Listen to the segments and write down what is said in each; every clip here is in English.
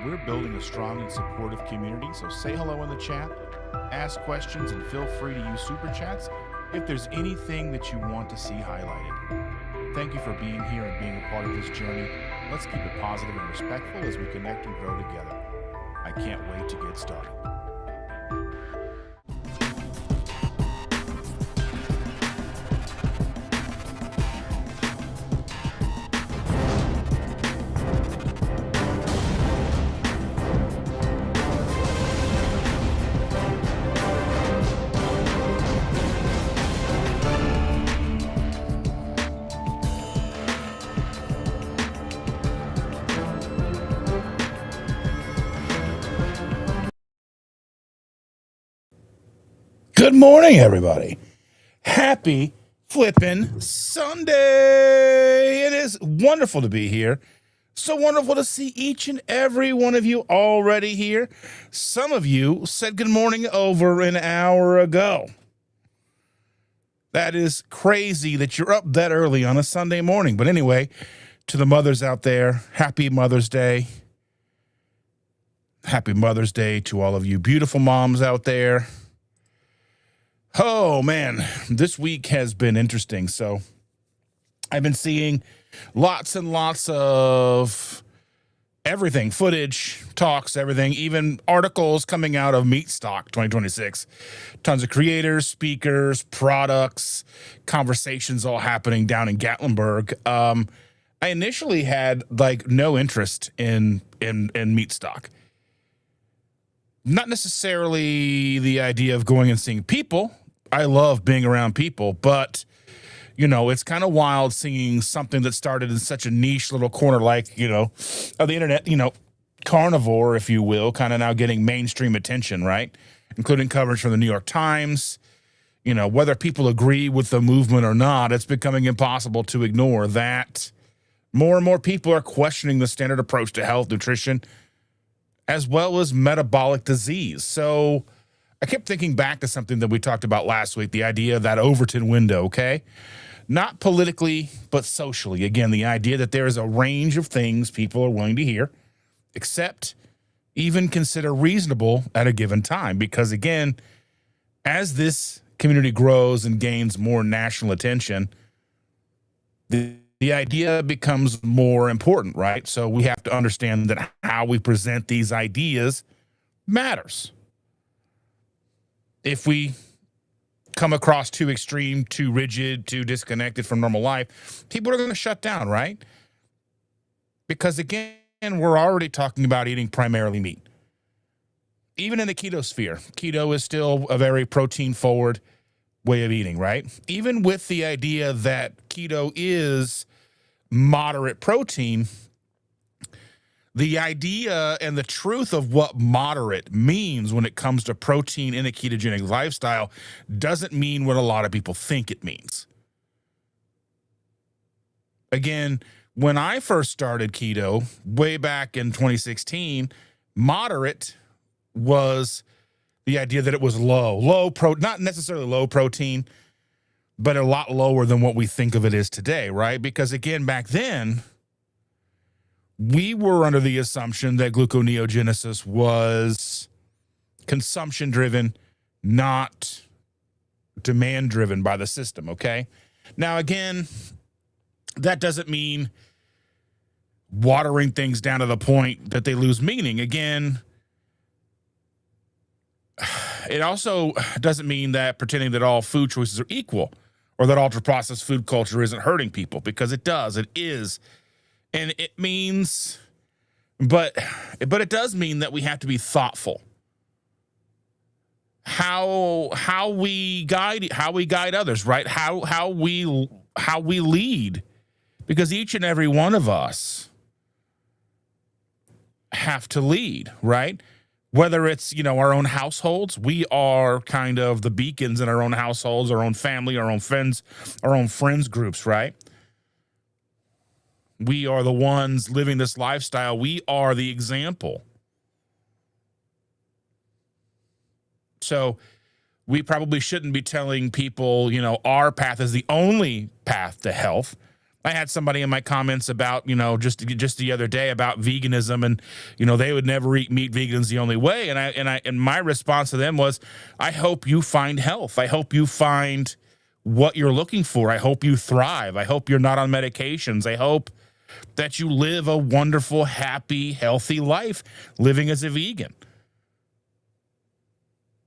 we're building a strong and supportive community, so say hello in the chat, ask questions, and feel free to use super chats if there's anything that you want to see highlighted. Thank you for being here and being a part of this journey. Let's keep it positive and respectful as we connect and grow together. I can't wait to get started. Good morning, everybody. Happy flippin' Sunday. It is wonderful to be here. So wonderful to see each and every one of you already here. Some of you said good morning over an hour ago. That is crazy that you're up that early on a Sunday morning. But anyway, to the mothers out there, happy Mother's Day. Happy Mother's Day to all of you beautiful moms out there. Oh, man, this week has been interesting. So I've been seeing lots and lots of everything, footage, talks, everything, even articles coming out of MeatStock 2026. Tons of creators, speakers, products, conversations all happening down in Gatlinburg. I initially had no interest in MeatStock. Not necessarily the idea of going and seeing people. I love being around people, but, it's kind of wild seeing something that started in such a niche little corner of the internet, Carnivore, if you will, kind of now getting mainstream attention, right? Including coverage from the New York Times. Whether people agree with the movement or not, it's becoming impossible to ignore that more and more people are questioning the standard approach to health, nutrition, as well as metabolic disease. So I kept thinking back to something that we talked about last week, the idea of that Overton window, okay? Not politically, but socially. Again, the idea that there is a range of things people are willing to hear, accept, even consider reasonable at a given time. Because again, as this community grows and gains more national attention, the idea becomes more important, right? So we have to understand that how we present these ideas matters. If we come across too extreme, too rigid, too disconnected from normal life, people are going to shut down, right? Because again, we're already talking about eating primarily meat. Even in the keto sphere, keto is still a very protein-forward way of eating, right? Even with the idea that keto is moderate protein, the idea and the truth of what moderate means when it comes to protein in a ketogenic lifestyle doesn't mean what a lot of people think it means. Again, when I first started keto way back in 2016, moderate was the idea that it was not necessarily low protein, but a lot lower than what we think of it as today, right? Because again, back then, we were under the assumption that gluconeogenesis was consumption-driven, not demand-driven by the system, okay? Now, again, that doesn't mean watering things down to the point that they lose meaning. Again, it also doesn't mean that pretending that all food choices are equal or that ultra-processed food culture isn't hurting people, because it does. It is. And it means, but it does mean that we have to be thoughtful. How we guide others, right? How we lead, because each and every one of us have to lead, right? Whether it's, our own households, we are kind of the beacons in our own households, our own family, our own friends groups, right? We are the ones living this lifestyle. We are the example. So we probably shouldn't be telling people, our path is the only path to health. I had somebody in my comments about, just the other day about veganism, and they would never eat meat. Vegan's the only way. And my response to them was, I hope you find health. I hope you find what you're looking for. I hope you thrive. I hope you're not on medications. I hope that you live a wonderful, happy, healthy life living as a vegan.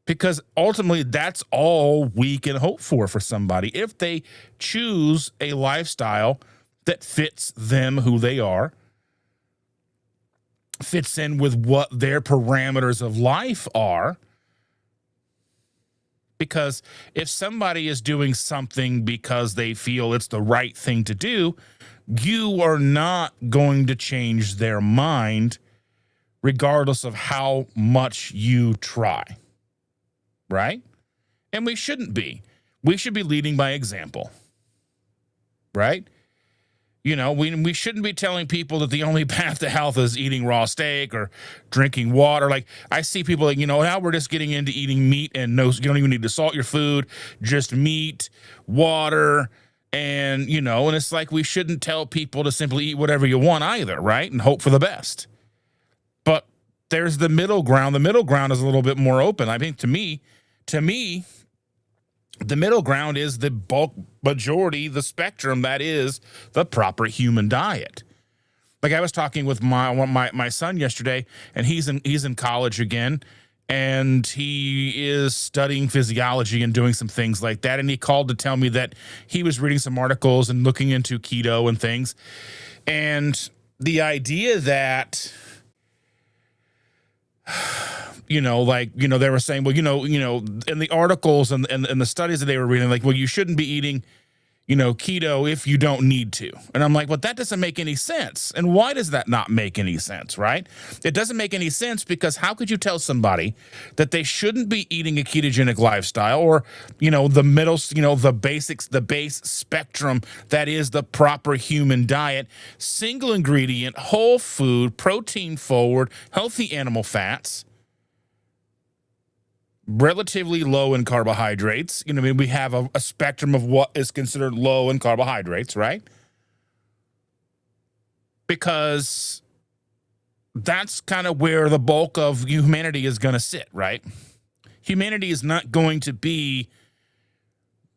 Because ultimately, that's all we can hope for somebody if they choose a lifestyle that fits them, who they are, fits in with what their parameters of life are. Because if somebody is doing something because they feel it's the right thing to do, you are not going to change their mind regardless of how much you try. Right? And we shouldn't be. We should be leading by example. Right? We shouldn't be telling people that the only path to health is eating raw steak or drinking water. Like, I see people like, now we're just getting into eating meat, and no, you don't even need to salt your food, just meat, water, and it's like we shouldn't tell people to simply eat whatever you want either, right? And hope for the best. But there's the middle ground. The middle ground is a little bit more open. I think to me, the middle ground is the bulk majority, the spectrum that is the proper human diet. Like, I was talking with my son yesterday, and he's in college again, and he is studying physiology and doing some things like that. And he called to tell me that he was reading some articles and looking into keto and things, and the idea that they were saying, well, in the articles and the studies that they were reading, like, well, you shouldn't be eating, keto if you don't need to. And I'm like, well, that doesn't make any sense. And why does that not make any sense, right? It doesn't make any sense because how could you tell somebody that they shouldn't be eating a ketogenic lifestyle or, the middle, the basics, the base spectrum that is the proper human diet, single ingredient, whole food, protein forward, healthy animal fats, relatively low in carbohydrates. We have a spectrum of what is considered low in carbohydrates, right? Because that's kind of where the bulk of humanity is going to sit, right? Humanity is not going to be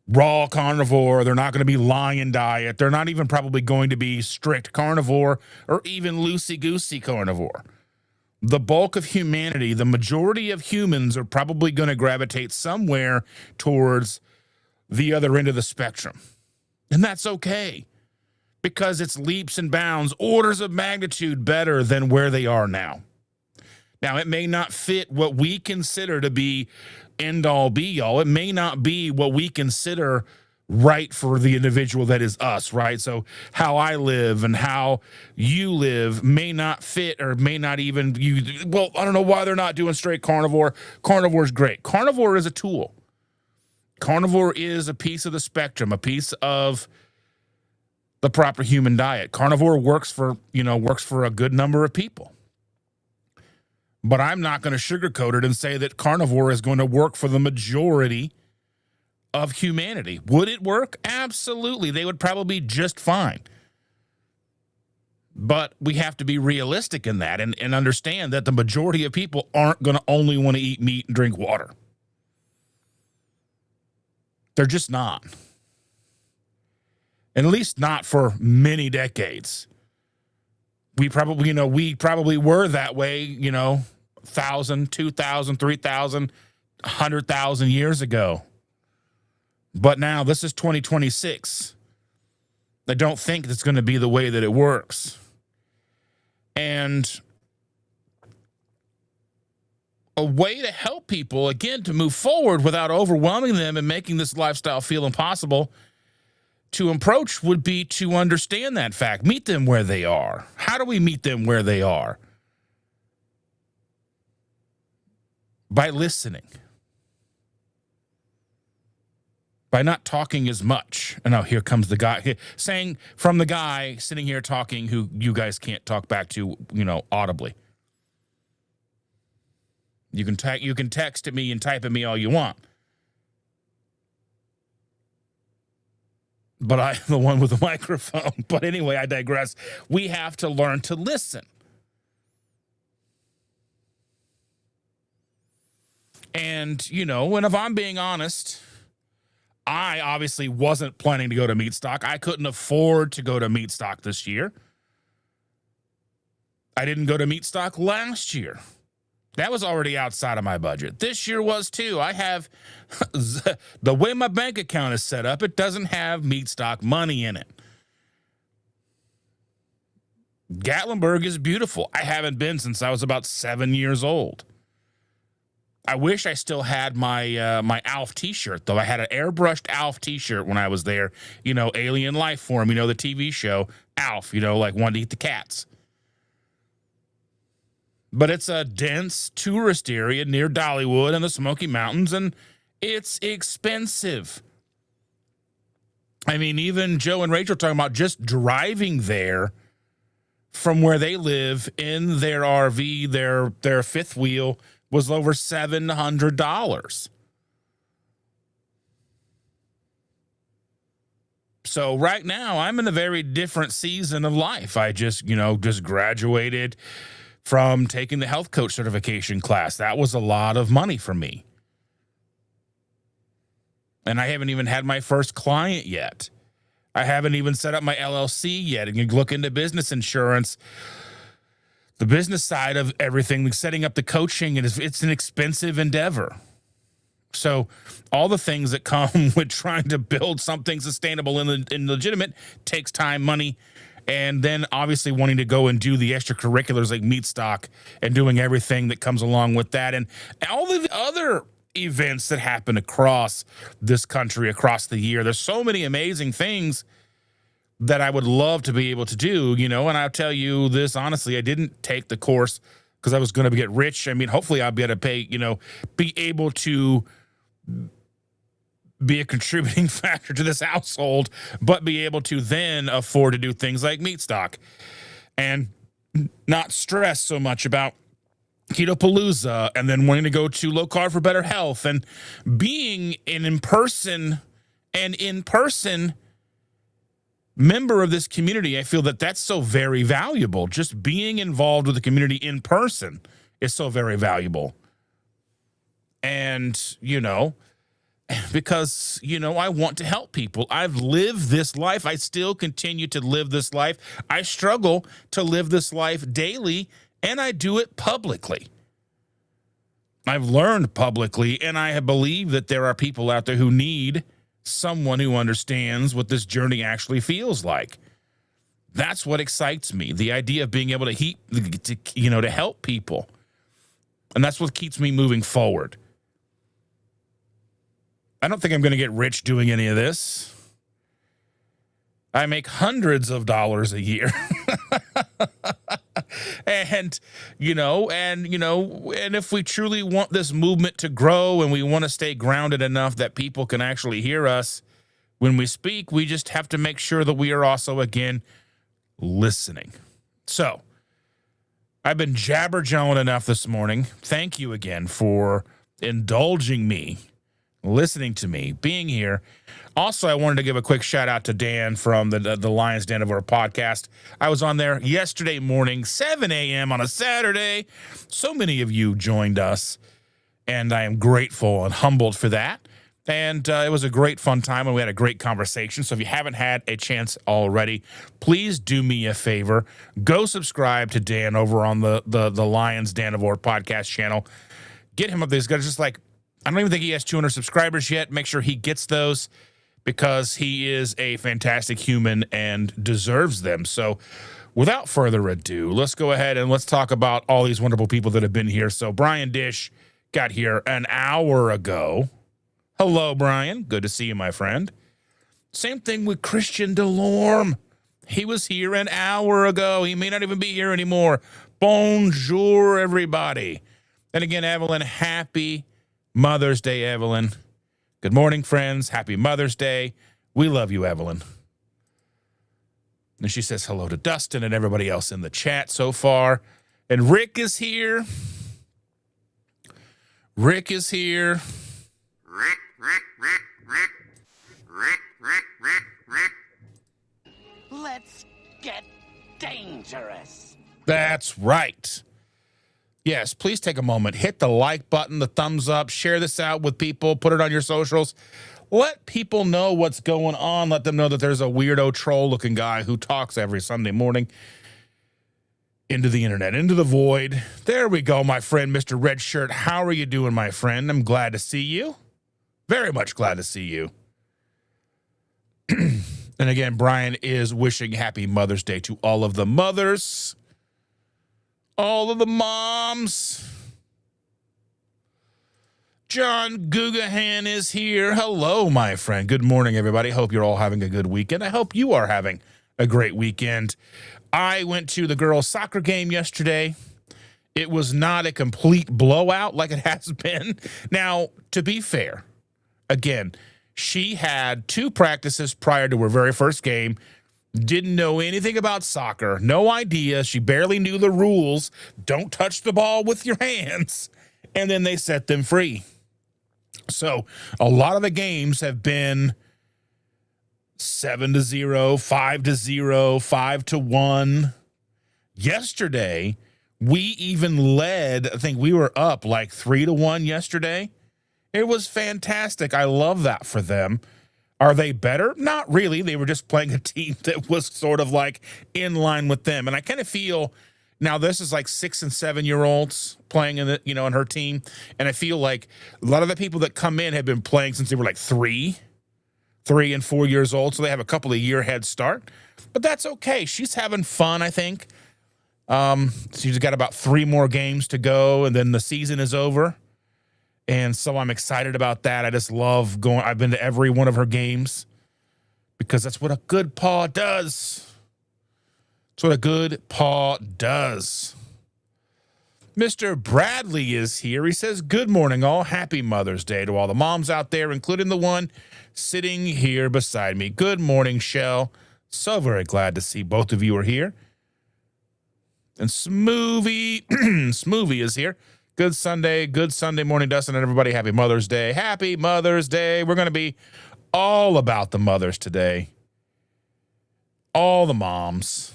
raw carnivore. They're not going to be lion diet. They're not even probably going to be strict carnivore or even loosey-goosey carnivore. The bulk of humanity, the majority of humans, are probably going to gravitate somewhere towards the other end of the spectrum. And that's okay, because it's leaps and bounds, orders of magnitude better than where they are now. Now, it may not fit what we consider to be end-all, be-all. It may not be what we consider right for the individual that is us, right? So how I live and how you live may not fit, or may not even, well, I don't know why they're not doing straight carnivore. Carnivore is great. Carnivore is a tool. Carnivore is a piece of the spectrum, a piece of the proper human diet. Carnivore works for a good number of people. But I'm not going to sugarcoat it and say that carnivore is going to work for the majority of humanity. Would it work? Absolutely. They would probably be just fine. But we have to be realistic in that and understand that the majority of people aren't going to only want to eat meat and drink water. They're just not. At least not for many decades. We probably were that way, 1,000, 2,000, 3,000, 100,000 years ago. But now this is 2026. I don't think that's going to be the way that it works. And a way to help people, again, to move forward without overwhelming them and making this lifestyle feel impossible to approach, would be to understand that fact. Meet them where they are. How do we meet them where they are? By listening. By not talking as much. And now here comes the guy saying, from the guy sitting here talking, who you guys can't talk back to, audibly. You can text at me and type at me all you want. but I'm the one with the microphone. But anyway, I digress. We have to learn to listen. And, and if I'm being honest, I obviously wasn't planning to go to MeatStock. I couldn't afford to go to MeatStock this year. I didn't go to MeatStock last year. That was already outside of my budget. This year was too. I have, the way my bank account is set up, it doesn't have MeatStock money in it. Gatlinburg is beautiful. I haven't been since I was about 7 years old. I wish I still had my my Alf t-shirt, though. I had an airbrushed Alf t-shirt when I was there. Alien Life Form, the TV show, Alf, like wanted to eat the cats. But it's a dense tourist area near Dollywood and the Smoky Mountains, and it's expensive. I mean, even Joe and Rachel talking about just driving there from where they live in their RV, their fifth wheel, was over $700. So right now, I'm in a very different season of life. I just graduated from taking the health coach certification class. That was a lot of money for me. And I haven't even had my first client yet. I haven't even set up my LLC yet. And you look into business insurance, the business side of everything, setting up the coaching, it's an expensive endeavor. So all the things that come with trying to build something sustainable and legitimate takes time, money, and then obviously wanting to go and do the extracurriculars like MeatStock and doing everything that comes along with that. And all the other events that happen across this country, across the year. There's so many amazing things that I would love to be able to do, and I'll tell you this, honestly, I didn't take the course because I was going to get rich. I mean, hopefully I'll be able to pay, be able to be a contributing factor to this household, but be able to then afford to do things like MeatStock and not stress so much about Ketopalooza and then wanting to go to Low Carb for Better Health and being an in-person member of this community. I feel that that's so very valuable. Just being involved with the community in person is so very valuable. And, because, I want to help people. I've lived this life. I still continue to live this life. I struggle to live this life daily, and I do it publicly. I've learned publicly, and I believe that there are people out there who need someone who understands what this journey actually feels like. That's what excites me. The idea of being able to help people. And that's what keeps me moving forward. I don't think I'm going to get rich doing any of this. I make hundreds of dollars a year. And if we truly want this movement to grow and we want to stay grounded enough that people can actually hear us when we speak, we just have to make sure that we are also, again, listening. So I've been jabber-jawing enough this morning. Thank you again for indulging me, listening to me, being here. Also, I wanted to give a quick shout out to Dan from the Lions Carnivore podcast. I was on there yesterday morning, 7 a.m. on a Saturday. So many of you joined us, and I am grateful and humbled for that. And it was a great fun time, and we had a great conversation. So if you haven't had a chance already, please do me a favor. Go subscribe to Dan over on the Lions Carnivore podcast channel. Get him up there. He's got just like, I don't even think he has 200 subscribers yet. Make sure he gets those because he is a fantastic human and deserves them. So without further ado, let's go ahead and let's talk about all these wonderful people that have been here. So Brian Dish got here an hour ago. Hello, Brian. Good to see you, my friend. Same thing with Christian Delorme. He was here an hour ago. He may not even be here anymore. Bonjour, everybody. And again, Evelyn, happy Mother's Day, Evelyn. Good morning, friends. Happy Mother's Day. We love you, Evelyn. And she says hello to Dustin and everybody else in the chat so far. And Rick is here. Rick is here. Rick. Let's get dangerous. That's right. Yes, please take a moment, hit the like button, the thumbs up, share this out with people, put it on your socials. Let people know what's going on. Let them know that there's a weirdo troll-looking guy who talks every Sunday morning into the internet, into the void. There we go, my friend, Mr. Red Shirt. How are you doing, my friend? I'm glad to see you. Very much glad to see you. And again, Brian is wishing happy Mother's Day to all of the mothers, all of the moms. John Gugahan is here. Hello, my friend. Good morning, everybody. Hope you're all having a good weekend. I hope you are having a great weekend. I went to the girls' soccer game yesterday. It was not a complete blowout like it has been. Now, to be fair, again, she had 2 practices prior to her very first game, didn't know anything about soccer, no idea. She barely knew the rules. Don't touch the ball with your hands. And then they set them free. So a lot of the games have been 7-0, 5-0, 5-1. Yesterday, we even led. I think we were up like 3-1 yesterday. It was fantastic. I love that for them. Are they better? Not really. They were just playing a team that was sort of like in line with them. And I kind of feel now this is like 6- and 7-year-olds playing in the, in her team. And I feel like a lot of the people that come in have been playing since they were like 3 and 4 years old. So they have a couple of year head start, but that's okay. She's having fun, I think. She's got about 3 more games to go and then the season is over. And so I'm excited about that. I just love going. I've been to every one of her games because that's what a good paw does. That's what a good paw does. Mr. Bradley is here. He says, good morning, all. Happy Mother's Day to all the moms out there, including the one sitting here beside me. Good morning, Shell. So very glad to see both of you are here. And Smoothie is here. Good Sunday morning, Dustin, and everybody. Happy Mother's Day. Happy Mother's Day. We're going to be all about the mothers today. All the moms.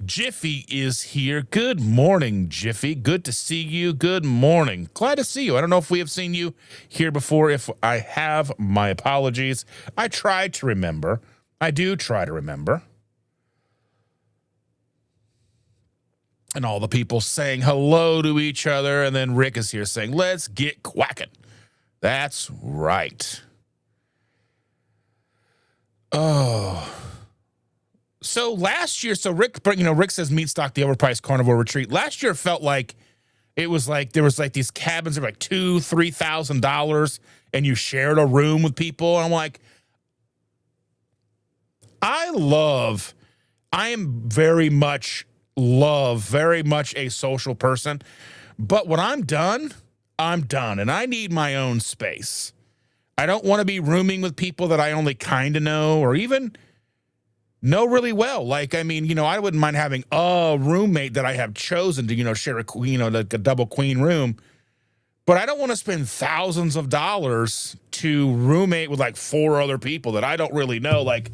Jiffy is here. Good morning, Jiffy. Good to see you. Good morning. Glad to see you. I don't know if we have seen you here before. If I have, my apologies. I try to remember. I do try to remember. And all the people saying hello to each other. And then Rick is here saying, let's get quacking. That's right. Oh. So last year, Rick says MeatStock, the overpriced carnivore retreat. Last year felt like it was like there was like these cabins that were like $2,000-$3,000 and you shared a room with people. And I'm like, I am very much a social person, but when I'm done, and I need my own space. I don't want to be rooming with people that I only kind of know or even know really well. Like, I mean, I wouldn't mind having a roommate that I have chosen to, share like a double queen room, but I don't want to spend thousands of dollars to roommate with like 4 other people that I don't really know. Like,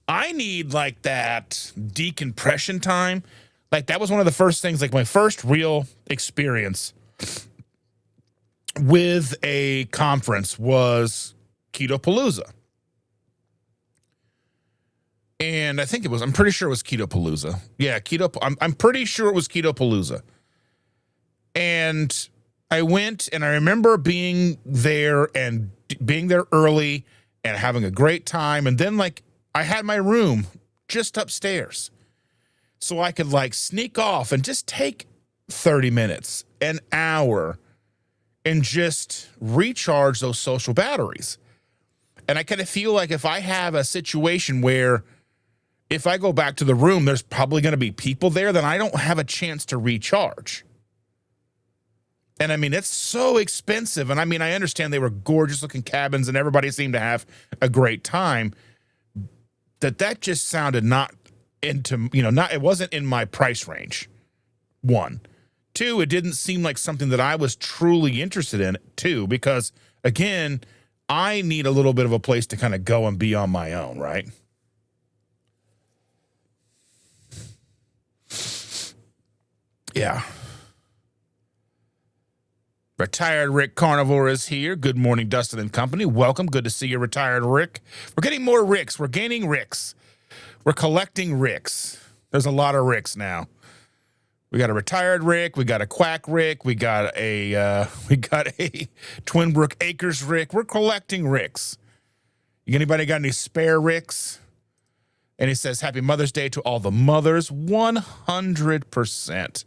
I need like that decompression time. Like that was one of the first things, like my first real experience with a conference was Keto-Palooza. And I think I'm pretty sure it was Keto-Palooza. Yeah, I'm pretty sure it was Keto-Palooza. And I went and I remember being there early and having a great time. And then like I had my room just upstairs. So I could like sneak off and just take 30 minutes, an hour, and just recharge those social batteries. And I kind of feel like if I have a situation where if I go back to the room, there's probably going to be people there, then I don't have a chance to recharge. And I mean, it's so expensive. And I mean, I understand they were gorgeous looking cabins and everybody seemed to have a great time. That just sounded not into, it wasn't in my price range. 1. 2, it didn't seem like something that I was truly interested in. 2, because again, I need a little bit of a place to kind of go and be on my own, right? Yeah. Retired Rick Carnivore is here. Good morning, Dustin and company. Welcome. Good to see you, Retired Rick. We're getting more Ricks. We're gaining Ricks. We're collecting Ricks. There's a lot of Ricks now. We got a retired Rick. We got a quack Rick. We got a Twin Brook Acres Rick. We're collecting Ricks. Anybody got any spare Ricks? And he says, Happy Mother's Day to all the mothers. 100%.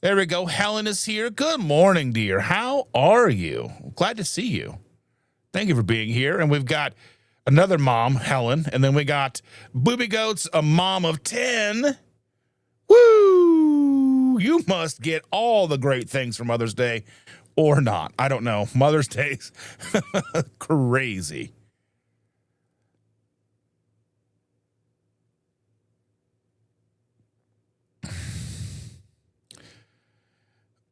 There we go. Helen is here. Good morning, dear. How are you? Glad to see you. Thank you for being here. And we've got another mom, Helen. And then we got Booby Goats, a mom of 10. Woo! You must get all the great things for Mother's Day or not. I don't know. Mother's Day's crazy.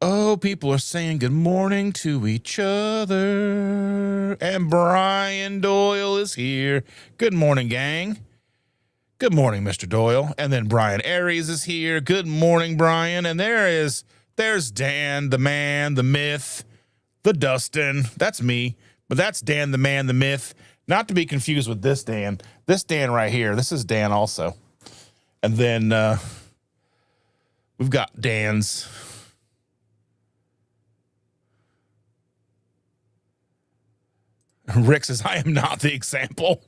Oh, people are saying good morning to each other. And Brian Doyle is here. Good morning, gang. Good morning, Mr. Doyle. And then Brian Aries is here. Good morning, Brian. And there's Dan, the man, the myth, the Dustin. That's me. But that's Dan, the man, the myth. Not to be confused with this Dan. This Dan right here. This is Dan also. And then we've got Dan's. Rick says, I am not the example.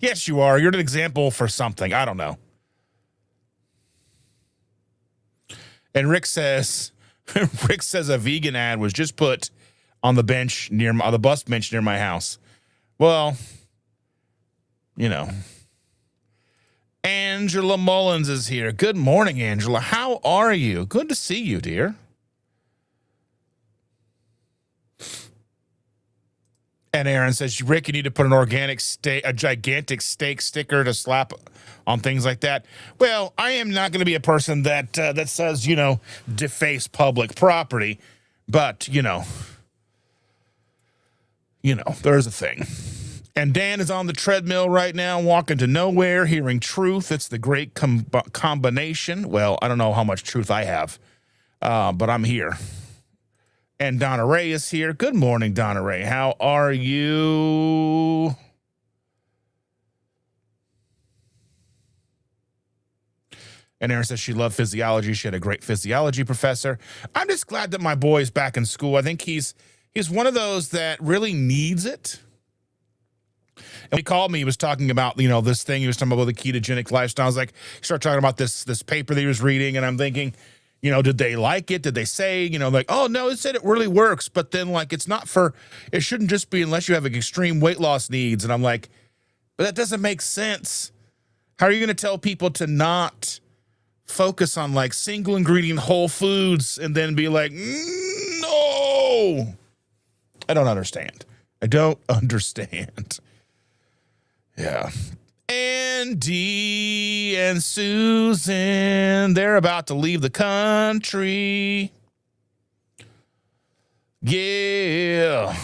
Yes, you are. You're an example for something. I don't know. And Rick says a vegan ad was just put on the bench on the bus bench near my house. Well, you know. Angela Mullins is here. Good morning, Angela. How are you? Good to see you, dear. And Aaron says, Rick, you need to put a gigantic steak sticker to slap on things like that. Well, I am not going to be a person that says, deface public property. But, there's a thing. And Dan is on the treadmill right now, walking to nowhere, hearing truth. It's the great combination. Well, I don't know how much truth I have, but I'm here. And Donna Ray is here. Good morning, Donna Ray. How are you? And Erin says she loved physiology. She had a great physiology professor. I'm just glad that my boy's back in school. I think he's one of those that really needs it. And he called me. He was talking about, this thing. He was talking about the ketogenic lifestyle. I was like, he started talking about this paper that he was reading, and I'm thinking, did they like it? Did they say, oh, no, it said it really works. But then, it shouldn't just be unless you have extreme weight loss needs. And I'm like, but that doesn't make sense. How are you going to tell people to not focus on single ingredient whole foods and then be like, no? I don't understand. Yeah. Andy and Susan, they're about to leave the country. Yeah.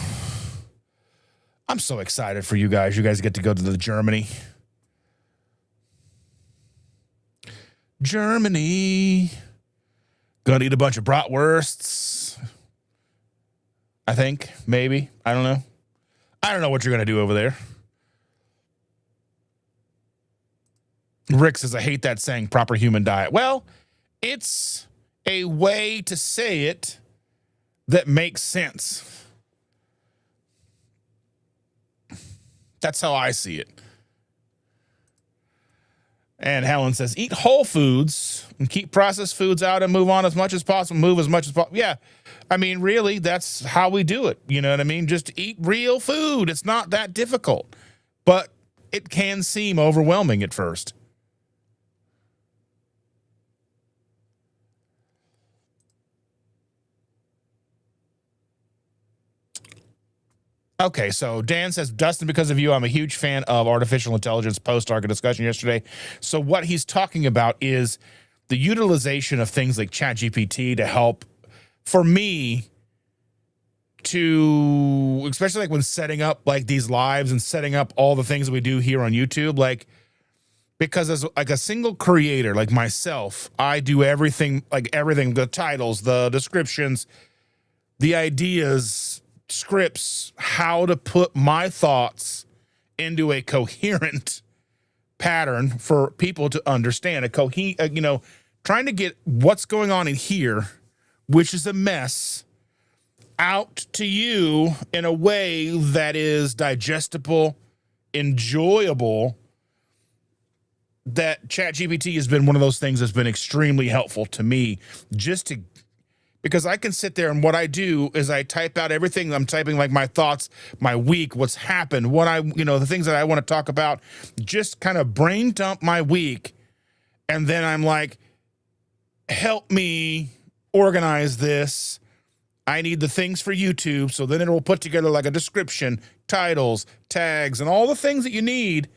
I'm so excited for you guys. You guys get to go to Germany. Gonna eat a bunch of bratwursts. I think, maybe. I don't know. I don't know what you're gonna do over there. Rick says, I hate that saying, proper human diet. Well, it's a way to say it that makes sense. That's how I see it. And Helen says, eat whole foods and keep processed foods out and move on as much as possible. Move as much as possible. Yeah. I mean, really, that's how we do it. You know what I mean? Just eat real food. It's not that difficult. But it can seem overwhelming at first. Okay, so Dan says, Dustin, because of you, I'm a huge fan of artificial intelligence post-ARCA discussion yesterday. So what he's talking about is the utilization of things like ChatGPT to help, for me, to, especially when setting up these lives and setting up all the things that we do here on YouTube, because as like a single creator like myself, I do everything, the titles, the descriptions, the ideas, scripts, how to put my thoughts into a coherent pattern for people to understand, trying to get what's going on in here, which is a mess, out to you in a way that is digestible, enjoyable. That ChatGPT has been one of those things that's been extremely helpful to me, because I can sit there and what I do is I type out everything. I'm typing like my thoughts, my week, what's happened, the things that I want to talk about, just kind of brain dump my week. And then I'm like, help me organize this. I need the things for YouTube. So then it will put together like a description, titles, tags, and all the things that you need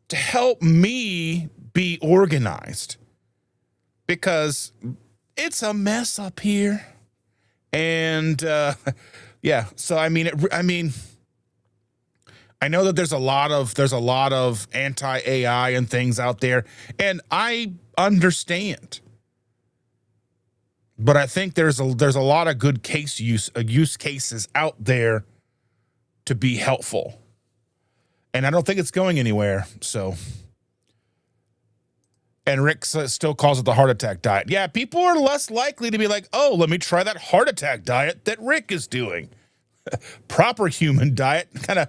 to help me be organized, because it's a mess up here. And yeah, so I mean, I know that there's a lot of anti-AI and things out there, and I understand. But I think there's a lot of good use cases out there to be helpful. And I don't think it's going anywhere. So, and Rick still calls it the heart attack diet. Yeah, people are less likely to be like, oh, let me try that heart attack diet that Rick is doing. Proper human diet kind of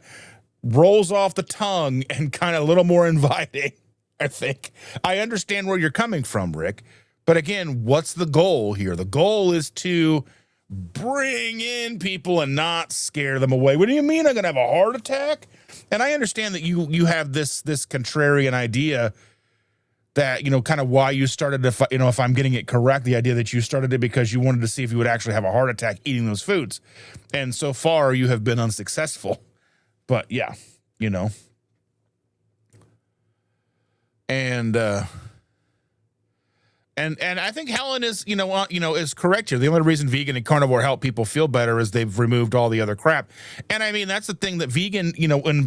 rolls off the tongue and kind of a little more inviting, I think. I understand where you're coming from, Rick. But again, what's the goal here? The goal is to bring in people and not scare them away. What do you mean I'm going to have a heart attack? And I understand that you have this contrarian idea that, kind of why you started, if I'm getting it correct, the idea that you started it because you wanted to see if you would actually have a heart attack eating those foods. And so far you have been unsuccessful. But yeah, and I think Helen is, is correct here. The only reason vegan and carnivore help people feel better is they've removed all the other crap. And I mean, that's the thing that vegan,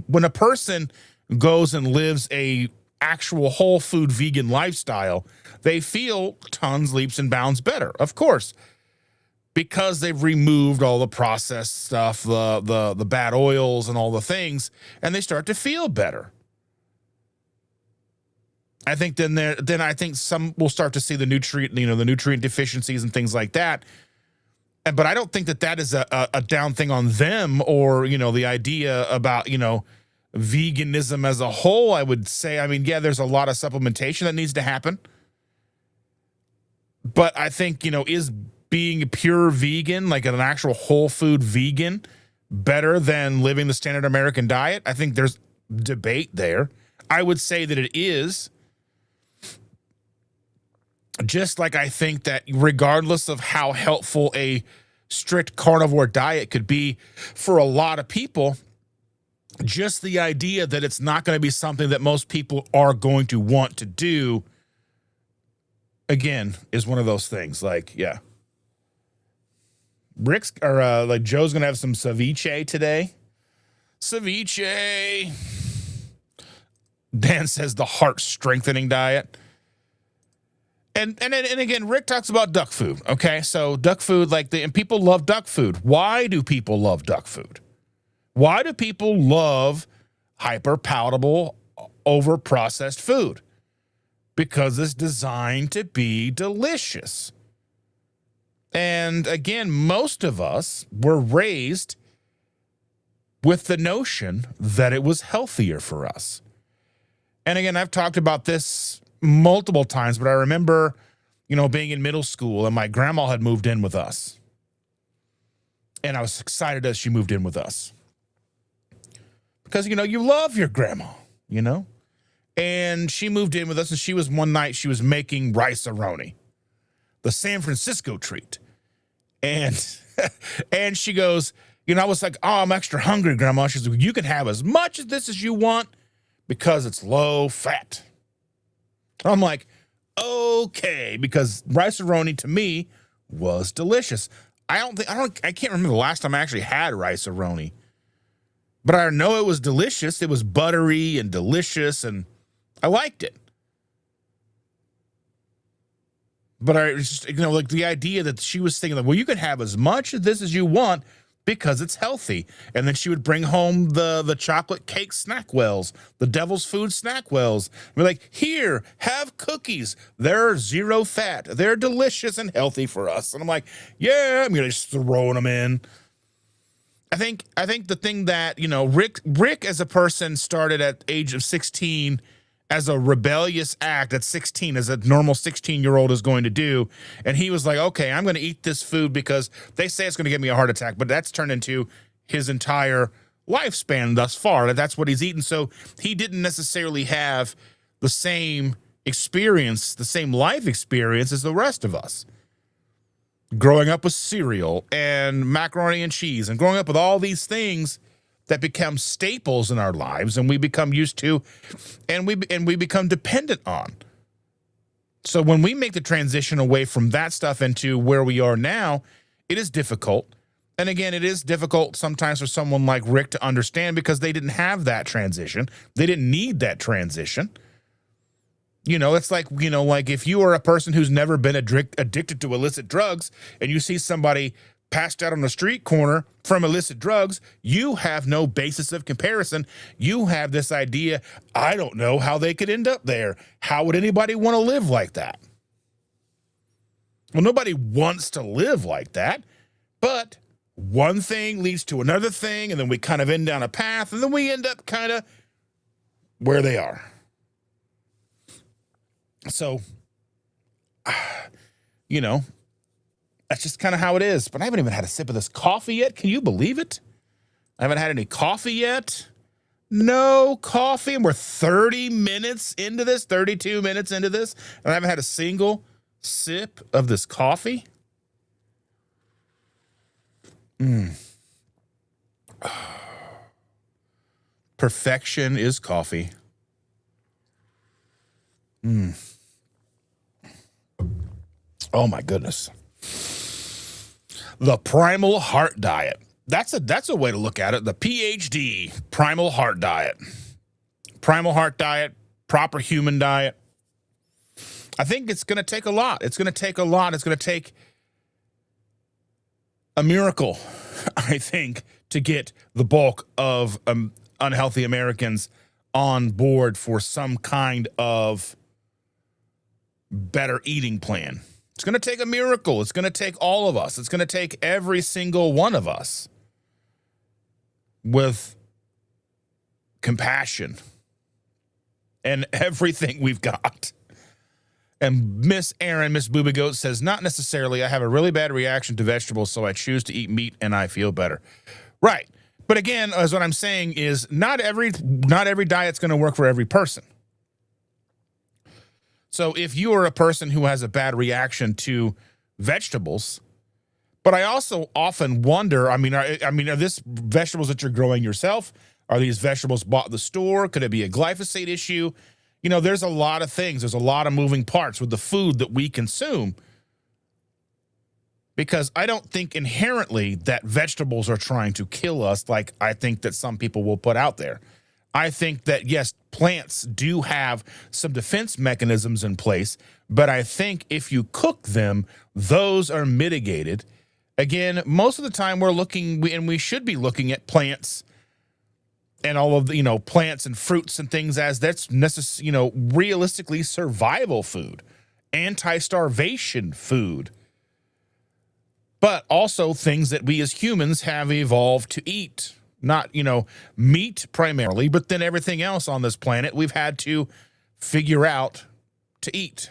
when a person goes and lives a actual whole food vegan lifestyle, they feel tons, leaps and bounds better, of course, because they've removed all the processed stuff, the bad oils and all the things, and they start to feel better. I think then I think some will start to see the nutrient deficiencies and things like that. But I don't think that is a down thing on them, or, the idea about, veganism as a whole. I would say, I mean, yeah, there's a lot of supplementation that needs to happen. But I think, is being a pure vegan, like an actual whole food vegan, better than living the standard American diet? I think there's debate there. I would say that it is. Just like I think that regardless of how helpful a strict carnivore diet could be for a lot of people, just the idea that it's not going to be something that most people are going to want to do, again, is one of those things. Like, yeah. Joe's going to have some ceviche today. Ceviche. Dan says the heart strengthening diet. And again, Rick talks about duck food. Okay, so duck food, and people love duck food. Why do people love duck food? Why do people love hyper palatable, over processed food? Because it's designed to be delicious. And again, most of us were raised with the notion that it was healthier for us. And again, I've talked about this multiple times, but I remember, being in middle school and my grandma had moved in with us. And I was excited as she moved in with us. Because, you love your grandma, And she moved in with us, and one night she was making rice-a-roni, the San Francisco treat. And and she goes, I was like, oh, I'm extra hungry, Grandma. She's like, you can have as much of this as you want because it's low fat. I'm like, okay, because rice-a-roni to me was delicious. I can't remember the last time I actually had rice-a-roni, but I know it was delicious. It was buttery and delicious, and I liked it. But I just, like the idea that she was thinking, like, well, you can have as much of this as you want because it's healthy. And then she would bring home the chocolate cake snack wells, the devil's food snack wells. We're like, here, have cookies. They're 0 fat. They're delicious and healthy for us. And I'm like, yeah, I'm just throwing them in. I think the thing that, Rick as a person started at age of 16 as a rebellious act at 16, as a normal 16-year-old is going to do. And he was like, okay, I'm going to eat this food because they say it's going to give me a heart attack, but that's turned into his entire lifespan thus far. That's what he's eaten. So he didn't necessarily have the same experience, the same life experience as the rest of us. Growing up with cereal and macaroni and cheese and growing up with all these things that become staples in our lives and we become used to and we become dependent on. So when we make the transition away from that stuff into where we are now, it is difficult. And again, it is difficult sometimes for someone like Rick to understand because they didn't have that transition. They didn't need that transition. It's like, like if you are a person who's never been addicted to illicit drugs and you see somebody passed out on the street corner from illicit drugs, you have no basis of comparison. You have this idea, I don't know how they could end up there. How would anybody want to live like that? Well, nobody wants to live like that, but one thing leads to another thing, and then we kind of end down a path, and then we end up kind of where they are. So, that's just kind of how it is. But I haven't even had a sip of this coffee yet. Can you believe it? I haven't had any coffee yet. No coffee. And we're 30 minutes into this, 32 minutes into this. And I haven't had a single sip of this coffee. Perfection is coffee. Oh, my goodness. The Primal Heart Diet. That's a way to look at it. The PhD, Primal Heart Diet. Primal Heart Diet, proper human diet. I think it's going to take a lot. It's going to take a lot. It's going to take a miracle, I think, to get the bulk of unhealthy Americans on board for some kind of better eating plan. It's going to take a miracle. It's going to take all of us. It's going to take every single one of us with compassion and everything we've got. And Miss Booby Goat says, not necessarily. I have a really bad reaction to vegetables, so I choose to eat meat and I feel better. Right. But again, as what I'm saying is not every diet's going to work for every person. So if you are a person who has a bad reaction to vegetables, but I also often wonder, are this vegetables that you're growing yourself? Are these vegetables bought at the store? Could it be a glyphosate issue? There's a lot of things. There's a lot of moving parts with the food that we consume. Because I don't think inherently that vegetables are trying to kill us like I think that some people will put out there. I think that, yes, plants do have some defense mechanisms in place, but I think if you cook them, those are mitigated. Again, most of the time we should be looking at plants and all of the, plants and fruits and things as that's realistically survival food, anti-starvation food, but also things that we as humans have evolved to eat. Not, meat primarily, but then everything else on this planet we've had to figure out to eat.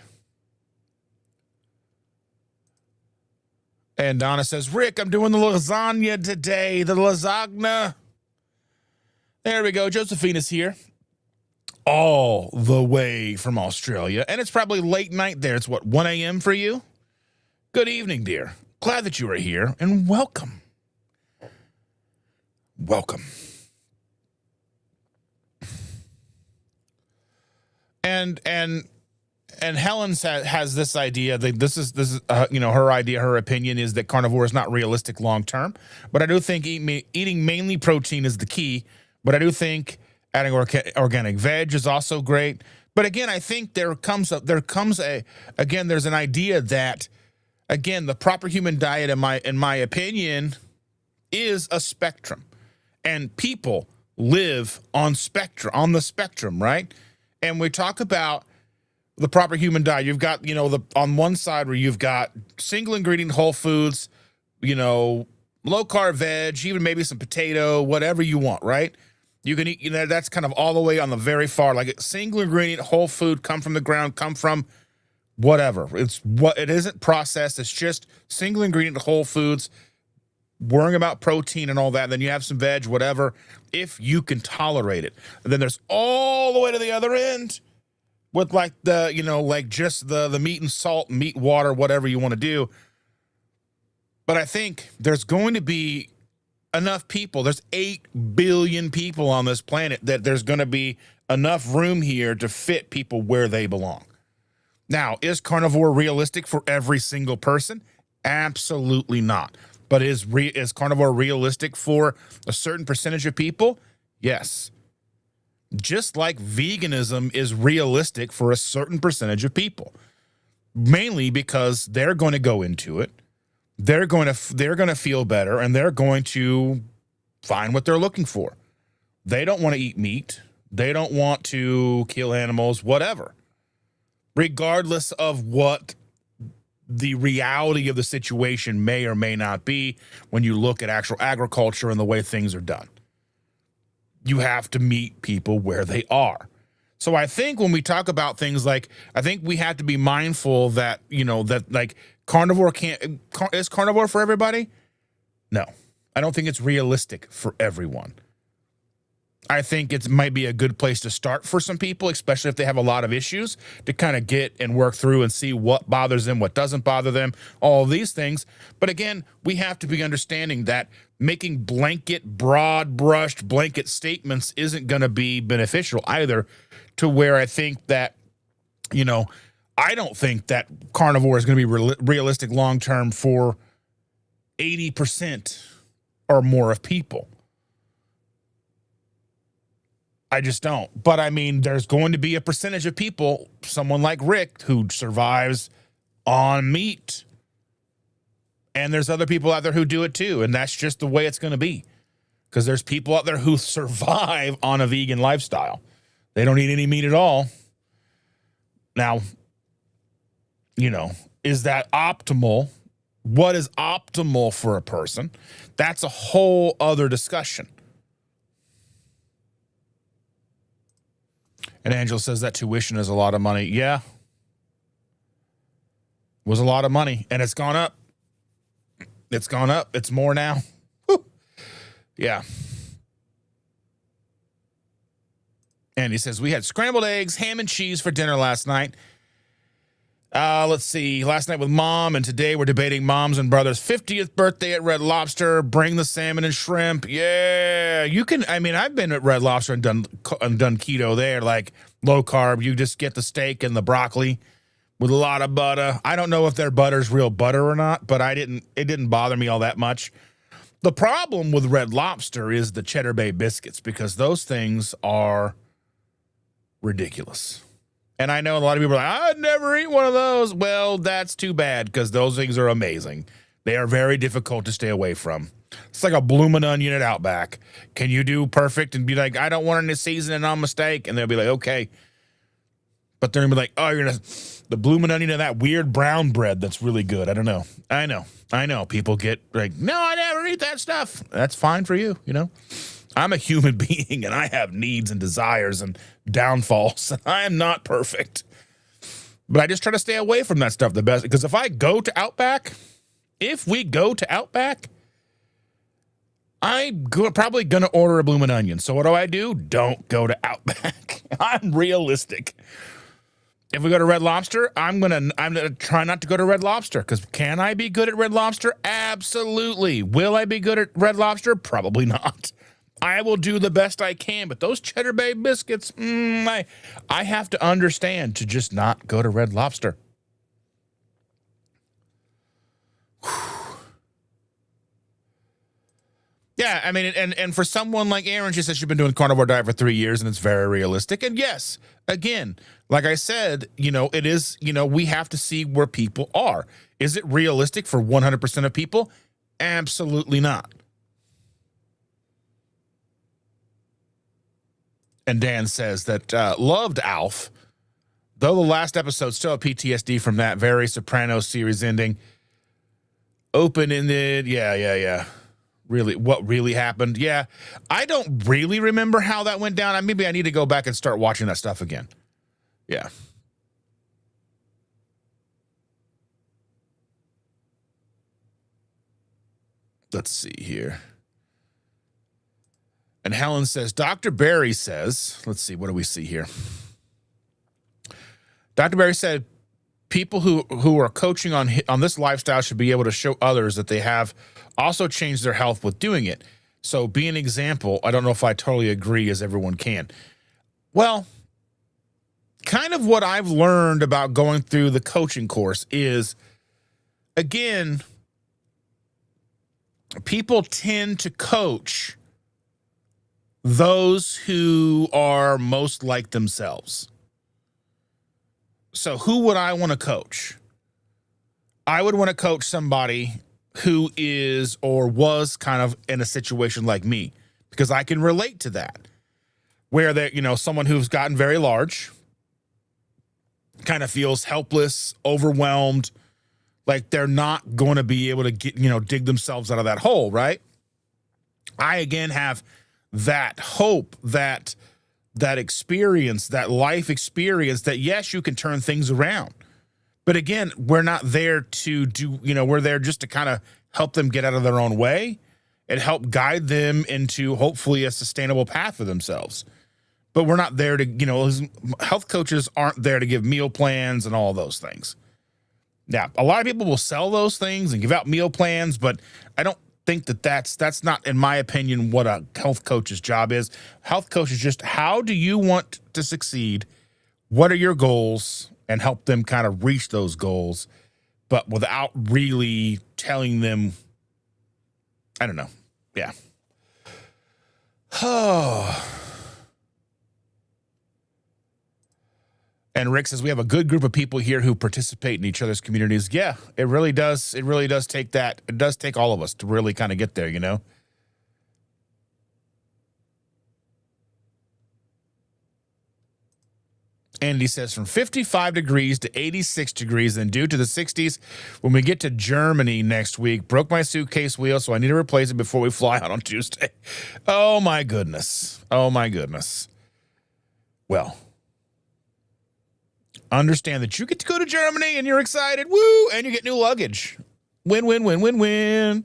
And Donna says, Rick, I'm doing the lasagna today. The lasagna. There we go. Josephina's here. All the way from Australia. And it's probably late night there. It's 1 a.m. for you? Good evening, dear. Glad that you are here, and welcome. Welcome. And Helen has this idea that this is her idea, her opinion is that carnivore is not realistic long term. But I do think eating mainly protein is the key. But I do think adding organic veg is also great. But again, I think there's an idea that, again, the proper human diet, in my opinion, is a spectrum, and people live on the spectrum, right? And we talk about the proper human diet. You've got, on one side where you've got single ingredient whole foods, low carb veg, even maybe some potato, whatever you want, right? You can eat, that's kind of all the way on the very far, like single ingredient whole food, come from the ground, come from whatever. It isn't processed. It's just single ingredient whole foods, worrying about protein and all that. And then you have some veg, whatever, if you can tolerate it. And then there's all the way to the other end with like just the meat and salt, meat, water, whatever you want to do. But I think there's going to be enough people. There's 8 billion people on this planet that there's going to be enough room here to fit people where they belong. Now, is carnivore realistic for every single person? Absolutely not. But is carnivore realistic for a certain percentage of people? Yes. Just like veganism is realistic for a certain percentage of people, mainly because they're going to go into it. They're going to feel better, and they're going to find what they're looking for. They don't want to eat meat. They don't want to kill animals, whatever. Regardless of what the reality of the situation may or may not be when you look at actual agriculture and the way things are done. You have to meet people where they are. So I think when we talk about things like, I think we have to be mindful that, carnivore is carnivore for everybody? No, I don't think it's realistic for everyone. I think it might be a good place to start for some people, especially if they have a lot of issues, to kind of get and work through and see what bothers them, what doesn't bother them, all of these things. But again, we have to be understanding that making broad-brushed blanket statements isn't going to be beneficial either, to where I think that, I don't think that carnivore is going to be realistic long-term for 80% or more of people. I just don't. But I mean, there's going to be a percentage of people, someone like Rick, who survives on meat. And there's other people out there who do it too. And that's just the way it's going to be. Because there's people out there who survive on a vegan lifestyle. They don't eat any meat at all. Now, is that optimal? What is optimal for a person? That's a whole other discussion. And Angela says that tuition is a lot of money. Yeah. Was a lot of money. And it's gone up. It's gone up. It's more now. Whew. Yeah. And he says, we had scrambled eggs, ham and cheese for dinner last night. Let's see. Last night with Mom, and today we're debating Mom's and brother's 50th birthday at Red Lobster. Bring the salmon and shrimp. Yeah. You can, I've been at Red Lobster and done keto there, like low carb. You just get the steak and the broccoli with a lot of butter. I don't know if their butter's real butter or not, but it didn't bother me all that much. The problem with Red Lobster is the Cheddar Bay biscuits, because those things are ridiculous. And I know a lot of people are like, I'd never eat one of those. Well, that's too bad, because those things are amazing. They are very difficult to stay away from. It's like a blooming onion at Outback. Can you do perfect and be like, I don't want any seasoning on my steak? And they'll be like, okay. But they're going to be like, oh, you're going to, the blooming onion and that weird brown bread that's really good. I don't know. I know. People get like, no, I never eat that stuff. That's fine for you, I'm a human being, and I have needs and desires and downfalls. I am not perfect. But I just try to stay away from that stuff the best. Because if we go to Outback, I'm probably going to order a blooming onion. So what do? Don't go to Outback. I'm realistic. If we go to Red Lobster, I'm gonna try not to go to Red Lobster, because can I be good at Red Lobster? Absolutely. Will I be good at Red Lobster? Probably not. I will do the best I can, but those Cheddar Bay biscuits, I have to understand to just not go to Red Lobster. Whew. Yeah, I mean, and for someone like Aaron, she says she's been doing carnivore diet for 3 years, and it's very realistic. And yes, again, like I said, it is, we have to see where people are. Is it realistic for 100% of people? Absolutely not. And Dan says that loved Alf, though the last episode still have PTSD from that very Sopranos series ending. Open-ended, yeah. Really, what really happened? Yeah, I don't really remember how that went down. Maybe I need to go back and start watching that stuff again. Yeah. Let's see here. And Helen says, Dr. Barry says, let's see, what do we see here? Dr. Barry said, people who are coaching on this lifestyle should be able to show others that they have also changed their health with doing it. So be an example. I don't know if I totally agree, as everyone can. Well, kind of what I've learned about going through the coaching course is, again, people tend to coach those who are most like themselves. So who would I want to coach? I would want to coach somebody who is or was kind of in a situation like me, because I can relate to that, where that, someone who's gotten very large kind of feels helpless, overwhelmed, like they're not going to be able to get, dig themselves out of that hole, right? I, again, have that hope, that experience, that life experience, that yes, you can turn things around. But again, we're not there to do, we're there just to kind of help them get out of their own way and help guide them into hopefully a sustainable path for themselves. But we're not there to, health coaches aren't there to give meal plans and all those things. Now, a lot of people will sell those things and give out meal plans, but I don't think that's not, in my opinion, what a health coach's job is. Health coach is just, how do you want to succeed? What are your goals? And help them kind of reach those goals, but without really telling them, I don't know. Yeah. Oh. And Rick says, we have a good group of people here who participate in each other's communities. Yeah, it really does. It really does take that. It does take all of us to really kind of get there, Andy says, from 55 degrees to 86 degrees, and due to the 60s when we get to Germany next week. Broke my suitcase wheel, so I need to replace it before we fly out on Tuesday. Oh, my goodness. Well, understand that you get to go to Germany and you're excited. Woo! And you get new luggage. Win, win, win, win, win.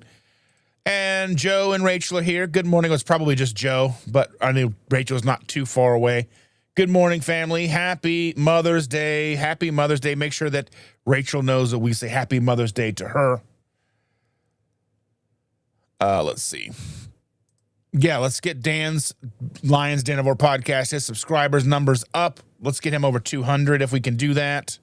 And Joe and Rachel are here. Good morning. It was probably just Joe, but I knew Rachel's not too far away. Good morning, family. Happy Mother's Day. Happy Mother's Day. Make sure that Rachel knows that we say Happy Mother's Day to her. Let's see. Yeah, let's get Dan's Lions Carnivore podcast, his subscribers numbers up. Let's get him over 200 if we can do that.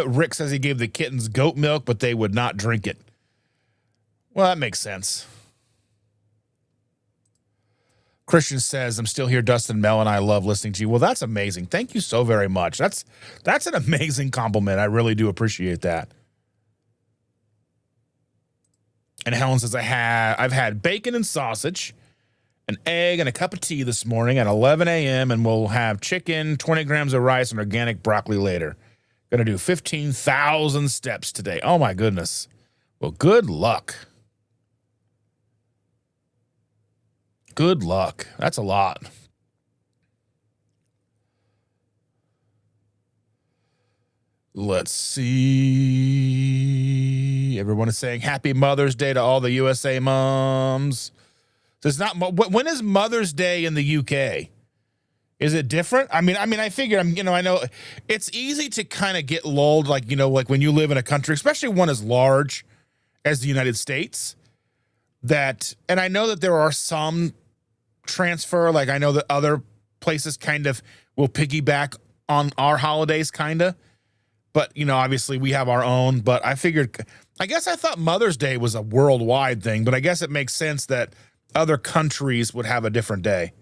Rick says he gave the kittens goat milk, but they would not drink it. Well, that makes sense. Christian says, I'm still here, Dustin Mellon. I love listening to you. Well, that's amazing. Thank you so very much. That's an amazing compliment. I really do appreciate that. And Helen says, I've had bacon and sausage, an egg, and a cup of tea this morning at 11 a.m., and we'll have chicken, 20 grams of rice, and organic broccoli later. Going to do 15,000 steps today. Oh, my goodness. Well, good luck. Good luck. That's a lot. Let's see. Everyone is saying Happy Mother's Day to all the USA moms. So it's not. When is Mother's Day in the UK? Is it different? I mean, I figured. I know it's easy to kind of get lulled, like when you live in a country, especially one as large as the United States. And I know that there are some transfer, like I know that other places kind of will piggyback on our holidays, kind of. But, you know, obviously we have our own. But I guess I thought Mother's Day was a worldwide thing, but I guess it makes sense that other countries would have a different day.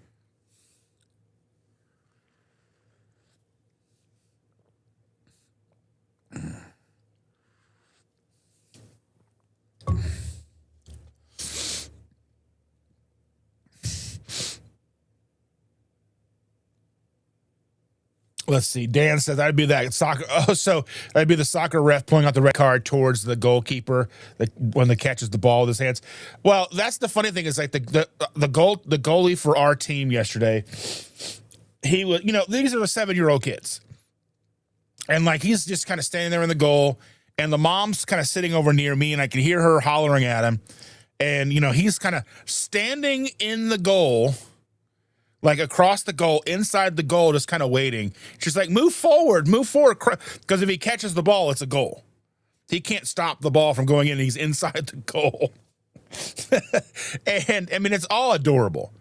Let's see. Dan says I'd be that soccer. Oh, so I'd be the soccer ref pulling out the red card towards the goalkeeper when the catches the ball with his hands. Well, that's the funny thing is like the goalie for our team yesterday. He was, you know, these are the 7-year-old kids, and like he's just kind of standing there in the goal, and the mom's kind of sitting over near me, and I can hear her hollering at him, and you know he's kind of standing in the goal. Like across the goal, inside the goal, just kind of waiting. She's like, move forward. Because if he catches the ball, it's a goal. He can't stop the ball from going in. He's inside the goal. And I mean, it's all adorable.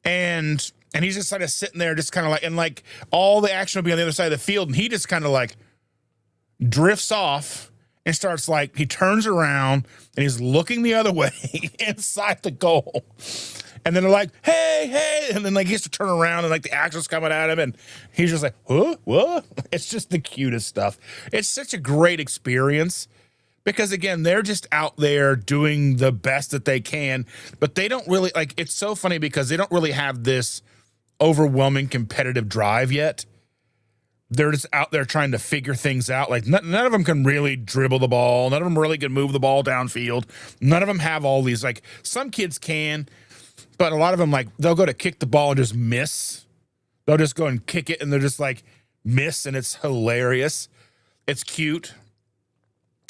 And he's just kind of sitting there, just kind of like, and like all the action will be on the other side of the field. And he just kind of like drifts off and starts like, he turns around and he's looking the other way inside the goal. And then they're like, hey, and then like he has to turn around and like the action's coming at him and he's just like, huh, what? It's just the cutest stuff. It's such a great experience because again, they're just out there doing the best that they can, but they don't really like, it's so funny because they don't really have this overwhelming competitive drive yet. They're just out there trying to figure things out. Like none of them can really dribble the ball. None of them really can move the ball downfield. None of them have all these, like some kids can, but a lot of them, like, they'll go to kick the ball and just miss. They'll just go and kick it, and they're just, like, miss, and it's hilarious. It's cute.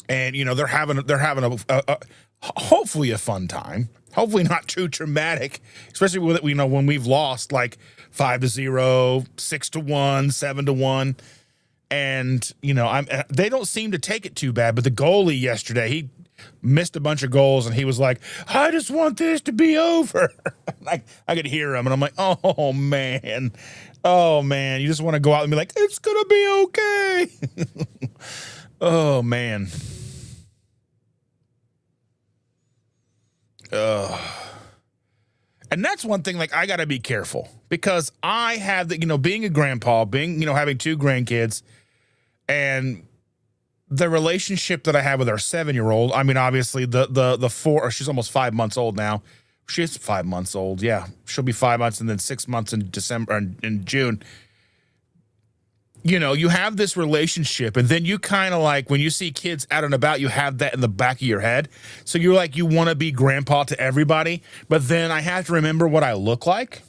And, you know, they're having a hopefully a fun time. Hopefully not too traumatic, especially with it, you know, when we've lost, like, 5-0, 6-1, 7-1. And, you know, they don't seem to take it too bad. But the goalie yesterday, he missed a bunch of goals, and he was like, I just want this to be over. I could hear him, and I'm like, oh, man. You just want to go out and be like, it's going to be okay. Oh, man. And that's one thing, like, I got to be careful because I have the, you know, being a grandpa, having 2 grandkids, and the relationship that I have with our 7-year-old, I mean, obviously the 4, she's almost 5 months old now. She's 5 months old. Yeah. She'll be 5 months and then 6 months in December and in June. You know, you have this relationship and then you kind of like, when you see kids out and about, you have that in the back of your head. So you're like, you want to be grandpa to everybody, but then I have to remember what I look like.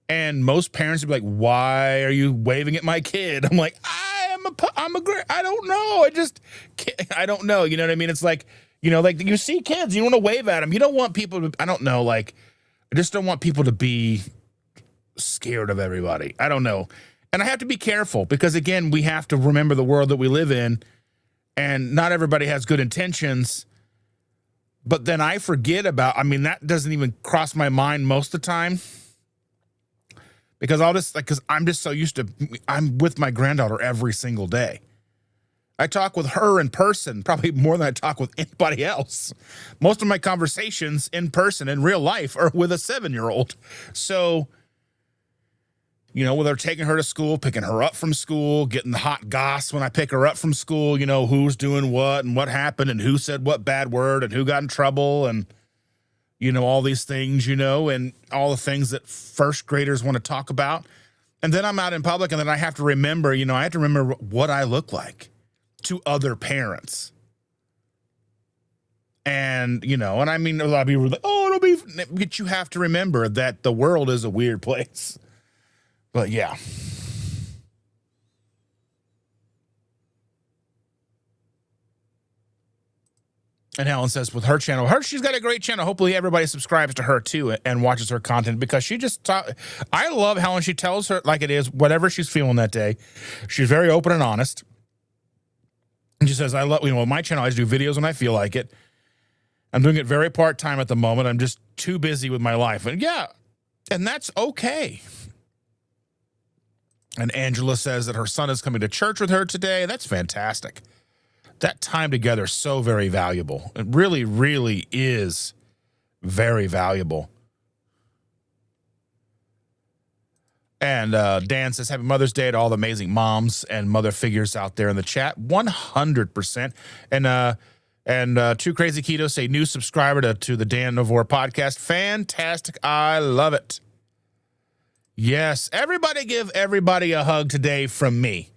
And most parents would be like, why are you waving at my kid? I'm like, I don't know. I don't know. You know what I mean? It's like, you know, like you see kids, you want to wave at them. You don't want people to, I don't know. Like, I just don't want people to be scared of everybody. I don't know. And I have to be careful because again, we have to remember the world that we live in and not everybody has good intentions, but then I forget about, I mean, that doesn't even cross my mind most of the time. Because because I'm just so used to, I'm with my granddaughter every single day. I talk with her in person, probably more than I talk with anybody else. Most of my conversations in person, in real life, are with a 7-year-old. So, you know, whether taking her to school, picking her up from school, getting the hot goss when I pick her up from school, you know, who's doing what and what happened and who said what bad word and who got in trouble and, you know, all these things, you know, and all the things that first graders want to talk about. And then I'm out in public and then I have to remember, you know, I have to remember what I look like to other parents. And, you know, and I mean, a lot of people are like, oh, it'll be, but you have to remember that the world is a weird place. But yeah. And Helen says with her channel, she's got a great channel. Hopefully everybody subscribes to her too and watches her content because she just I love Helen. She tells her like it is, whatever she's feeling that day. She's very open and honest. And she says, I love, you know, my channel, I just do videos when I feel like it. I'm doing it very part-time at the moment. I'm just too busy with my life. And yeah, and that's okay. And Angela says that her son is coming to church with her today. That's fantastic. That time together is so very valuable. It really, really is very valuable. And Dan says, happy Mother's Day to all the amazing moms and mother figures out there in the chat. 100%. And Two Crazy Keto say, new subscriber to the Carnivore podcast. Fantastic. I love it. Yes. Everybody give everybody a hug today from me.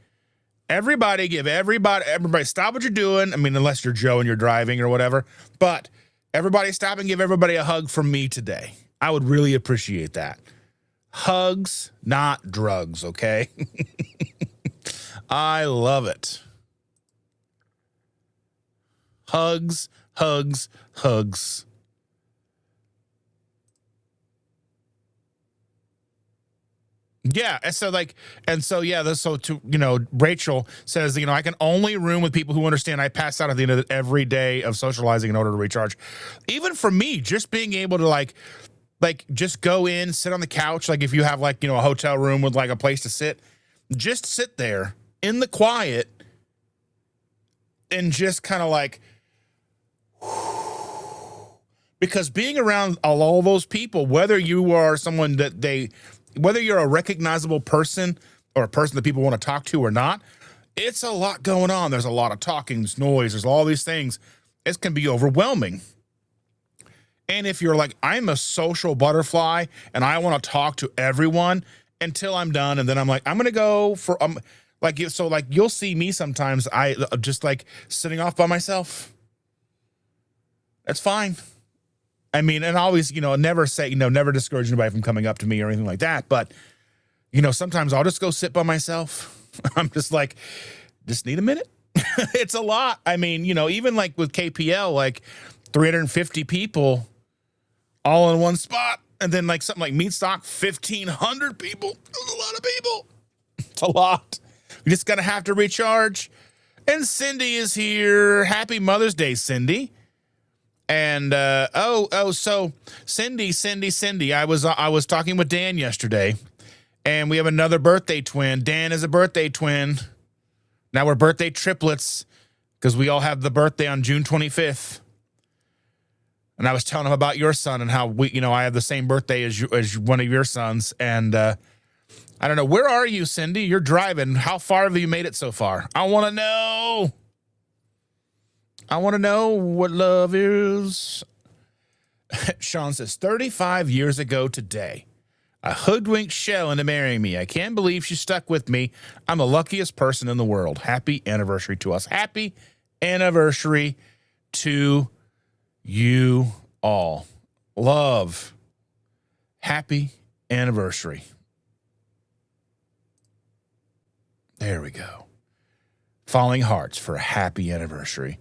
Everybody give everybody stop what you're doing. I mean, unless you're Joe and you're driving or whatever. But everybody stop and give everybody a hug from me today. I would really appreciate that. Hugs, not drugs, okay? I love it. Hugs, hugs, hugs. Yeah, so Rachel says, I can only room with people who understand I pass out at the end of every day of socializing in order to recharge. Even for me, just being able to like just go in, sit on the couch, like if you have a hotel room with like a place to sit, just sit there in the quiet and just kind of like, because being around all those people, whether you are someone whether you're a recognizable person or a person that people want to talk to or not, it's a lot going on. There's a lot of talking, there's noise, there's all these things. It can be overwhelming. And if you're like, I'm a social butterfly and I want to talk to everyone until I'm done, and then I'm like, I'm going to go for, you'll see me sometimes, I just like sitting off by myself. That's fine. I mean, and always, never say, never discourage anybody from coming up to me or anything like that. But, sometimes I'll just go sit by myself. I'm just like, just need a minute. It's a lot. I mean, even like with KPL, like 350 people all in one spot. And then like something like MeatStock, 1,500 people. That's a lot of people. It's a lot. We just got to have to recharge. And Cindy is here. Happy Mother's Day, Cindy. And so Cindy, I was talking with Dan yesterday, and we have another birthday twin. Dan is a birthday twin. Now we're birthday triplets because we all have the birthday on June 25th. And I was telling him about your son and how I have the same birthday as one of your sons. And I don't know, where are you, Cindy? You're driving. How far have you made it so far? I want to know. I want to know what love is. Sean says, 35 years ago today, I hoodwinked Shell into marrying me. I can't believe she stuck with me. I'm the luckiest person in the world. Happy anniversary to us. Happy anniversary to you all. Love. Happy anniversary. There we go. Falling hearts for a happy anniversary.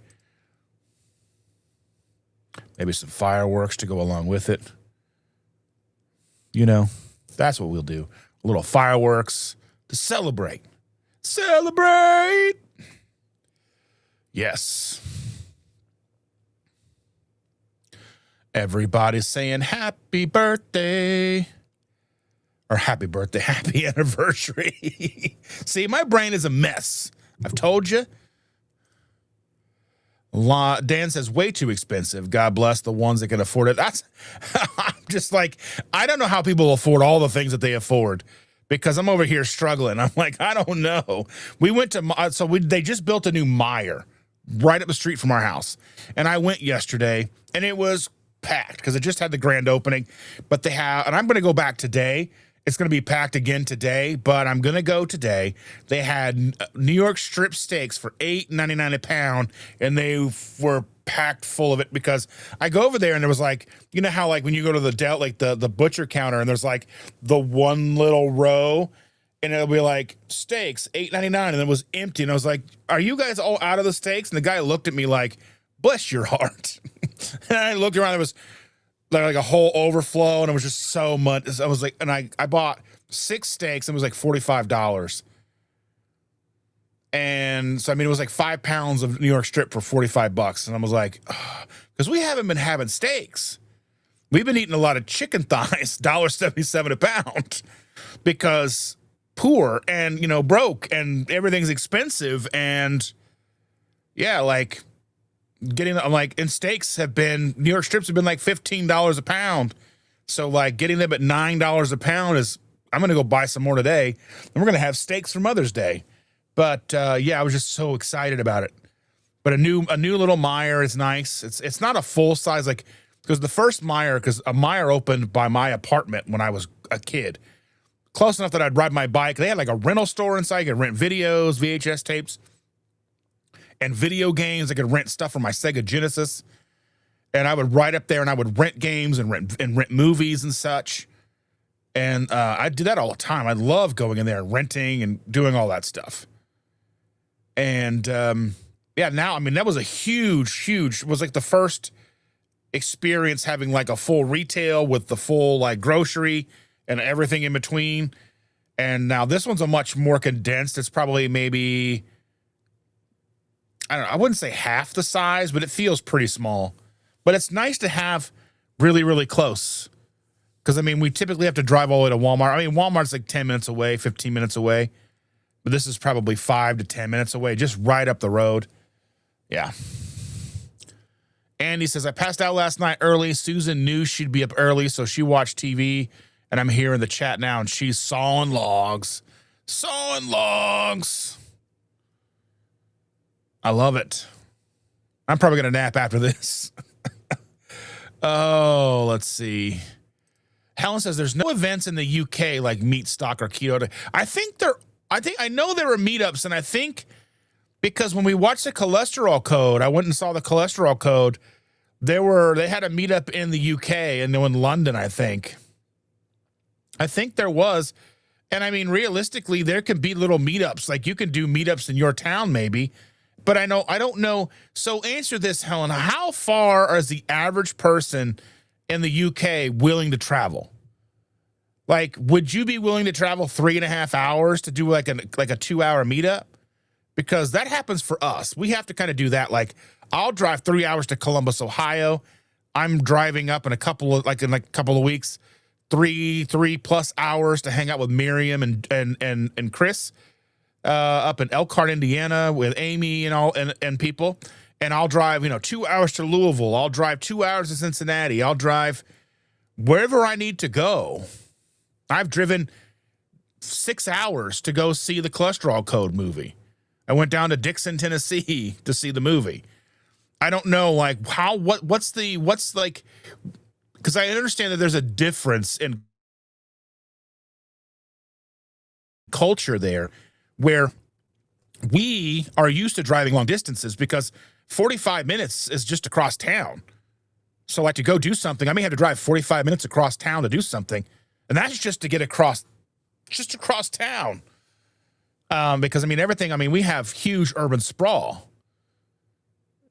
Maybe some fireworks to go along with it. That's what we'll do. A little fireworks to celebrate. Celebrate! Yes. Everybody's saying happy birthday. Or happy birthday, happy anniversary. See, my brain is a mess. I've told you. Dan says, way too expensive. God bless the ones that can afford it. I'm just like, I don't know how people afford all the things that they afford, because I'm over here struggling. I'm like, I don't know. We went to, they just built a new Meijer right up the street from our house. And I went yesterday and it was packed because it just had the grand opening. But and I'm going to go back today. It's going to be packed again today, but I'm going to go today. They had New York strip steaks for $8.99 a pound, and they were packed full of it because I go over there and there was like, how like when you go to the butcher counter and there's like the one little row and it'll be like steaks, $8.99, and it was empty. And I was like, are you guys all out of the steaks? And the guy looked at me like, bless your heart. And I looked around, there was like a whole overflow, and it was just so much. I was like, and I bought 6 steaks, and it was like $45. And so, I mean, it was like 5 pounds of New York strip for $45. And I was like, because we haven't been having steaks. We've been eating a lot of chicken thighs, $1.77 a pound, because poor and, you know, broke and everything's expensive. And yeah, like getting, like, and steaks have been, New York strips have been like $15 a pound. So like getting them at $9 a pound is, I'm going to go buy some more today and we're going to have steaks for Mother's Day. But yeah, I was just so excited about it. But a new little Meijer is nice. It's not a full size, like, because the first Meijer, because a Meijer opened by my apartment when I was a kid, close enough that I'd ride my bike. They had like a rental store inside. You could rent videos, VHS tapes, and video games. I could rent stuff from my Sega Genesis, and I would ride up there and I would rent games and rent movies and such. And I did that all the time. I love going in there and renting and doing all that stuff. And yeah, now, I mean, that was a huge, was like the first experience having like a full retail with the full like grocery and everything in between. And now this one's a much more condensed. It's probably maybe, I don't know, I wouldn't say half the size, but it feels pretty small. But it's nice to have really, really close. Because, I mean, we typically have to drive all the way to Walmart. I mean, Walmart's like 10 minutes away, 15 minutes away. But this is probably 5 to 10 minutes away, just right up the road. Yeah. Andy says, I passed out last night early. Susan knew she'd be up early, so she watched TV. And I'm here in the chat now, and she's sawing logs. Sawing logs. I love it. I'm probably going to nap after this. Oh, let's see. Helen says there's no events in the UK like MeatStock or Keto. I know there are meetups, and I think because when we watched the cholesterol code, I went and saw the cholesterol code. They had a meetup in the UK and in London, I think. I think there was. And I mean, realistically, there could be little meetups. Like you can do meetups in your town, maybe. But I don't know. So answer this, Helen. How far is the average person in the UK willing to travel? Like, would you be willing to travel 3.5 hours to do like a 2-hour meetup? Because that happens for us. We have to kind of do that. Like, I'll drive 3 hours to Columbus, Ohio. I'm driving up in a couple of weeks, 3+ hours to hang out with Miriam and Chris up in Elkhart, Indiana with Amy and all and people. And I'll drive, 2 hours to Louisville. I'll drive 2 hours to Cincinnati. I'll drive wherever I need to go. I've driven 6 hours to go see the Cholesterol Code movie. I went down to Dixon, Tennessee to see the movie. I don't know, like, what's like, because I understand that there's a difference in culture there where we are used to driving long distances because 45 minutes is just across town. So like to go do something, I may have to drive 45 minutes across town to do something. And that's just to get across town. Because I mean, we have huge urban sprawl.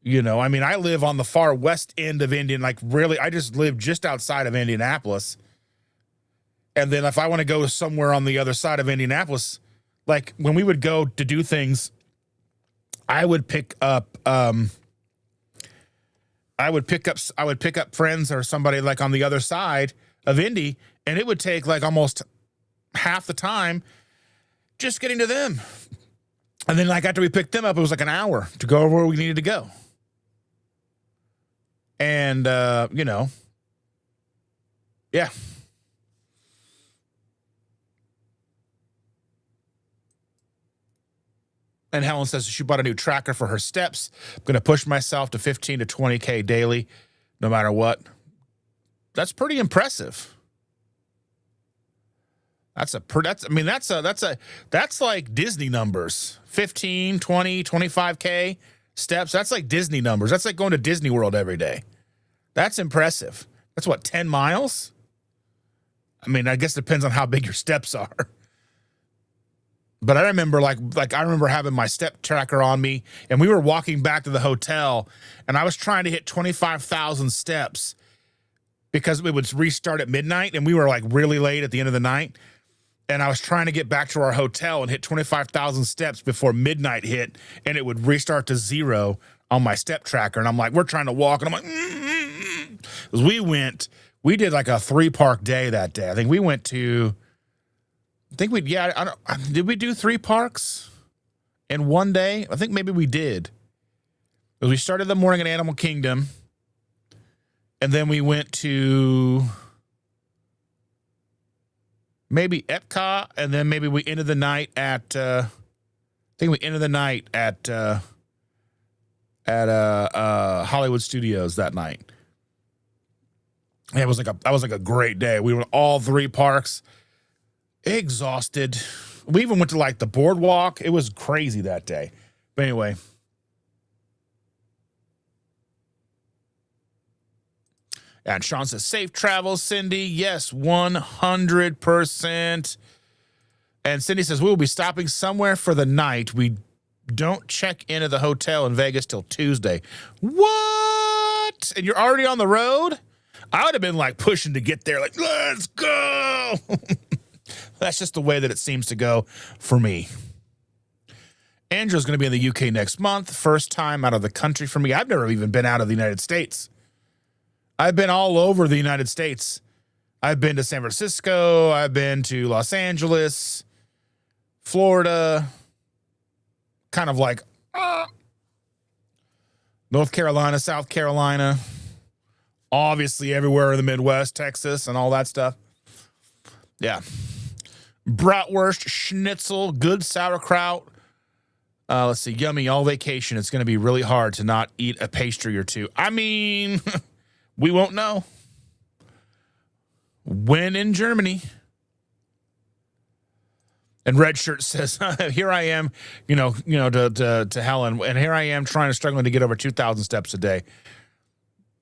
I live on the far west end of Indian, like really, I just live just outside of Indianapolis. And then if I want to go somewhere on the other side of Indianapolis, like when we would go to do things, I would pick up friends or somebody like on the other side of Indy, and it would take like almost half the time just getting to them. And then like after we picked them up, it was like an hour to go where we needed to go. And yeah. And Helen says she bought a new tracker for her steps. I'm going to push myself to 15 to 20K daily, no matter what. That's pretty impressive. That's like Disney numbers. 15, 20, 25K steps. That's like Disney numbers. That's like going to Disney World every day. That's impressive. That's what, 10 miles? I mean, I guess it depends on how big your steps are. But I remember I remember having my step tracker on me, and we were walking back to the hotel, and I was trying to hit 25,000 steps because it would restart at midnight, and we were like really late at the end of the night. And I was trying to get back to our hotel and hit 25,000 steps before midnight hit, and it would restart to 0 on my step tracker. And I'm like, we're trying to walk, and I'm like, Because we did like a 3-park day that day. I think we went to I think I don't, did we do 3 parks in one day? I think maybe we did. Because we started the morning at Animal Kingdom, and then we went to maybe Epcot, and then maybe we ended the night at I think we ended the night at Hollywood Studios that night. It was like a great day. We went all 3 parks, exhausted. We even went to like the boardwalk. It was crazy that day. But anyway. And Sean says, safe travels, Cindy. Yes, 100%. And Cindy says, we will be stopping somewhere for the night. We don't check into the hotel in Vegas till Tuesday. What? And you're already on the road? I would have been like pushing to get there, like, let's go. That's just the way that it seems to go for me. Andrew's going to be in the UK next month. First time out of the country for me. I've never even been out of the United States. I've been all over the United States. I've been to San Francisco. I've been to Los Angeles, Florida, kind of like North Carolina, South Carolina, obviously everywhere in the Midwest, Texas, and all that stuff. Yeah. Bratwurst, schnitzel, good sauerkraut. Let's see, yummy all vacation. It's going to be really hard to not eat a pastry or two. I mean... We won't know. When in Germany. And Red Shirt says, here I am, to Helen, and here I am struggling to get over 2,000 steps a day.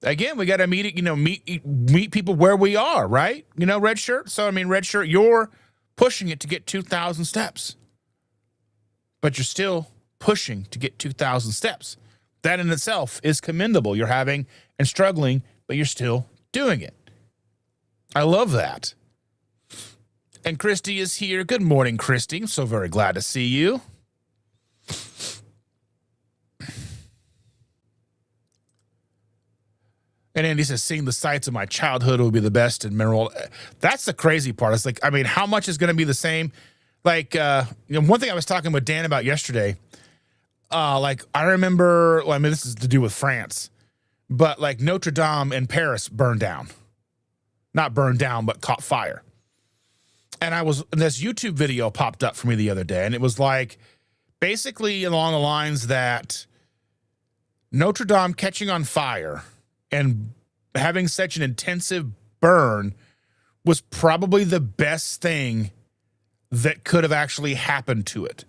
Again, we got to meet people where we are, right? Red Shirt. So, I mean, Red Shirt, you're pushing it to get 2,000 steps. But you're still pushing to get 2,000 steps. That in itself is commendable. You're having and struggling, but you're still doing it. I love that. And Christy is here. Good morning, Christy. I'm so very glad to see you. And Andy says, seeing the sights of my childhood will be the best in Mineral. That's the crazy part. It's like, I mean, how much is going to be the same? Like, one thing I was talking with Dan about yesterday, I remember, this is to do with France. But like Notre Dame in Paris burned down. Not burned down, but caught fire. And this YouTube video popped up for me the other day. And it was like basically along the lines that Notre Dame catching on fire and having such an intensive burn was probably the best thing that could have actually happened to it.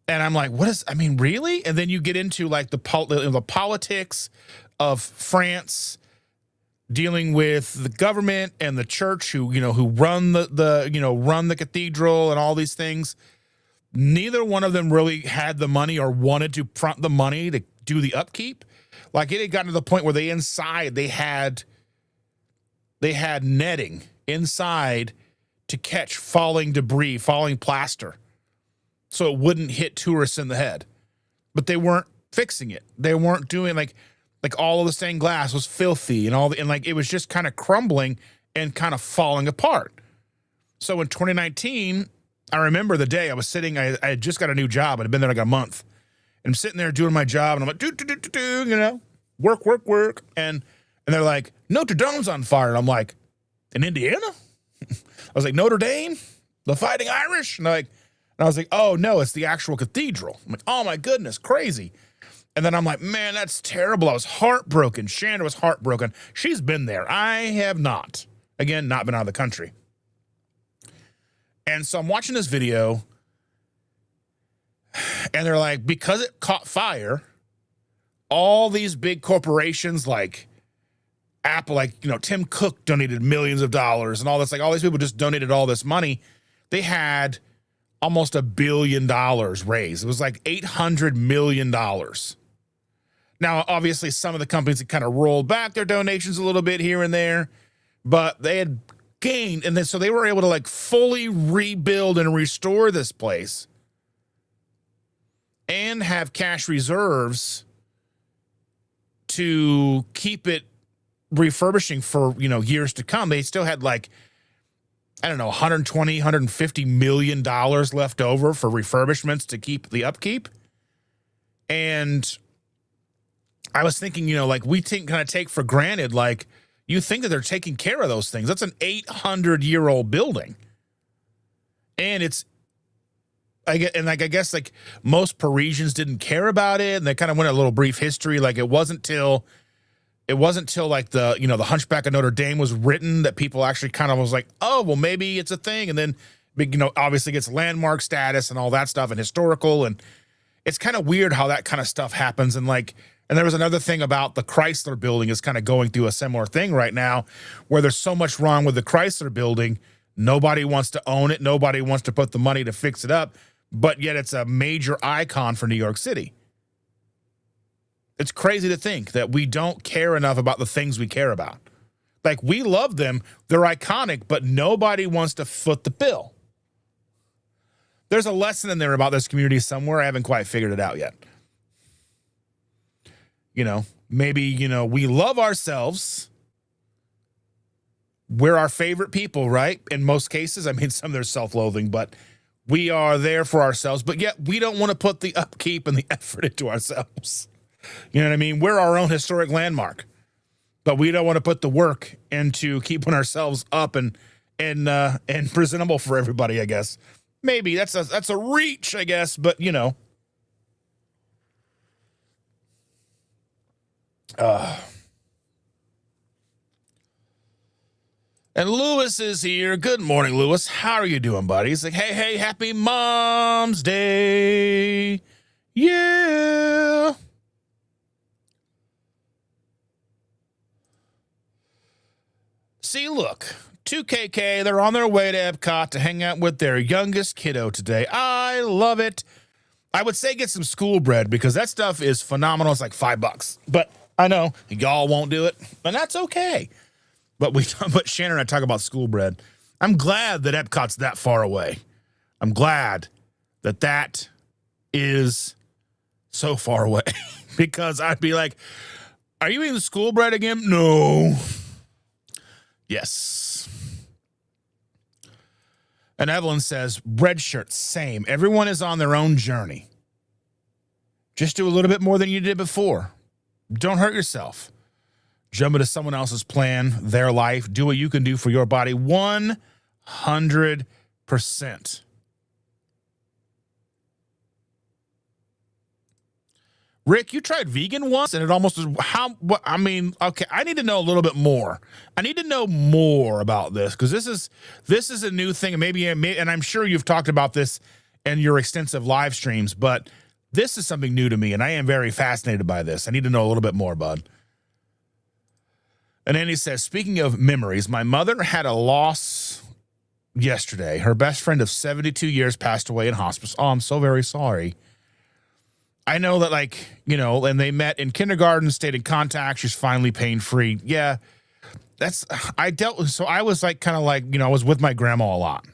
And I'm like, really? And then you get into like the politics of France dealing with the government and the church who run the cathedral and all these things. Neither one of them really had the money or wanted to front the money to do the upkeep. Like it had gotten to the point where they had netting inside to catch falling debris, falling plaster, so it wouldn't hit tourists in the head. But they weren't fixing it. They weren't doing like all of the stained glass was filthy and it was just kind of crumbling and kind of falling apart. So in 2019, I remember the day I was sitting, I had just got a new job. I'd been there like a month. And I'm sitting there doing my job and I'm like, work. And they're like, Notre Dame's on fire. And I'm like, in Indiana? I was like, Notre Dame? The Fighting Irish? And I was like, oh, no, it's the actual cathedral. I'm like, oh, my goodness, crazy. And then I'm like, man, that's terrible. I was heartbroken. Shanda was heartbroken. She's been there. I have not. Again, not been out of the country. And so I'm watching this video, and they're like, because it caught fire, all these big corporations like Apple, Tim Cook donated millions of dollars and all this, like all these people just donated all this money. They had almost $1 billion raised. It was like $800 million. Now, obviously, some of the companies had kind of rolled back their donations a little bit here and there, but they had gained, and then so they were able to like fully rebuild and restore this place and have cash reserves to keep it refurbishing for years to come. They still had like I don't know, 120, 150 million dollars left over for refurbishments to keep the upkeep. And I was thinking, you know, like we kind of take for granted, like you think that they're taking care of those things. That's an 800-year-old building. And I guess like most Parisians didn't care about it, and they kind of went a little brief history. Like it wasn't till like the, you know, the Hunchback of Notre Dame was written that people actually kind of was like, oh, well, maybe it's a thing. And then, you know, obviously gets landmark status and all that stuff and historical. And it's kind of weird how that kind of stuff happens. And there was another thing about the Chrysler building is kind of going through a similar thing right now where there's so much wrong with the Chrysler building. Nobody wants to own it. Nobody wants to put the money to fix it up. But yet it's a major icon for New York City. It's crazy to think that we don't care enough about the things we care about. Like, we love them. They're iconic, but nobody wants to foot the bill. There's a lesson in there about this community somewhere. I haven't quite figured it out yet. You know, maybe, you know, we love ourselves. We're our favorite people, right? In most cases. I mean, some of their self-loathing, but we are there for ourselves. But yet we don't want to put the upkeep and the effort into ourselves. You know what I mean? We're our own historic landmark, but we don't want to put the work into keeping ourselves up and presentable for everybody, I guess. Maybe that's a reach, I guess, but you know. And Lewis is here. Good morning, Lewis. How are you doing, buddy? He's like, hey, happy Mom's Day. Yeah. See, look, 2KK, they're on their way to Epcot to hang out with their youngest kiddo today. I love it. I would say get some school bread because that stuff is phenomenal. It's like $5. But I know y'all won't do it, and that's okay. But Shannon and I talk about school bread. I'm glad that Epcot's that far away. I'm glad that is so far away because I'd be like, are you eating school bread again? No. Yes. And Evelyn says, red shirt, same. Everyone is on their own journey. Just do a little bit more than you did before. Don't hurt yourself. Jump into someone else's plan, their life. Do what you can do for your body 100%. Rick, you tried vegan once, and it almost was okay, I need to know a little bit more. I need to know more about this, because this is a new thing, and I'm sure you've talked about this in your extensive live streams, but this is something new to me, and I am very fascinated by this. I need to know a little bit more, bud. And Andy says, speaking of memories, my mother had a loss yesterday. Her best friend of 72 years passed away in hospice. Oh, I'm so very sorry. I know that, like, you know, and they met in kindergarten, stayed in contact. She's finally pain-free. Yeah, so I was like, kind of like, you know, I was with my grandma a lot.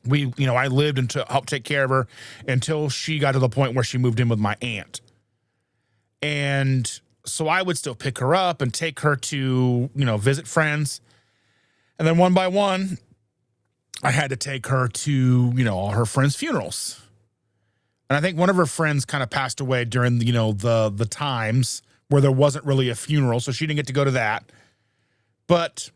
I lived and helped take care of her until she got to the point where she moved in with my aunt. And so I would still pick her up and take her to, you know, visit friends. And then one by one, I had to take her to, you know, all her friends' funerals. And I think one of her friends kind of passed away during, you know, the times where there wasn't really a funeral, so she didn't get to go to that. But,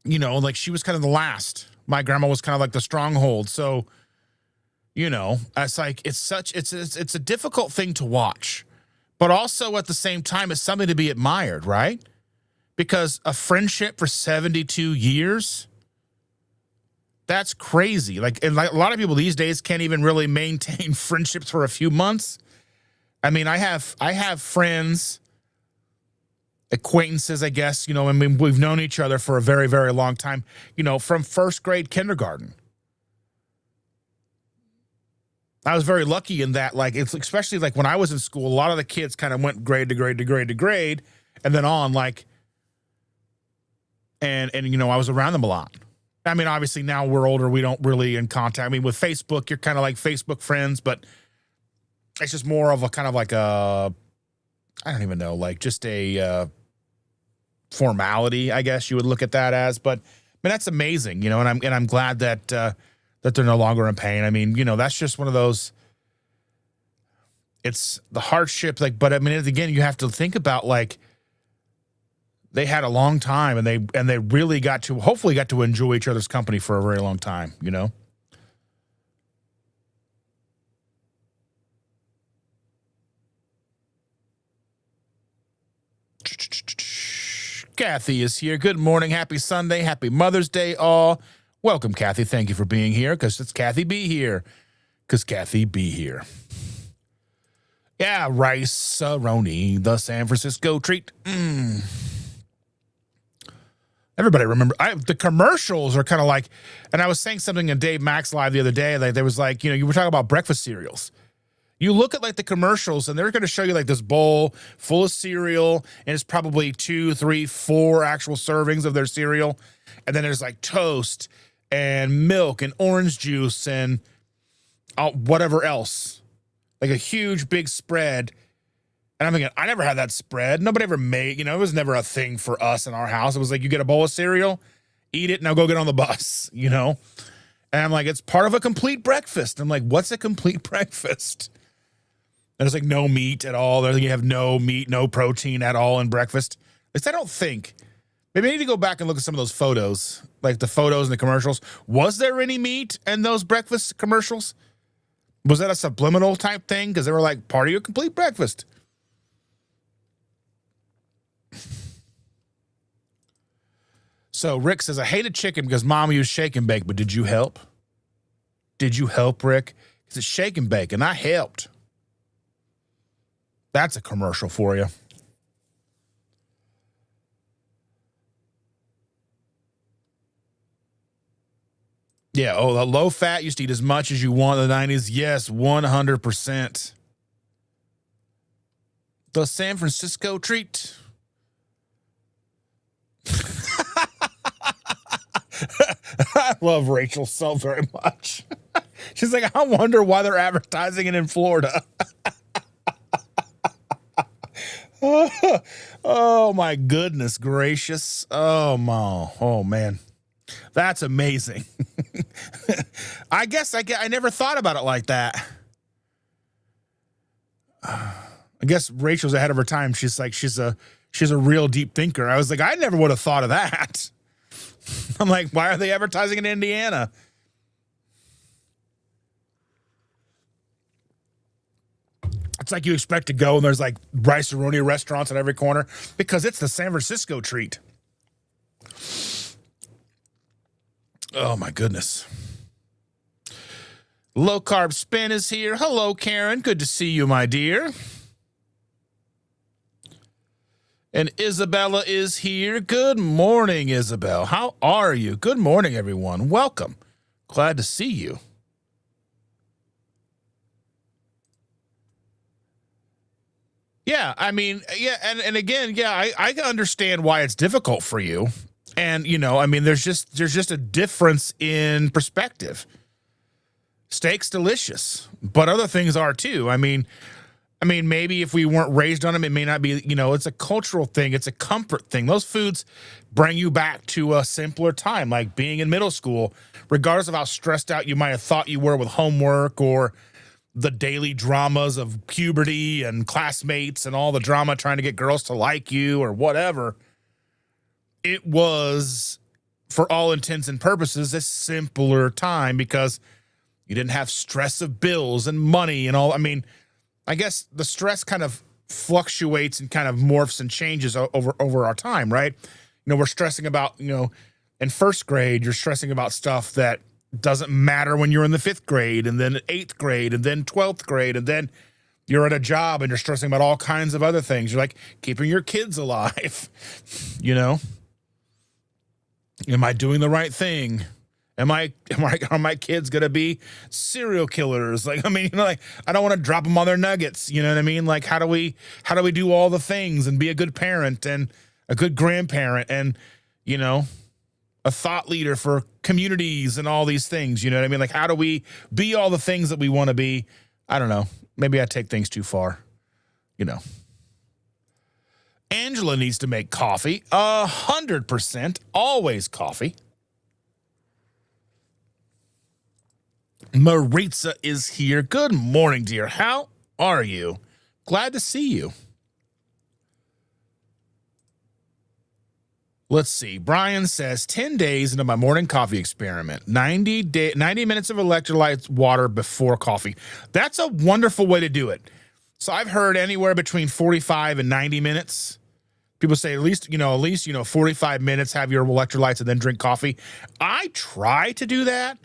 you know, like, she was kind of the last. My grandma was kind of like the stronghold. So, you know, it's like, it's a difficult thing to watch. But also at the same time, it's something to be admired, right? Because a friendship for 72 years... that's crazy. Like, and like a lot of people these days can't even really maintain friendships for a few months. I mean, I have friends, acquaintances, I guess, you know, I mean, we've known each other for a very, very long time, you know, from first grade kindergarten. I was very lucky in that, like, it's especially like when I was in school, a lot of the kids kind of went grade to grade to grade to grade and then on, like, and you know, I was around them a lot. I mean, obviously now we're older, we don't really in contact. I mean, with Facebook, you're kind of like Facebook friends, but it's just more of a kind of like a, I don't even know, like just a formality, I guess you would look at that as. But mean, that's amazing, you know, and I'm glad that that they're no longer in pain. I mean, you know, that's just one of those. It's the hardship, like, but I mean, again, you have to think about like they had a long time, and they really hopefully got to enjoy each other's company for a very long time, you know. Kathy is here. Good morning. Happy Sunday. Happy Mother's Day, all. Welcome, Kathy. Thank you for being here, because it's Kathy B here. Because Kathy B here. Yeah, rice-a-roni, the San Francisco treat. Everybody remember, the commercials are kind of like, and I was saying something in Dave Max Live the other day, like there was like, you know, you were talking about breakfast cereals. You look at like the commercials, and they're going to show you like this bowl full of cereal, and it's probably 2, 3, 4 actual servings of their cereal. And then there's like toast and milk and orange juice and whatever else. Like a huge big spread. And I'm thinking, I never had that spread. Nobody ever made, you know, it was never a thing for us in our house. It was like, you get a bowl of cereal, eat it, now go get on the bus, you know? And I'm like, it's part of a complete breakfast. I'm like, what's a complete breakfast? And it's like no meat at all. You have no meat, no protein at all in breakfast. At least I don't think. Maybe I need to go back and look at some of those photos, like the photos and the commercials. Was there any meat in those breakfast commercials? Was that a subliminal type thing? Because they were like, part of your complete breakfast. So Rick says, I hated chicken because Mom used shake and bake, but did you help? Did you help, Rick? Because it's shake and bake, and I helped. That's a commercial for you. Yeah, oh, the low fat, used to eat as much as you want in the 90s. Yes, 100%. The San Francisco treat. I love Rachel so very much. She's like, I wonder why they're advertising it in Florida. Oh my goodness gracious. Oh man. That's amazing. I guess I never thought about it like that. I guess Rachel's ahead of her time. She's like, she's a real deep thinker. I was like, I never would have thought of that. I'm like, why are they advertising in Indiana? It's like you expect to go and there's like rice-a-roni restaurants at every corner because it's the San Francisco treat. Oh my goodness. Low Carb Spin is here. Hello, Karen. Good to see you, my dear. And Isabella is here. Good morning, Isabel. How are you? Good morning, everyone. Welcome. Glad to see you. Yeah, I mean, yeah, and again, yeah, I understand why it's difficult for you. And, you know, I mean, there's just a difference in perspective. Steak's delicious, but other things are too. I mean, maybe if we weren't raised on them, it may not be, you know, it's a cultural thing. It's a comfort thing. Those foods bring you back to a simpler time, like being in middle school, regardless of how stressed out you might have thought you were with homework or the daily dramas of puberty and classmates and all the drama trying to get girls to like you or whatever. It was, for all intents and purposes, a simpler time because you didn't have stress of bills and money and all. I mean, I guess the stress kind of fluctuates and kind of morphs and changes over our time, right? You know, we're stressing about, you know, in first grade, you're stressing about stuff that doesn't matter when you're in the 5th grade and then 8th grade and then 12th grade. And then you're at a job and you're stressing about all kinds of other things. You're like keeping your kids alive, you know? Am I doing the right thing? Are my kids going to be serial killers? Like, I mean, you know, like I don't want to drop them on their nuggets. You know what I mean? Like, how do we do all the things and be a good parent and a good grandparent and, you know, a thought leader for communities and all these things, you know what I mean? Like, how do we be all the things that we want to be? I don't know. Maybe I take things too far, you know. Angela needs to make coffee. 100%. Always coffee. Maritza is here. Good morning, dear. How are you? Glad to see you. Let's see. Brian says 10 days into my morning coffee experiment. 90 minutes of electrolytes water before coffee. That's a wonderful way to do it. So I've heard anywhere between 45 and 90 minutes. People say at least 45 minutes, have your electrolytes and then drink coffee. I try to do that,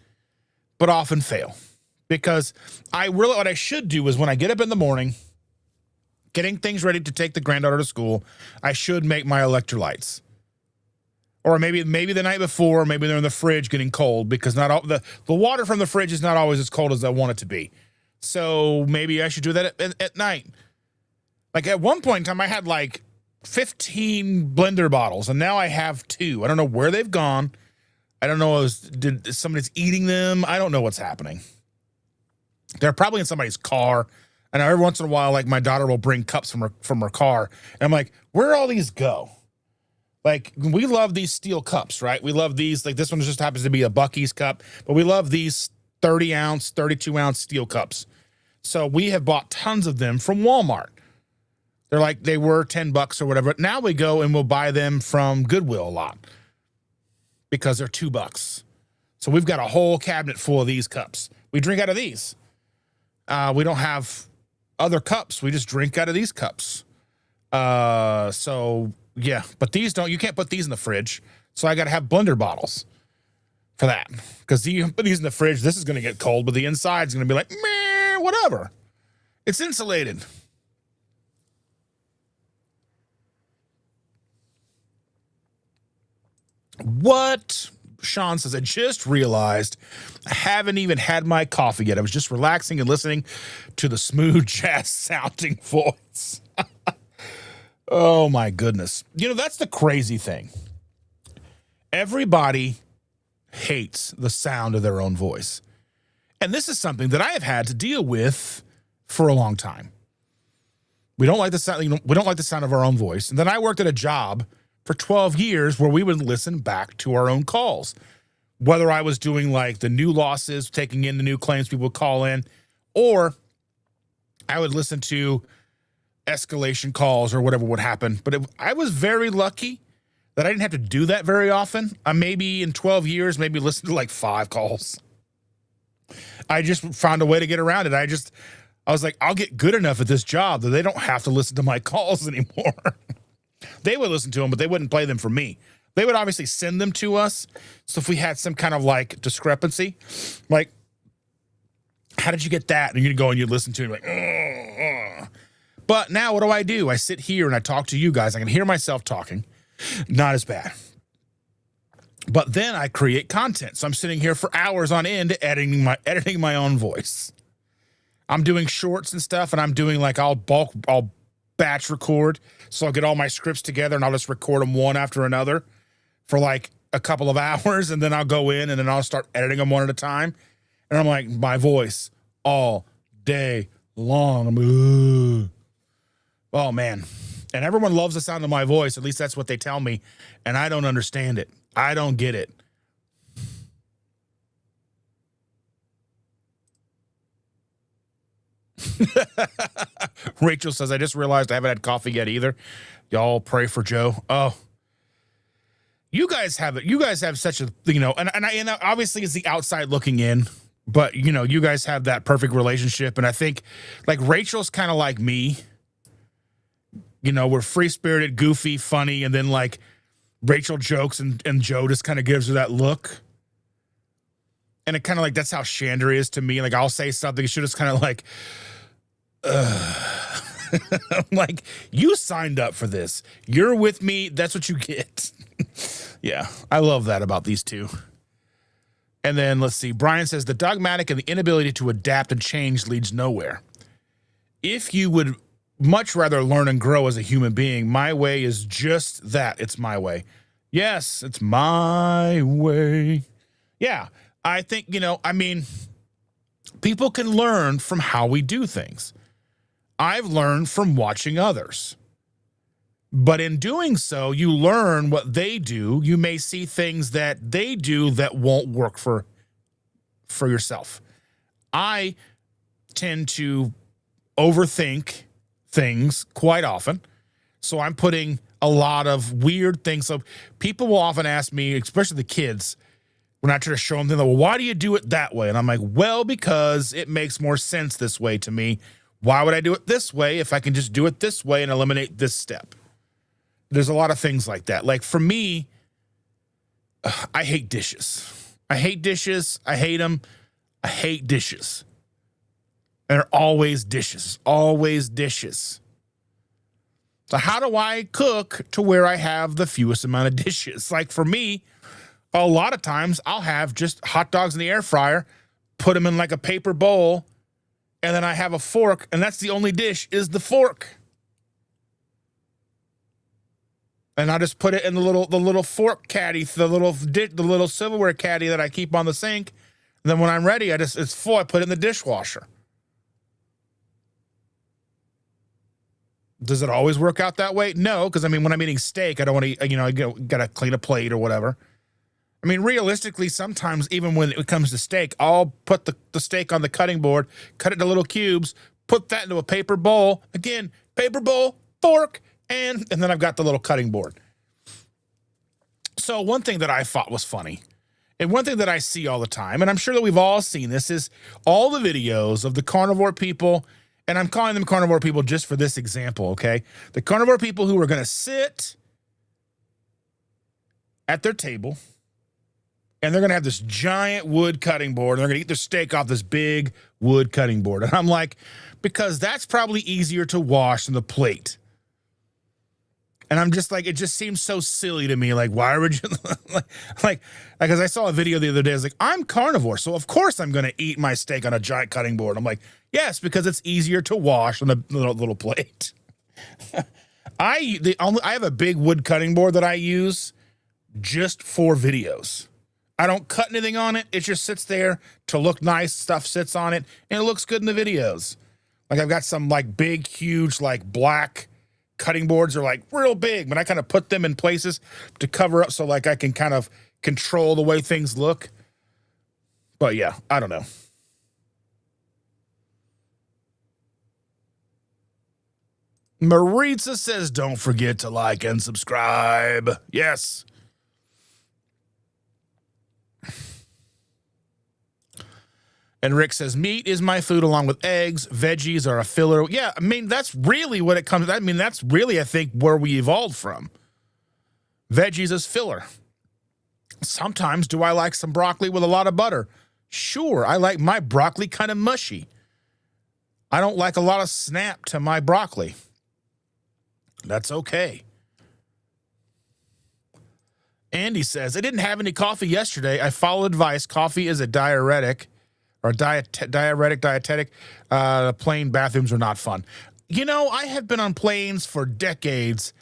but often fail, because what I should do is when I get up in the morning, getting things ready to take the granddaughter to school, I should make my electrolytes. Or maybe the night before, maybe they're in the fridge getting cold, because not all the water from the fridge is not always as cold as I want it to be. So maybe I should do that at night. Like at one point in time, I had like 15 blender bottles, and now I have 2. I don't know where they've gone. I don't know if somebody's eating them. I don't know what's happening. They're probably in somebody's car. And every once in a while, like my daughter will bring cups from her car. And I'm like, where all these go? Like, we love these steel cups, right? We love these. Like, this one just happens to be a Buc-ee's cup, but we love these 30-ounce, 32-ounce steel cups. So we have bought tons of them from Walmart. They were $10 or whatever. Now we go and we'll buy them from Goodwill a lot because they're $2. So we've got a whole cabinet full of these cups. We drink out of these. We don't have other cups. We just drink out of these cups. So yeah, but you can't put these in the fridge. So I got to have blender bottles for that, because you put these in the fridge, this is going to get cold, but the inside's going to be like, meh, whatever. It's insulated. What? Sean says, I just realized I haven't even had my coffee yet. I was just relaxing and listening to the smooth jazz sounding voice. Oh my goodness. That's the crazy thing. Everybody hates the sound of their own voice. And this is something that I have had to deal with for a long time. We don't like the sound, we don't like the sound of our own voice. And then I worked at a job for 12 years where we would listen back to our own calls. Whether I was doing like the new losses, taking in the new claims people would call in, or I would listen to escalation calls or whatever would happen. But I was very lucky that I didn't have to do that very often. I maybe in 12 years, maybe listened to like 5 calls. I just found a way to get around it. I was like, I'll get good enough at this job that they don't have to listen to my calls anymore. They would listen to them, but they wouldn't play them for me. They would obviously send them to us. So if we had some kind of like discrepancy, like, how did you get that? And you'd go and you'd listen to it like, But now what do? I sit here and I talk to you guys. I can hear myself talking. Not as bad. But then I create content. So I'm sitting here for hours on end editing my own voice. I'm doing shorts and stuff, and I'm doing like I'll batch record. So I'll get all my scripts together and I'll just record them one after another for like a couple of hours, and then I'll go in and then I'll start editing them one at a time. And I'm like, my voice all day long. Oh man. And everyone loves the sound of my voice. At least that's what they tell me. And I don't understand it. I don't get it. Rachel says, I just realized I haven't had coffee yet either. Y'all pray for Joe. Oh, you guys have it. You guys have such a, and obviously it's the outside looking in, but you guys have that perfect relationship. And I think like Rachel's kind of like me. We're free-spirited, goofy, funny, and then like Rachel jokes and Joe just kind of gives her that look. And it kind of like, that's how Chandra is to me. Like I'll say something, she'll just kind of like, I'm like, you signed up for this. You're with me. That's what you get. Yeah, I love that about these two. And then let's see. Brian says the dogmatic and the inability to adapt and change leads nowhere. If you would much rather learn and grow as a human being, my way is just that. It's my way. Yes, it's my way. Yeah, I think, people can learn from how we do things. I've learned from watching others. But in doing so, you learn what they do. You may see things that they do that won't work for yourself. I tend to overthink things quite often. So I'm putting a lot of weird things. So people will often ask me, especially the kids, when I try to show them, they're like, well, why do you do it that way? And I'm like, well, because it makes more sense this way to me. Why would I do it this way if I can just do it this way and eliminate this step? There's a lot of things like that. Like for me, I hate dishes. I hate dishes. I hate them. I hate dishes. And they're always dishes. Always dishes. So how do I cook to where I have the fewest amount of dishes? Like for me, a lot of times I'll have just hot dogs in the air fryer, put them in like a paper bowl, and then I have a fork, and that's the only dish is the fork. And I just put it in the little fork caddy, the little silverware caddy that I keep on the sink. And then when I'm ready, it's full. I put it in the dishwasher. Does it always work out that way? No, because I mean, when I'm eating steak, I don't want to, I gotta clean a plate or whatever. I mean, realistically, sometimes even when it comes to steak, I'll put the steak on the cutting board, cut it into little cubes, put that into a paper bowl. Again, paper bowl, fork, and then I've got the little cutting board. So one thing that I thought was funny, and one thing that I see all the time, and I'm sure that we've all seen this, is all the videos of the carnivore people. And I'm calling them carnivore people just for this example, okay? The carnivore people who are going to sit at their table, and they're going to have this giant wood cutting board, and they're going to eat their steak off this big wood cutting board. And I'm like, because that's probably easier to wash than the plate. And I'm just like, it just seems so silly to me. Like, why would you, like, because I saw a video the other day. I was like, I'm carnivore, so of course I'm going to eat my steak on a giant cutting board. I'm like, yes, because it's easier to wash on a little plate. I have a big wood cutting board that I use just for videos. I don't cut anything on it. It just sits there to look nice. Stuff sits on it, and it looks good in the videos. Like I've got some like big, huge, like black cutting boards are like real big, but I kind of put them in places to cover up so like I can kind of control the way things look. But yeah, I don't know. Maritza says, don't forget to like and subscribe. Yes. And Rick says, meat is my food along with eggs. Veggies are a filler. Yeah, I mean, that's really what it comes to. I mean, that's really, I think, where we evolved from. Veggies as filler. Sometimes do I like some broccoli with a lot of butter? Sure, I like my broccoli kind of mushy. I don't like a lot of snap to my broccoli. That's okay. Andy says, I didn't have any coffee yesterday. I followed advice. Coffee is a diuretic. Or dietetic. Plane bathrooms are not fun. You know, I have been on planes for decades,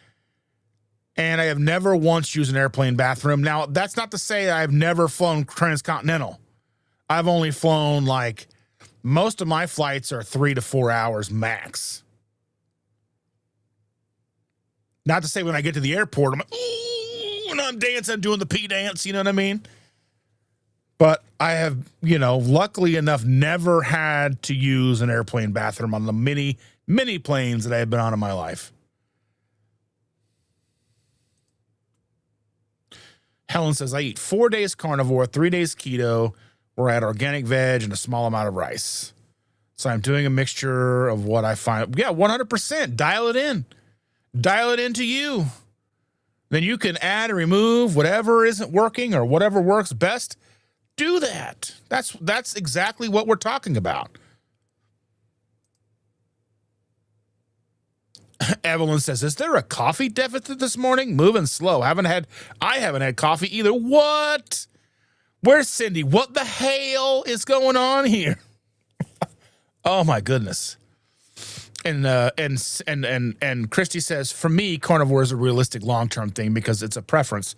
and I have never once used an airplane bathroom. Now, that's not to say I've never flown transcontinental. I've only flown, like, most of my flights are 3 to 4 hours max. Not to say when I get to the airport, I'm like, ooh, and I'm dancing, I'm doing the pee dance, you know what I mean? But I have, luckily enough, never had to use an airplane bathroom on the many, many planes that I have been on in my life. Helen says, I eat 4 days carnivore, 3 days keto, where I had organic veg and a small amount of rice. So I'm doing a mixture of what I find. Yeah, 100%. Dial it in. Dial it into you. Then you can add or remove whatever isn't working or whatever works best. Do that. That's exactly what we're talking about. Evelyn says, is there a coffee deficit this morning? Moving slow. I haven't had coffee either. What? Where's Cindy? What the hell is going on here? Oh my goodness. And Christy says, for me, carnivore is a realistic long-term thing because it's a preference.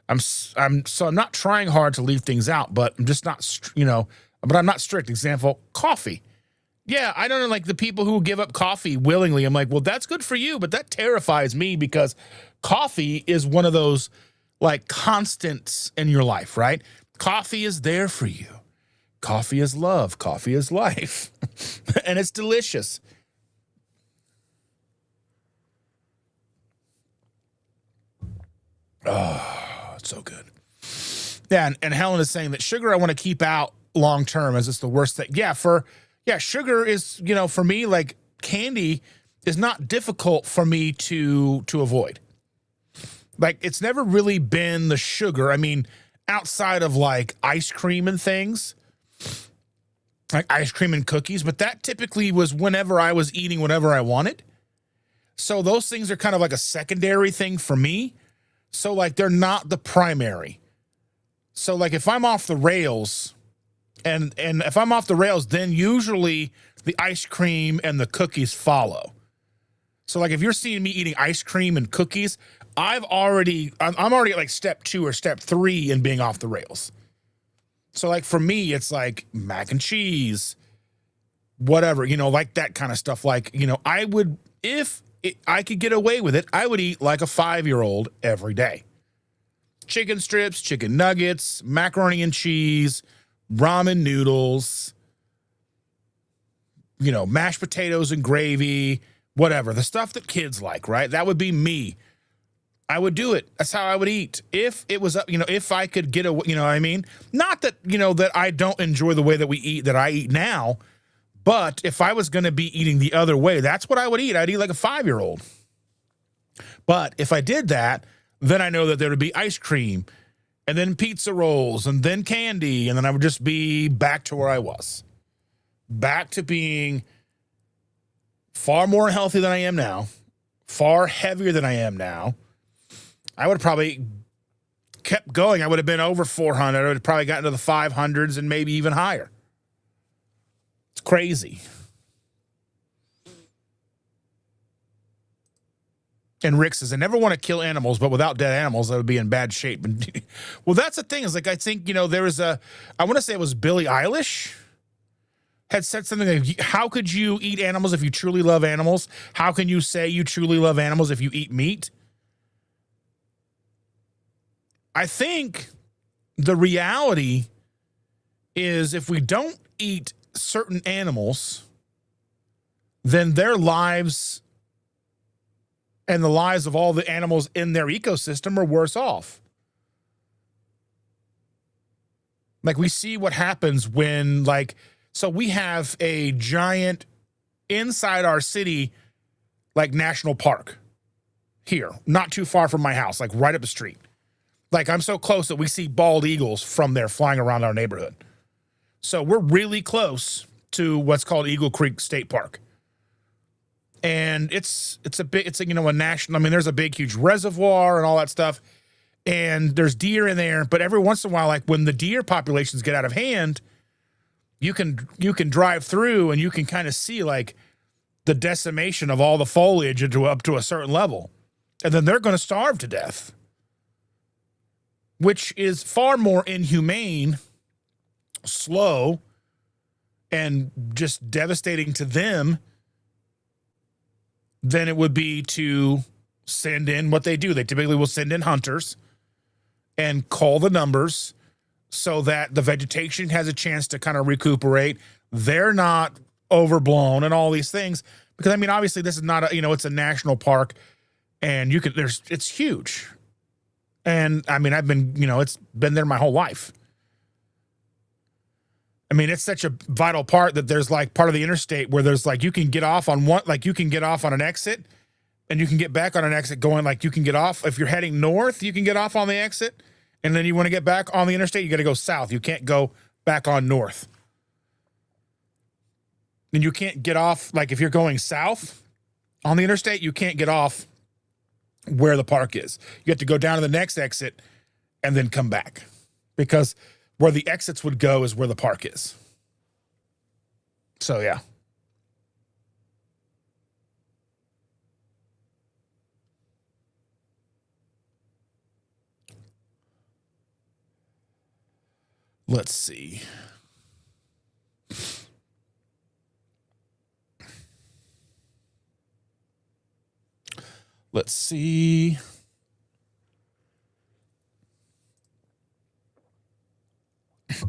I'm not trying hard to leave things out, but I'm just not, but I'm not strict. Example, coffee. Yeah, I don't know, like the people who give up coffee willingly. I'm like, well, that's good for you, but that terrifies me because coffee is one of those like constants in your life, right? Coffee is there for you. Coffee is love. Coffee is life. And it's delicious. Oh, it's so good. Yeah, and Helen is saying that sugar I want to keep out long term as it's the worst thing. Yeah, sugar is, for me, like candy is not difficult for me to avoid. Like it's never really been the sugar. I mean, outside of like ice cream and things, like ice cream and cookies, but that typically was whenever I was eating whatever I wanted. So those things are kind of like a secondary thing for me. So like they're not the primary. So like if I'm off the rails and if I'm off the rails, then usually the ice cream and the cookies follow. So like if you're seeing me eating ice cream and cookies, I'm already at like step 2 or step 3 in being off the rails. So like for me, it's like mac and cheese, whatever, like that kind of stuff. Like, I would, I could get away with it, I would eat like a 5-year-old every day. Chicken strips, chicken nuggets, macaroni and cheese, ramen noodles, mashed potatoes and gravy, whatever. The stuff that kids like, right? That would be me. I would do it. That's how I would eat. If it was up, if I could get away, you know what I mean? Not that, that I don't enjoy the way that we eat, that I eat now, but if I was going to be eating the other way, that's what I would eat. I'd eat like a 5-year-old. But if I did that, then I know that there would be ice cream and then pizza rolls and then candy. And then I would just be back to where I was. Back to being far more healthy than I am now, far heavier than I am now. I would have probably kept going. I would have been over 400. I would have probably gotten to the 500s and maybe even higher. It's crazy. And Rick says, I never want to kill animals, but without dead animals, I would be in bad shape. Well, that's the thing is like, I think, there was I want to say it was Billie Eilish had said something like, how could you eat animals if you truly love animals? How can you say you truly love animals if you eat meat? I think the reality is if we don't eat certain animals, then their lives and the lives of all the animals in their ecosystem are worse off. Like we see what happens when so we have a giant inside our city, like national park here, not too far from my house, like right up the street. Like I'm so close that we see bald eagles from there flying around our neighborhood. So we're really close to what's called Eagle Creek State Park. And it's a national, there's a big, huge reservoir and all that stuff. And there's deer in there, but every once in a while, like when the deer populations get out of hand, you can drive through and you can kind of see like the decimation of all the foliage up to a certain level. And then they're going to starve to death, which is far more inhumane, slow, and just devastating to them than it would be to send in what they do. They typically will send in hunters and call the numbers so that the vegetation has a chance to kind of recuperate. They're not overblown and all these things. Because, obviously this is not it's a national park and it's huge. And I've been, it's been there my whole life. It's such a vital part that there's like part of the interstate where there's like, you can get off on an exit and you can get back on an exit going, like you can get off. If you're heading north, you can get off on the exit. And then you want to get back on the interstate, you got to go south. You can't go back on north. And you can't get off, like if you're going south on the interstate, you can't get off where the park is. You have to go down to the next exit and then come back, because where the exits would go is where the park is. So, yeah. Let's see. Let's see.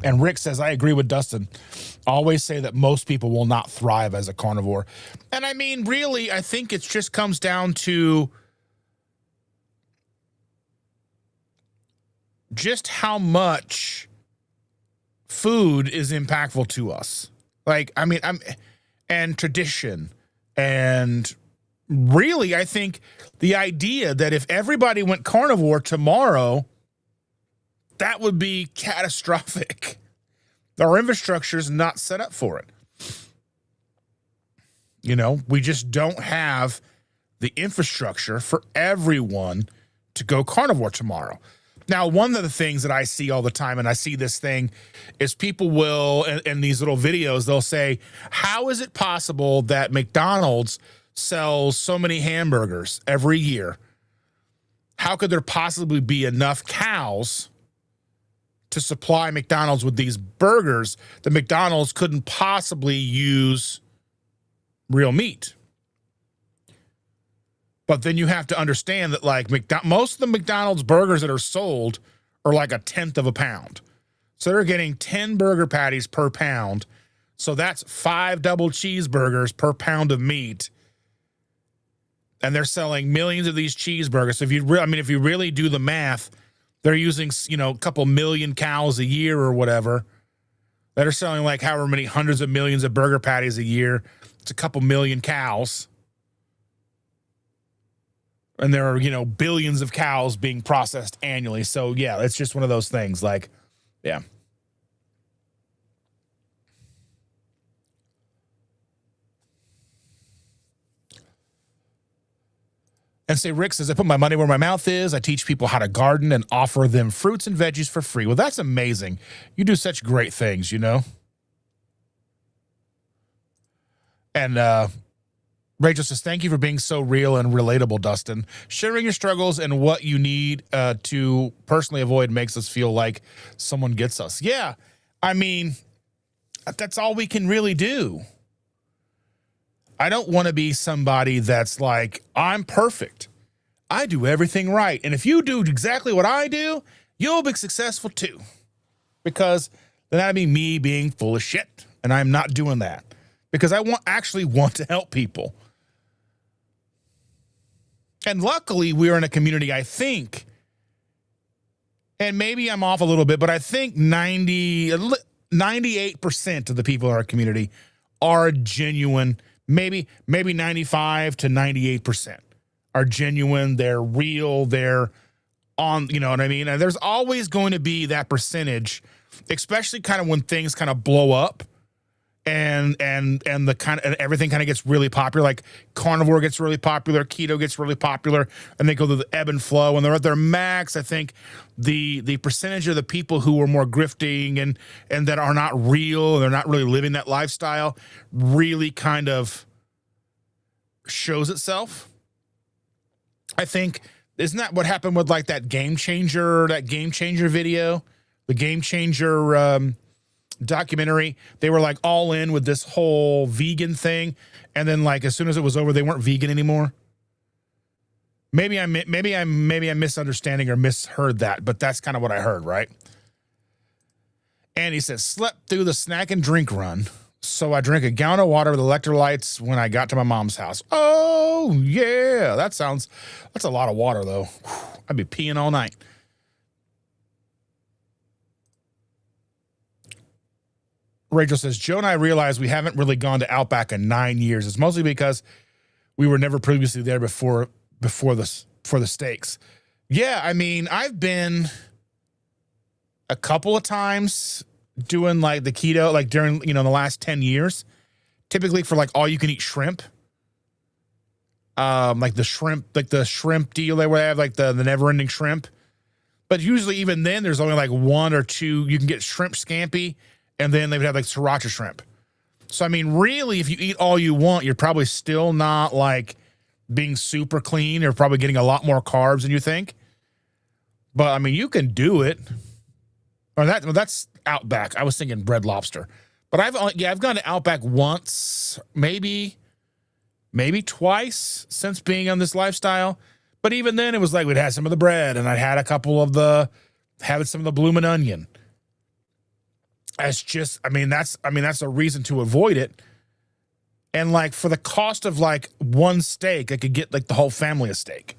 And Rick says, I agree with Dustin. Always say that most people will not thrive as a carnivore. And I mean, really, I think it just comes down to just how much food is impactful to us. Like, I mean, and tradition. And really, I think the idea that if everybody went carnivore tomorrow, that would be catastrophic. Our infrastructure is not set up for it. You know, we just don't have the infrastructure for everyone to go carnivore tomorrow. Now, one of the things that I see all the time, and I see this thing, is people will, in these little videos, they'll say, how is it possible that McDonald's sells so many hamburgers every year? How could there possibly be enough cows to supply McDonald's with these burgers that McDonald's couldn't possibly use real meat? But then you have to understand that, like, most of the McDonald's burgers that are sold are like 1/10 of a pound. So they're getting 10 burger patties per pound. So that's 5 double cheeseburgers per pound of meat. And they're selling millions of these cheeseburgers. So if you really do the math, they're using, you know, a couple million cows a year or whatever that are selling like however many hundreds of millions of burger patties a year. It's a couple million cows. And there are, you know, billions of cows being processed annually. So, yeah, it's just one of those things. Like, yeah. And say, Rick says, I put my money where my mouth is. I teach people how to garden and offer them fruits and veggies for free. Well, that's amazing. You do such great things, you know. And Rachel says, thank you for being so real and relatable, Dustin. Sharing your struggles and what you need to personally avoid makes us feel like someone gets us. Yeah, I mean, that's all we can really do. I don't want to be somebody that's like, I'm perfect. I do everything right. And if you do exactly what I do, you'll be successful too. Because then that'd be me being full of shit. And I'm not doing that. Because I actually want to help people. And luckily, we're in a community, I think, and maybe I'm off a little bit, but I think 98% of the people in our community are genuine. Maybe 95 to 98% are genuine. They're real. They're on, you know what I mean? And there's always going to be that percentage, especially kind of when things kind of blow up. And the kind of, and everything kind of gets really popular. Like carnivore gets really popular, keto gets really popular, and they go through the ebb and flow. And they're at their max. I think the percentage of the people who are more grifting and that are not real, and they're not really living that lifestyle, really kind of shows itself. I think, isn't that what happened with like that game changer video, the game changer documentary? They were like all in with this whole vegan thing, and then like as soon as it was over, they weren't vegan anymore. Maybe I'm misunderstanding or misheard that, but that's kind of what I heard, right? And he says, slept through the snack and drink run, so I drank a gallon of water with electrolytes when I got to my mom's house. Oh yeah, that's a lot of water though. I'd be peeing all night. Rachel says, Joe and I realize we haven't really gone to Outback in 9 years. It's mostly because we were never previously there for the steaks. Yeah, I mean, I've been a couple of times doing like the keto, like during, you know, the last 10 years, typically for like all you can eat shrimp. Like the shrimp deal there where they have like the never ending shrimp. But usually even then there's only like one or two. You can get shrimp scampi, and then they would have like sriracha shrimp. So, I mean, really, if you eat all you want, you're probably still not like being super clean. You're probably getting a lot more carbs than you think. But I mean, you can do it. Or that's Outback. I was thinking Red Lobster. But I've gone to Outback once, maybe twice since being on this lifestyle. But even then, it was like we'd had some of the bread, and I'd had some of the bloomin' onion. That's just, that's a reason to avoid it. And like for the cost of like one steak, I could get like the whole family a steak,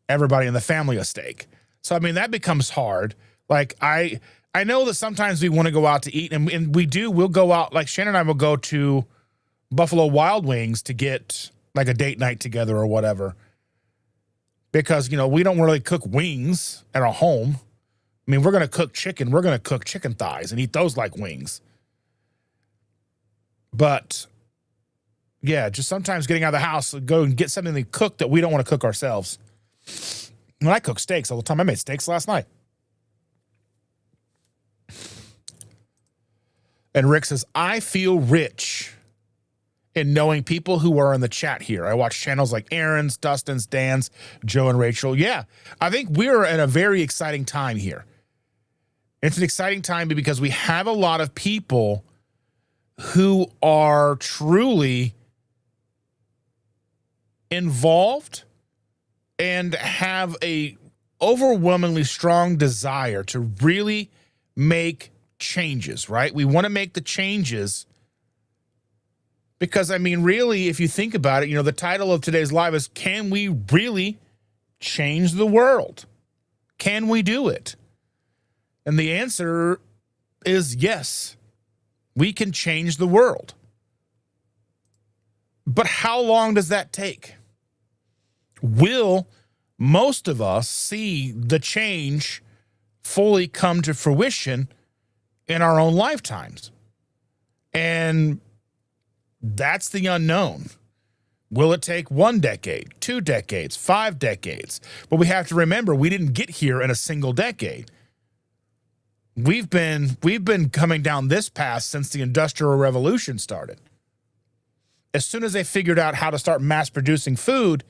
everybody in the family a steak. So, that becomes hard. Like I know that sometimes we want to go out to eat, and we'll go out, like Shannon and I will go to Buffalo Wild Wings to get like a date night together or whatever. Because, we don't really cook wings at our home. We're going to cook chicken. We're going to cook chicken thighs and eat those like wings. But yeah, just sometimes getting out of the house, go and get something to cook that we don't want to cook ourselves. When I cook steaks all the time, I made steaks last night. And Rick says, I feel rich in knowing people who are in the chat here. I watch channels like Aaron's, Dustin's, Dan's, Joe, and Rachel. Yeah, I think we're in a very exciting time here. It's an exciting time because we have a lot of people who are truly involved and have a overwhelmingly strong desire to really make changes, right? We want to make the changes because, really, if you think about it, the title of today's live is, can we really change the world? Can we do it? And the answer is yes, we can change the world. But how long does that take? Will most of us see the change fully come to fruition in our own lifetimes? And that's the unknown. Will it take 1 decade, 2 decades, 5 decades? But we have to remember, we didn't get here in a single decade. We've been coming down this path since the Industrial Revolution started. As soon as they figured out how to start mass producing food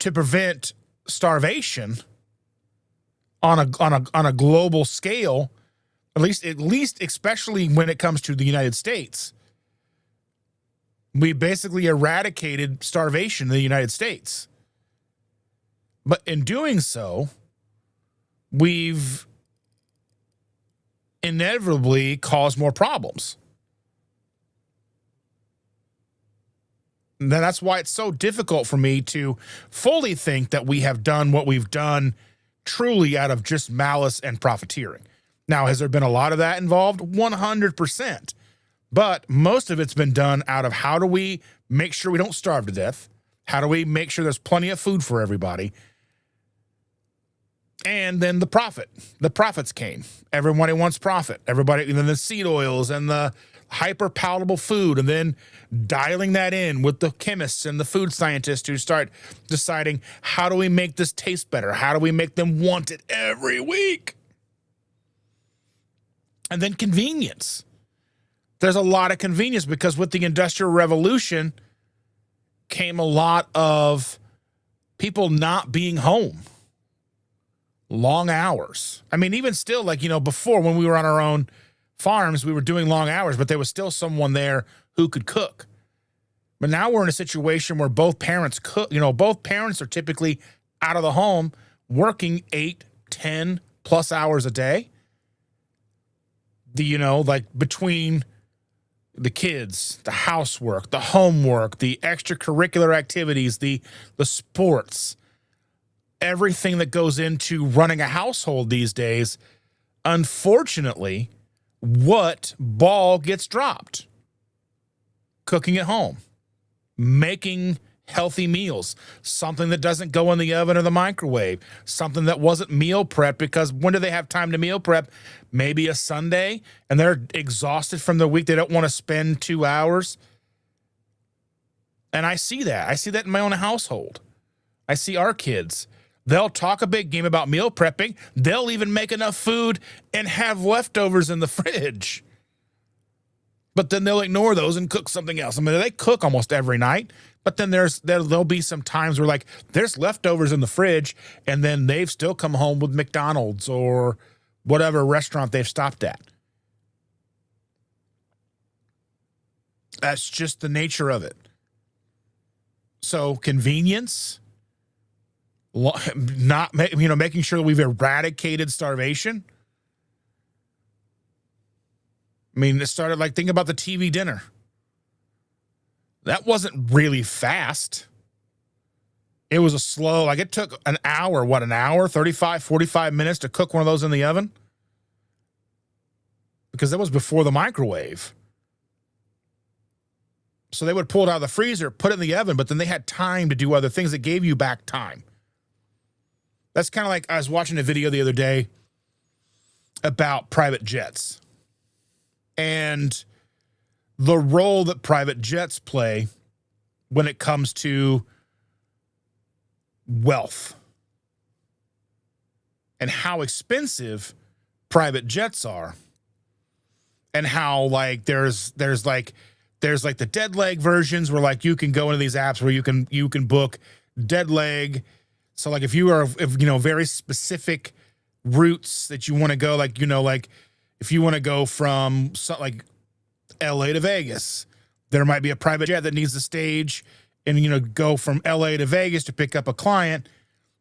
to prevent starvation on a global scale, at least especially when it comes to the United States, we basically eradicated starvation in the United States. But in doing so, we've inevitably caused more problems. And that's why it's so difficult for me to fully think that we have done what we've done truly out of just malice and profiteering. Now, has there been a lot of that involved? 100%. But most of it's been done out of how do we make sure we don't starve to death? How do we make sure there's plenty of food for everybody? And then the profit. The profits came. Everybody wants profit. Everybody, and then the seed oils and the hyper palatable food, and then dialing that in with the chemists and the food scientists who start deciding, how do we make this taste better? How do we make them want it every week? And then convenience. There's a lot of convenience because with the Industrial Revolution came a lot of people not being home. Long hours. Even still, before when we were on our own farms, we were doing long hours, but there was still someone there who could cook. But now we're in a situation where both parents cook. Both parents are typically out of the home working 8, 10 plus hours a day. Between the kids, the housework, the homework, the extracurricular activities, the sports, everything that goes into running a household these days, unfortunately, what ball gets dropped? Cooking at home, making healthy meals, something that doesn't go in the oven or the microwave, something that wasn't meal prep, because when do they have time to meal prep? Maybe a Sunday, and they're exhausted from the week. They don't want to spend 2 hours. And I see that. I see that in my own household. I see our kids. They'll talk a big game about meal prepping. They'll even make enough food and have leftovers in the fridge. But then they'll ignore those and cook something else. They cook almost every night, but then there'll be some times where there's leftovers in the fridge, and then they've still come home with McDonald's or whatever restaurant they've stopped at. That's just the nature of it. So convenience, making sure that we've eradicated starvation. I mean, it started like, think about the TV dinner. That wasn't really fast. It was a slow, like it took an hour, 35, 45 minutes to cook one of those in the oven? Because that was before the microwave. So they would pull it out of the freezer, put it in the oven, but then they had time to do other things that gave you back time. That's kind of like, I was watching a video the other day about private jets and the role that private jets play when it comes to wealth and how expensive private jets are, and how like there's like the dead leg versions where like you can go into these apps where you can book dead leg. So like if you know, very specific routes that you want to go, like, you know, like if you want to go from like LA to Vegas, there might be a private jet that needs the stage and, you know, go from LA to Vegas to pick up a client,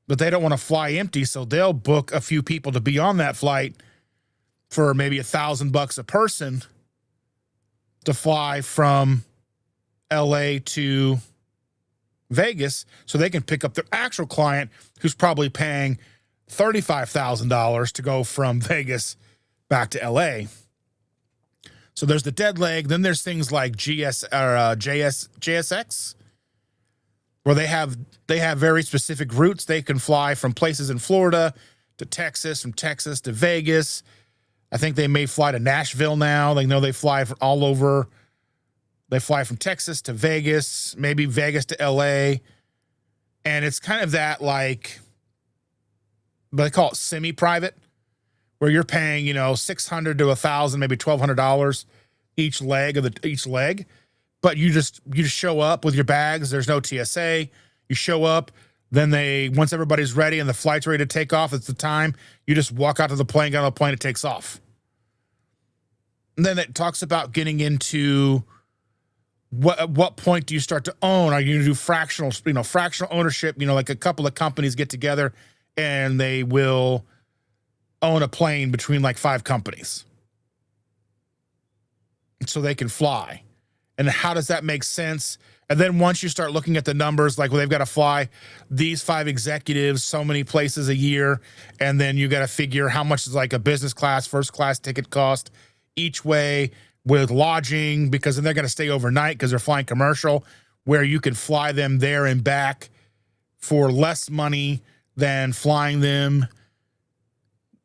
but they don't want to fly empty. So they'll book a few people to be on that flight for maybe $1,000 a person to fly from LA to Vegas so they can pick up their actual client who's probably paying $35,000 to go from Vegas back to LA. So there's the dead leg. Then there's things like JSX, where they have very specific routes. They can fly from places in Florida to Texas, from Texas to Vegas. I think they may fly to Nashville now. They know they fly from all over. They fly from Texas to Vegas, maybe Vegas to LA. And it's kind of that, like, but they call it semi-private, where you're paying, you know, $600 to $1,000, maybe $1,200 each leg. But you just show up with your bags. There's no TSA. You show up. Then once everybody's ready and the flight's ready to take off, it's the time. You just walk out to the plane, get on the plane, it takes off. And then it talks about getting into at what point do you start to own? Are you going to do fractional ownership? You know, like a couple of companies get together and they will own a plane between like 5 companies so they can fly. And how does that make sense? And then once you start looking at the numbers, like, well, they've got to fly these 5 executives so many places a year, and then you got to figure how much is like a business class, first class ticket cost each way with lodging, because then they're going to stay overnight because they're flying commercial, where you can fly them there and back for less money than flying them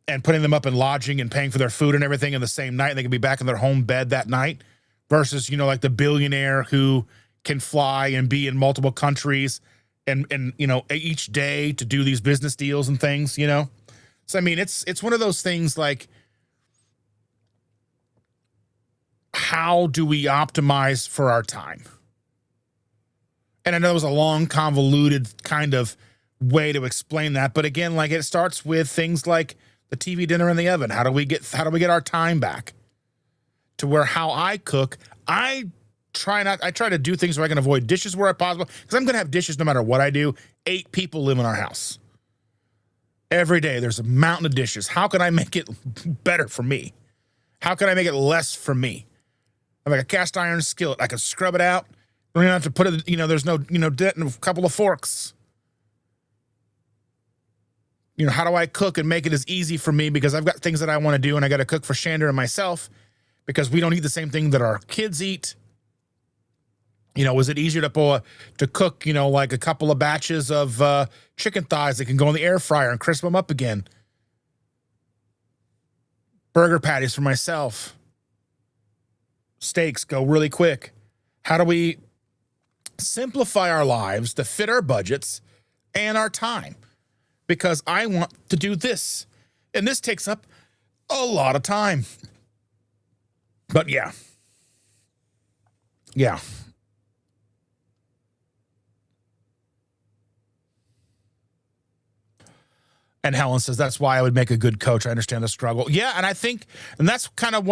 and putting them up in lodging and paying for their food and everything in the same night. And they can be back in their home bed that night versus, you know, like the billionaire who can fly and be in multiple countries and you know, each day to do these business deals and things, you know? So, I mean, it's one of those things like, how do we optimize for our time? And I know it was a long, convoluted kind of way to explain that. But again, like, it starts with things like the TV dinner in the oven. How do we get our time back to where how I cook? I try to do things where I can avoid dishes where possible, because I'm going to have dishes no matter what I do. 8 people live in our house. Every day there's a mountain of dishes. How can I make it better for me? How can I make it less for me? I have like a cast iron skillet. I can scrub it out. I don't even have to put it, you know, there's no, you know, a couple of forks. You know, how do I cook and make it as easy for me? Because I've got things that I want to do, and I got to cook for Shander and myself because we don't eat the same thing that our kids eat. You know, was it easier to cook, you know, like a couple of batches of chicken thighs that can go in the air fryer and crisp them up again? Burger patties for myself. Steaks go really quick. How do we simplify our lives to fit our budgets and our time? Because I want to do this, and this takes up a lot of time. But yeah. And Helen says, that's why I would make a good coach. I understand the struggle. Yeah, and I think, and that's kind of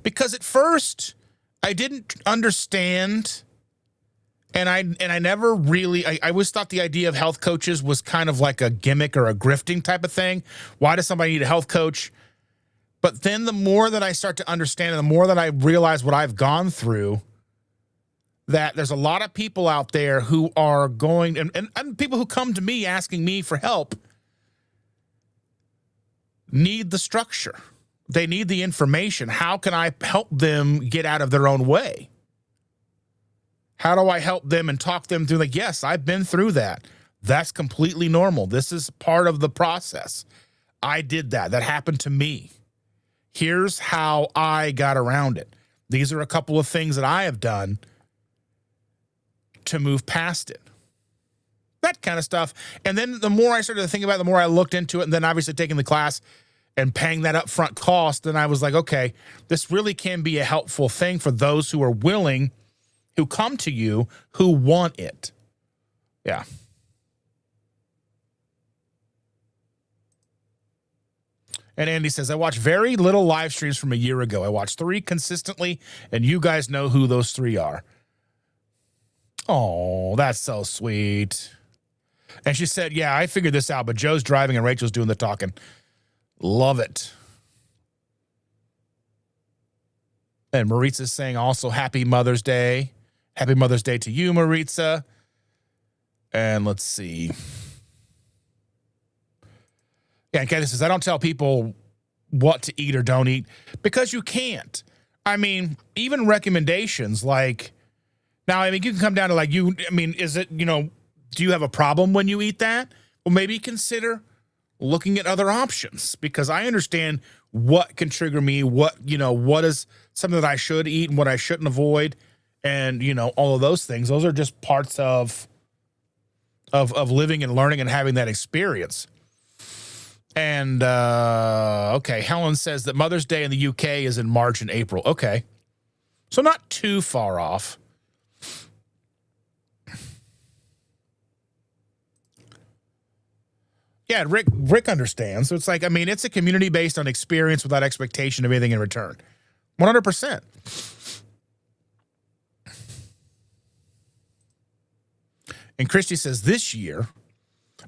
because at first I didn't understand, and I never really, I always thought the idea of health coaches was kind of like a gimmick or a grifting type of thing. Why does somebody need a health coach? But then the more that I start to understand and the more that I realize what I've gone through, that there's a lot of people out there who are going, and people who come to me asking me for help need the structure. They need the information. How can I help them get out of their own way? How do I help them and talk them through, like, yes, I've been through that. That's completely normal. This is part of the process. I did that. That happened to me. Here's how I got around it. These are a couple of things that I have done to move past it. That kind of stuff. And then the more I started to think about it, the more I looked into it, and then obviously taking the class and paying that upfront cost, then I was like, okay, this really can be a helpful thing for those who are willing, who come to you, who want it. Yeah. And Andy says, I watch very little live streams from a year ago. I watch 3 consistently, and you guys know who those 3 are. Oh, that's so sweet. And she said, yeah, I figured this out, but Joe's driving and Rachel's doing the talking. Love it. And Maritza's saying also happy Mother's Day. Happy Mother's Day to you, Maritza. And let's see. Yeah, and Kathy says, I don't tell people what to eat or don't eat because you can't. I mean, even recommendations like, now, I mean, you can come down to like is it, do you have a problem when you eat that? Well, maybe consider looking at other options, because I understand what can trigger me, what is something that I should eat and what I shouldn't avoid. And, all of those things, those are just parts of living and learning and having that experience. And, okay, Helen says that Mother's Day in the UK is in March and April. Okay. So not too far off. Yeah, Rick understands. So it's like, I mean, it's a community based on experience without expectation of anything in return. 100%. And Christy says this year,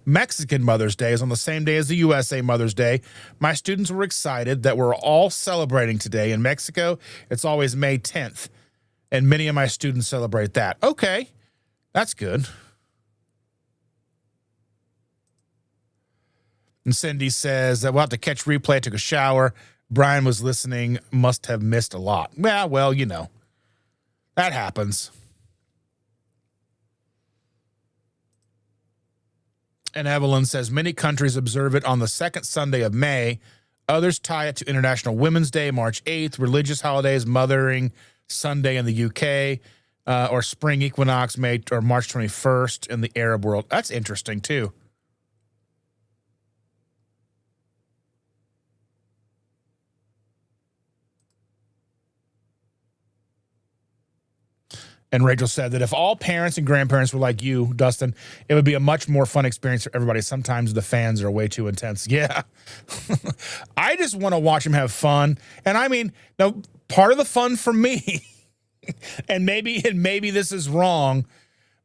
Mexican Mother's Day is on the same day as the USA Mother's Day. My students were excited that we're all celebrating today. In Mexico, it's always May 10th, and many of my students celebrate that. Okay, that's good. And Cindy says that we'll have to catch replay. I took a shower. Brian was listening. Must have missed a lot. Yeah, well, that happens. And Evelyn says many countries observe it on the second Sunday of May. Others tie it to International Women's Day, March 8th, religious holidays, Mothering Sunday in the UK, or spring equinox, May or March 21st in the Arab world. That's interesting too. And Rachel said that if all parents and grandparents were like you, Dustin, it would be a much more fun experience for everybody. Sometimes the fans are way too intense. Yeah. I just want to watch them have fun. And I mean, now part of the fun for me, and maybe this is wrong,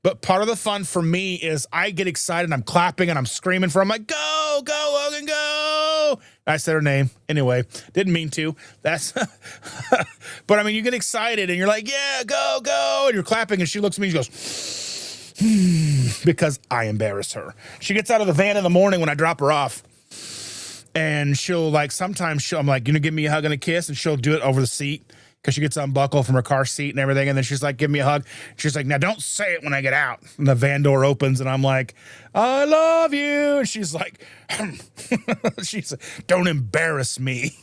but part of the fun for me is I get excited and I'm clapping and I'm screaming for them, like, go, Logan, go. I said her name. Anyway, didn't mean to. That's, but I mean, you get excited and you're like, yeah, go. And you're clapping and she looks at me and she goes, because I embarrass her. She gets out of the van in the morning when I drop her off. And sometimes I'm like, give me a hug and a kiss. And she'll do it over the seat, because she gets unbuckled from her car seat and everything. And then she's like, give me a hug. She's like, now don't say it when I get out. And the van door opens and I'm like, I love you. And she's like, she's like, don't embarrass me.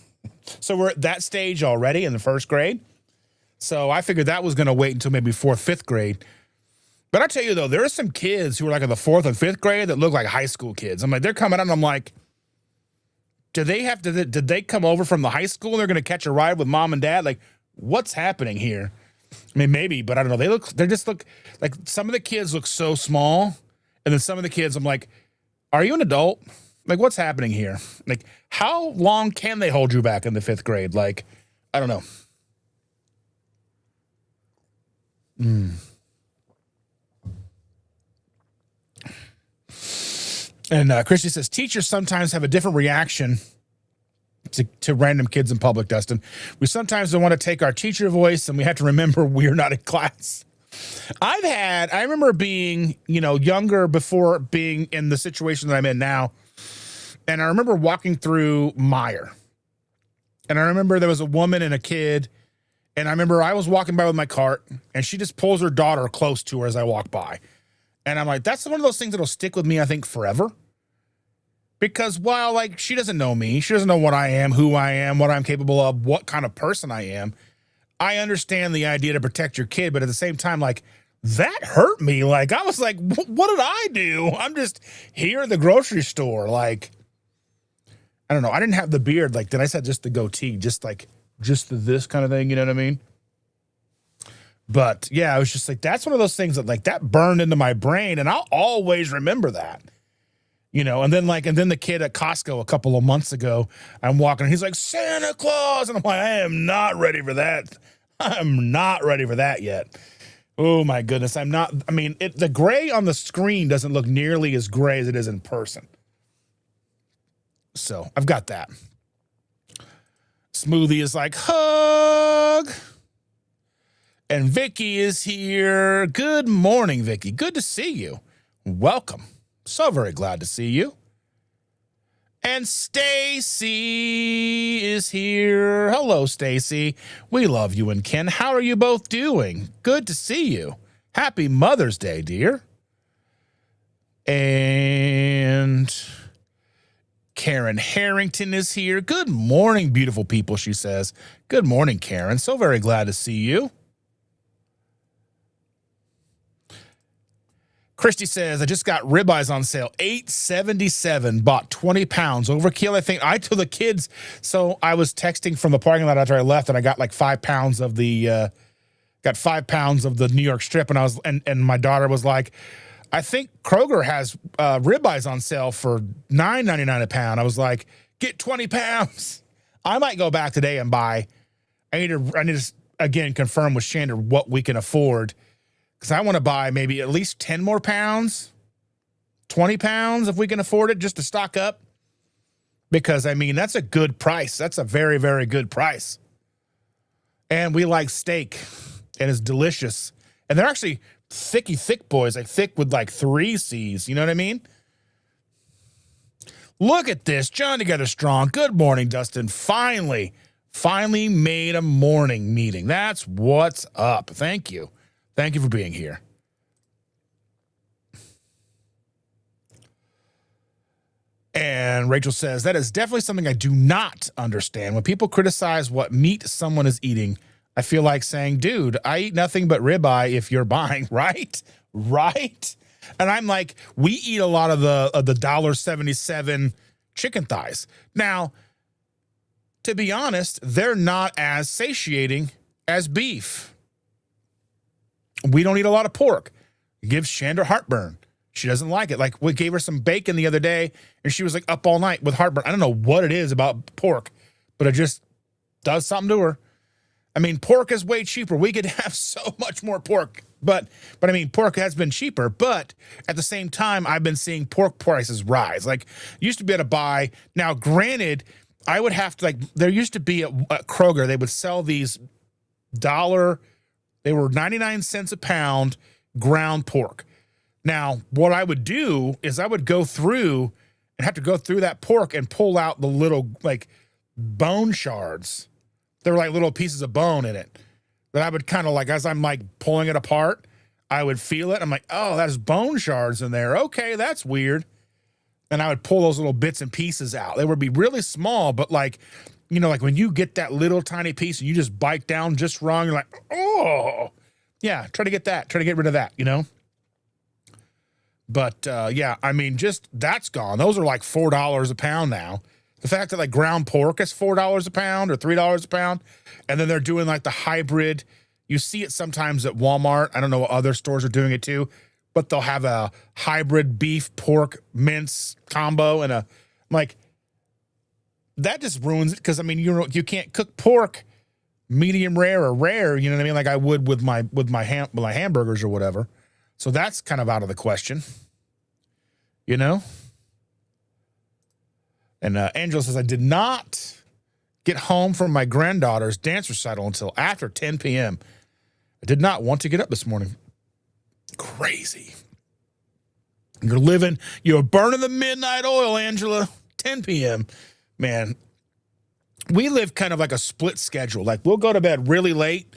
So we're at that stage already in the first grade. So I figured that was going to wait until maybe 4th, 5th grade. But I tell you though, there are some kids who are like in the 4th and 5th grade that look like high school kids. I'm like, they're coming out and I'm like, did they come over from the high school and they're going to catch a ride with mom and dad? Like, what's happening here? I mean, maybe, but I don't know. They just look like, some of the kids look so small. And then some of the kids, I'm like, are you an adult? Like, what's happening here? Like, how long can they hold you back in the 5th grade? Like, I don't know. And Christy says, teachers sometimes have a different reaction to to random kids in public, Dustin. We sometimes don't want to take our teacher voice, and we have to remember we're not in class. I remember being, younger before being in the situation that I'm in now. And I remember walking through Meyer. And I remember there was a woman and a kid. And I remember I was walking by with my cart, and she just pulls her daughter close to her as I walk by. And I'm like, that's one of those things that'll stick with me, I think, forever. Because while, like, she doesn't know me, she doesn't know what I am, who I am, what I'm capable of, what kind of person I am. I understand the idea to protect your kid, but at the same time, like, that hurt me. Like, I was like, what did I do? I'm just here at the grocery store. Like, I don't know. I didn't have the beard. Like, then I said just the goatee, just this kind of thing. You know what I mean? But yeah, I was just like, that's one of those things that, like, that burned into my brain, and I'll always remember that. And then the kid at Costco a couple of months ago, I'm walking, and he's like, Santa Claus. And I'm like, I am not ready for that. I'm not ready for that yet. Oh my goodness. The gray on the screen doesn't look nearly as gray as it is in person. So I've got that. Smoothie is like, hug. And Vicky is here. Good morning, Vicky. Good to see you. Welcome. So very glad to see you. And Stacy is here. Hello, Stacy. We love you and Ken. How are you both doing? Good to see you. Happy Mother's Day, dear. And Karen Harrington is here. Good morning, beautiful people, she says. Good morning, Karen. So very glad to see you. Christy says, I just got ribeyes on sale, $8.77, bought 20 pounds. Overkill, I think. I told the kids, so I was texting from the parking lot after I left, and I got like 5 pounds of the New York strip, and my daughter was like, I think Kroger has ribeyes on sale for $9.99 a pound. I was like, get 20 pounds. I might go back today and buy. I need to again confirm with Shander what we can afford. Because I want to buy maybe at least 10 more pounds, 20 pounds if we can afford it, just to stock up. Because, that's a good price. That's a very, very good price. And we like steak, and it's delicious. And they're actually thick boys, like thick with like 3 C's. You know what I mean? Look at this. John Together Strong. Good morning, Dustin. Finally made a morning meeting. That's what's up. Thank you. Thank you for being here. And Rachel says, that is definitely something I do not understand. When people criticize what meat someone is eating, I feel like saying, dude, I eat nothing but ribeye if you're buying, right? Right? And I'm like, we eat a lot of the $1.77 chicken thighs. Now, to be honest, they're not as satiating as beef. We don't eat a lot of pork. It gives Shander heartburn. She doesn't like it. Like, we gave her some bacon the other day, and she was like up all night with heartburn. I don't know what it is about pork, but it just does something to her. Pork is way cheaper. We could have so much more pork, but pork has been cheaper. But at the same time, I've been seeing pork prices rise. Like, used to be able to buy. Now, granted, I would have to, there used to be at Kroger, they would sell these $1. They were 99 cents a pound ground pork. Now, what I would do is I would go through and have to go through that pork and pull out the little, bone shards. There were, little pieces of bone in it that I would kind of, as I'm, pulling it apart, I would feel it. I'm like, oh, there's bone shards in there. Okay, that's weird. And I would pull those little bits and pieces out. They would be really small, but, when you get that little tiny piece and you just bite down just wrong, you're like, oh, yeah, try to get rid of that, But, just that's gone. Those are like $4 a pound now. The fact that ground pork is $4 a pound or $3 a pound, and then they're doing the hybrid. You see it sometimes at Walmart. I don't know what other stores are doing it too, but they'll have a hybrid beef pork mince combo and that just ruins it because you can't cook pork medium rare or rare, you know what I mean? Like I would with my hamburgers or whatever. So that's kind of out of the question, And Angela says, I did not get home from my granddaughter's dance recital until after 10 p.m. I did not want to get up this morning. Crazy. You're burning the midnight oil, Angela. 10 p.m. Man, we live kind of like a split schedule. Like we'll go to bed really late.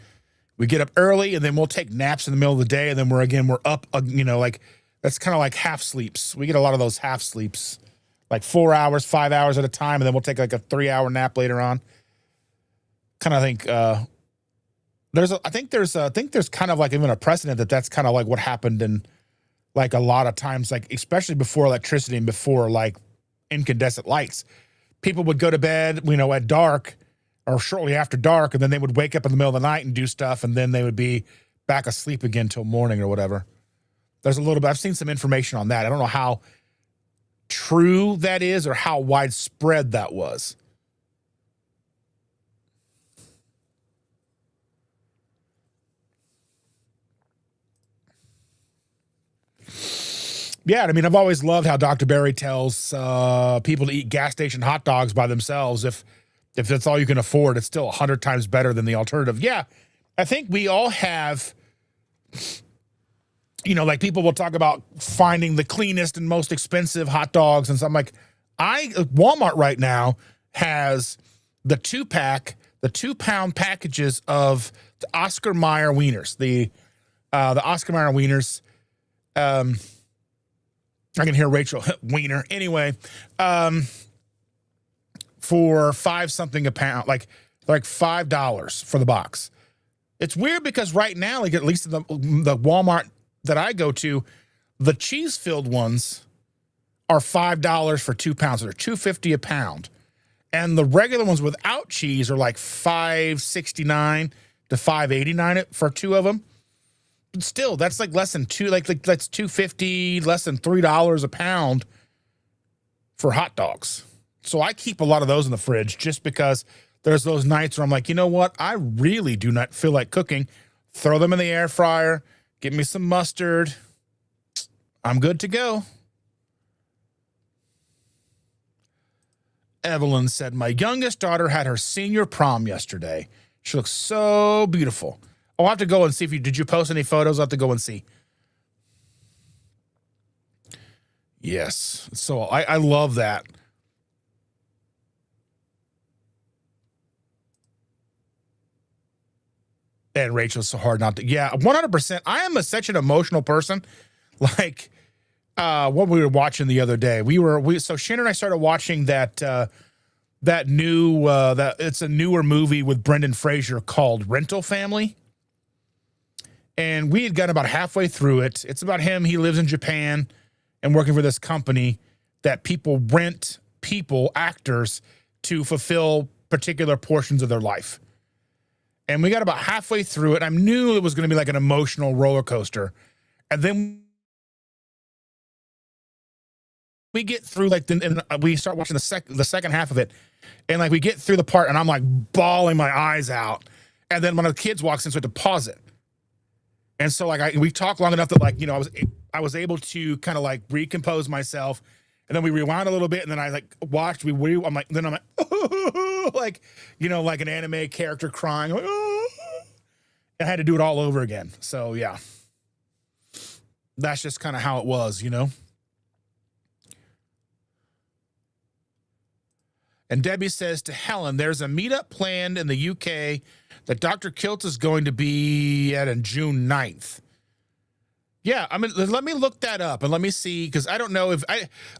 We get up early and then we'll take naps in the middle of the day. And then we're up, like that's kind of like half sleeps. We get a lot of those half sleeps, like 4 hours, 5 hours at a time. And then we'll take like a 3-hour nap later on. Kind of think, I think there's kind of like even a precedent that's kind of like what happened in like a lot of times, like especially before electricity and before like incandescent lights. People would go to bed, at dark or shortly after dark, and then they would wake up in the middle of the night and do stuff, and then they would be back asleep again till morning or whatever. There's a little bit, I've seen some information on that. I don't know how true that is or how widespread that was. Yeah, I mean, I've always loved how Dr. Berry tells people to eat gas station hot dogs by themselves. If that's all you can afford, it's still 100 times better than the alternative. Yeah, I think we all have, like people will talk about finding the cleanest and most expensive hot dogs and something like Walmart right now has the 2-pound packages of the Oscar Mayer wieners, the Oscar Mayer wieners. I can hear Rachel wiener. Anyway, for $5 a pound, like $5 for the box. It's weird because right now, like at least in the Walmart that I go to, the cheese-filled ones are $5 for 2 pounds. They're $2.50 a pound. And the regular ones without cheese are like $5.69 to $5.89 for 2 of them. But still, that's like less than that's $2.50, less than $3 a pound for hot dogs. So I keep a lot of those in the fridge just because there's those nights where I'm like, you know what? I really do not feel like cooking. Throw them in the air fryer, get me some mustard. I'm good to go. Evelyn said, my youngest daughter had her senior prom yesterday. She looks so beautiful. I'll have to go and see did you post any photos? I'll have to go and see. Yes. So I love that. And Rachel's so hard not to. Yeah, 100%. I am such an emotional person. Like what we were watching the other day. So Shannon and I started watching that it's a newer movie with Brendan Fraser called Rental Family. And we had gotten about halfway through it. It's about him. He lives in Japan and working for this company that people rent actors to fulfill particular portions of their life. And we got about halfway through it. I knew it was going to be like an emotional roller coaster. And then we get through and we start watching the second half of it. And like we get through the part and I'm like bawling my eyes out. And then one of the kids walks in, so I had to pause it. And so like we talked long enough that like, I was able to kind of like recompose myself. And then we rewound a little bit, and then I like watched. I'm like, like, like an anime character crying. I'm like, oh. I had to do it all over again. So yeah, that's just kind of how it was, And Debbie says to Helen, there's a meetup planned in the UK that Dr. Kiltz is going to be at on June 9th. Yeah, I mean, let me look that up and let me see, because I don't know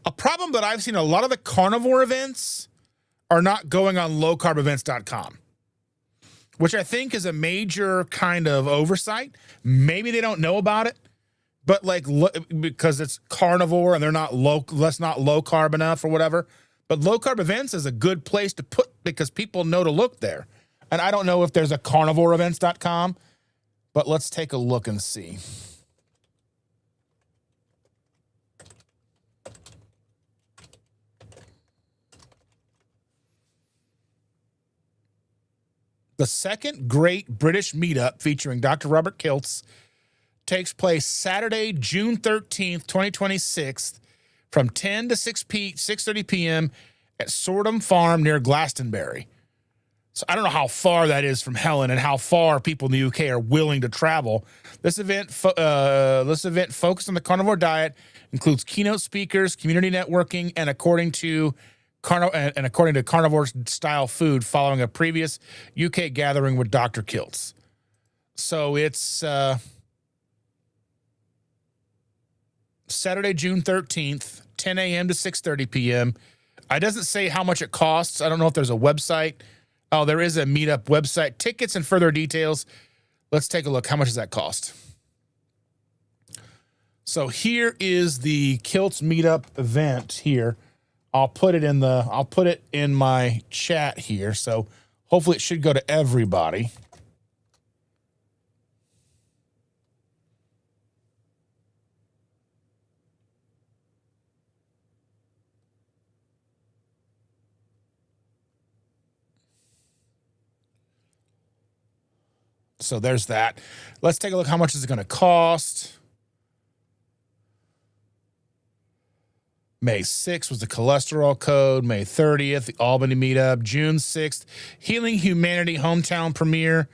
a problem that I've seen, a lot of the carnivore events are not going on lowcarbevents.com, which I think is a major kind of oversight. Maybe they don't know about it, but like, because it's carnivore and they're not low carb enough or whatever. But low carb events is a good place to put because people know to look there. And I don't know if there's a carnivoreevents.com, but let's take a look and see. The second Great British Meetup featuring Dr. Robert Kiltz takes place Saturday, June 13th, 2026, from 10 to 6:30 p.m. at Sordham Farm near Glastonbury. So I don't know how far that is from Helen and how far people in the UK are willing to travel. This event focused on the carnivore diet, includes keynote speakers, community networking, and according to carnivore style food, following a previous UK gathering with Dr. Kiltz. So it's Saturday, June 13th, 10 a.m. to 6:30 p.m. It doesn't say how much it costs. I don't know if there's a website. Oh, there is a meetup website. Tickets and further details. Let's take a look. How much does that cost? So here is the Kiltz meetup event here. I'll put it in my chat here. So hopefully it should go to everybody. So there's that. Let's take a look. How much is it going to cost? May 6th was the cholesterol code. May 30th, the Albany meetup. June 6th, Healing Humanity hometown premiere.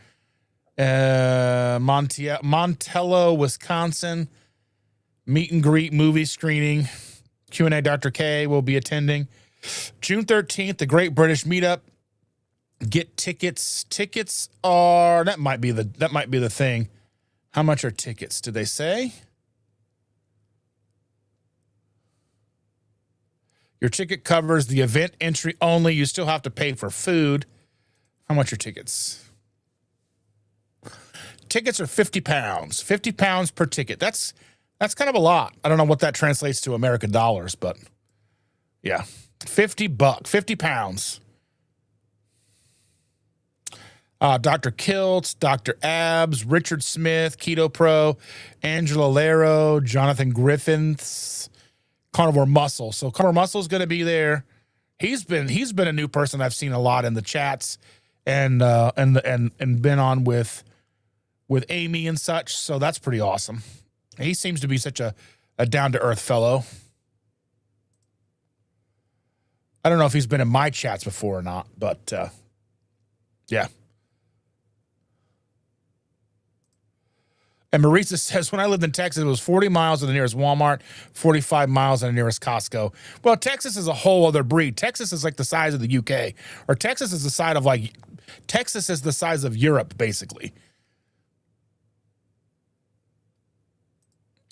Montello, Wisconsin. Meet and greet movie screening. Q&A. Dr. K will be attending. June 13th, the Great British Meetup. Get tickets. Tickets are that might be the thing. How much are tickets? Did they say? Your ticket covers the event entry only. You still have to pay for food. How much are tickets? Tickets are £50. £50 per ticket. That's kind of a lot. I don't know what that translates to American dollars, but yeah. $50, £50. Dr. Kiltz, Dr. Abs, Richard Smith, Keto Pro, Angela Lero, Jonathan Griffiths, Carnivore Muscle. So Carnivore Muscle is going to be there. He's been a new person I've seen a lot in the chats and been on with Amy and such. So that's pretty awesome. He seems to be such a down to earth fellow. I don't know if he's been in my chats before or not, but yeah. And Marisa says, when I lived in Texas, it was 40 miles to the nearest Walmart, 45 miles to the nearest Costco. Well, Texas is a whole other breed. Texas is like the size of the UK. Or Texas is the size of Europe, basically.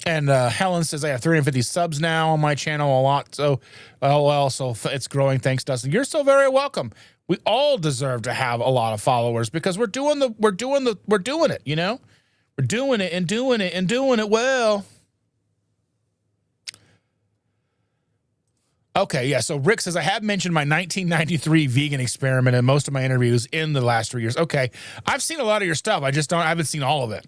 And Helen says, I have 350 subs now on my channel, a lot. So, so it's growing. Thanks, Dustin. You're so very welcome. We all deserve to have a lot of followers because we're doing it, you know? We're doing it and doing it and doing it well. Okay, yeah. So Rick says, I have mentioned my 1993 vegan experiment in most of my interviews in the last 3 years. Okay, I've seen a lot of your stuff. I haven't seen all of it.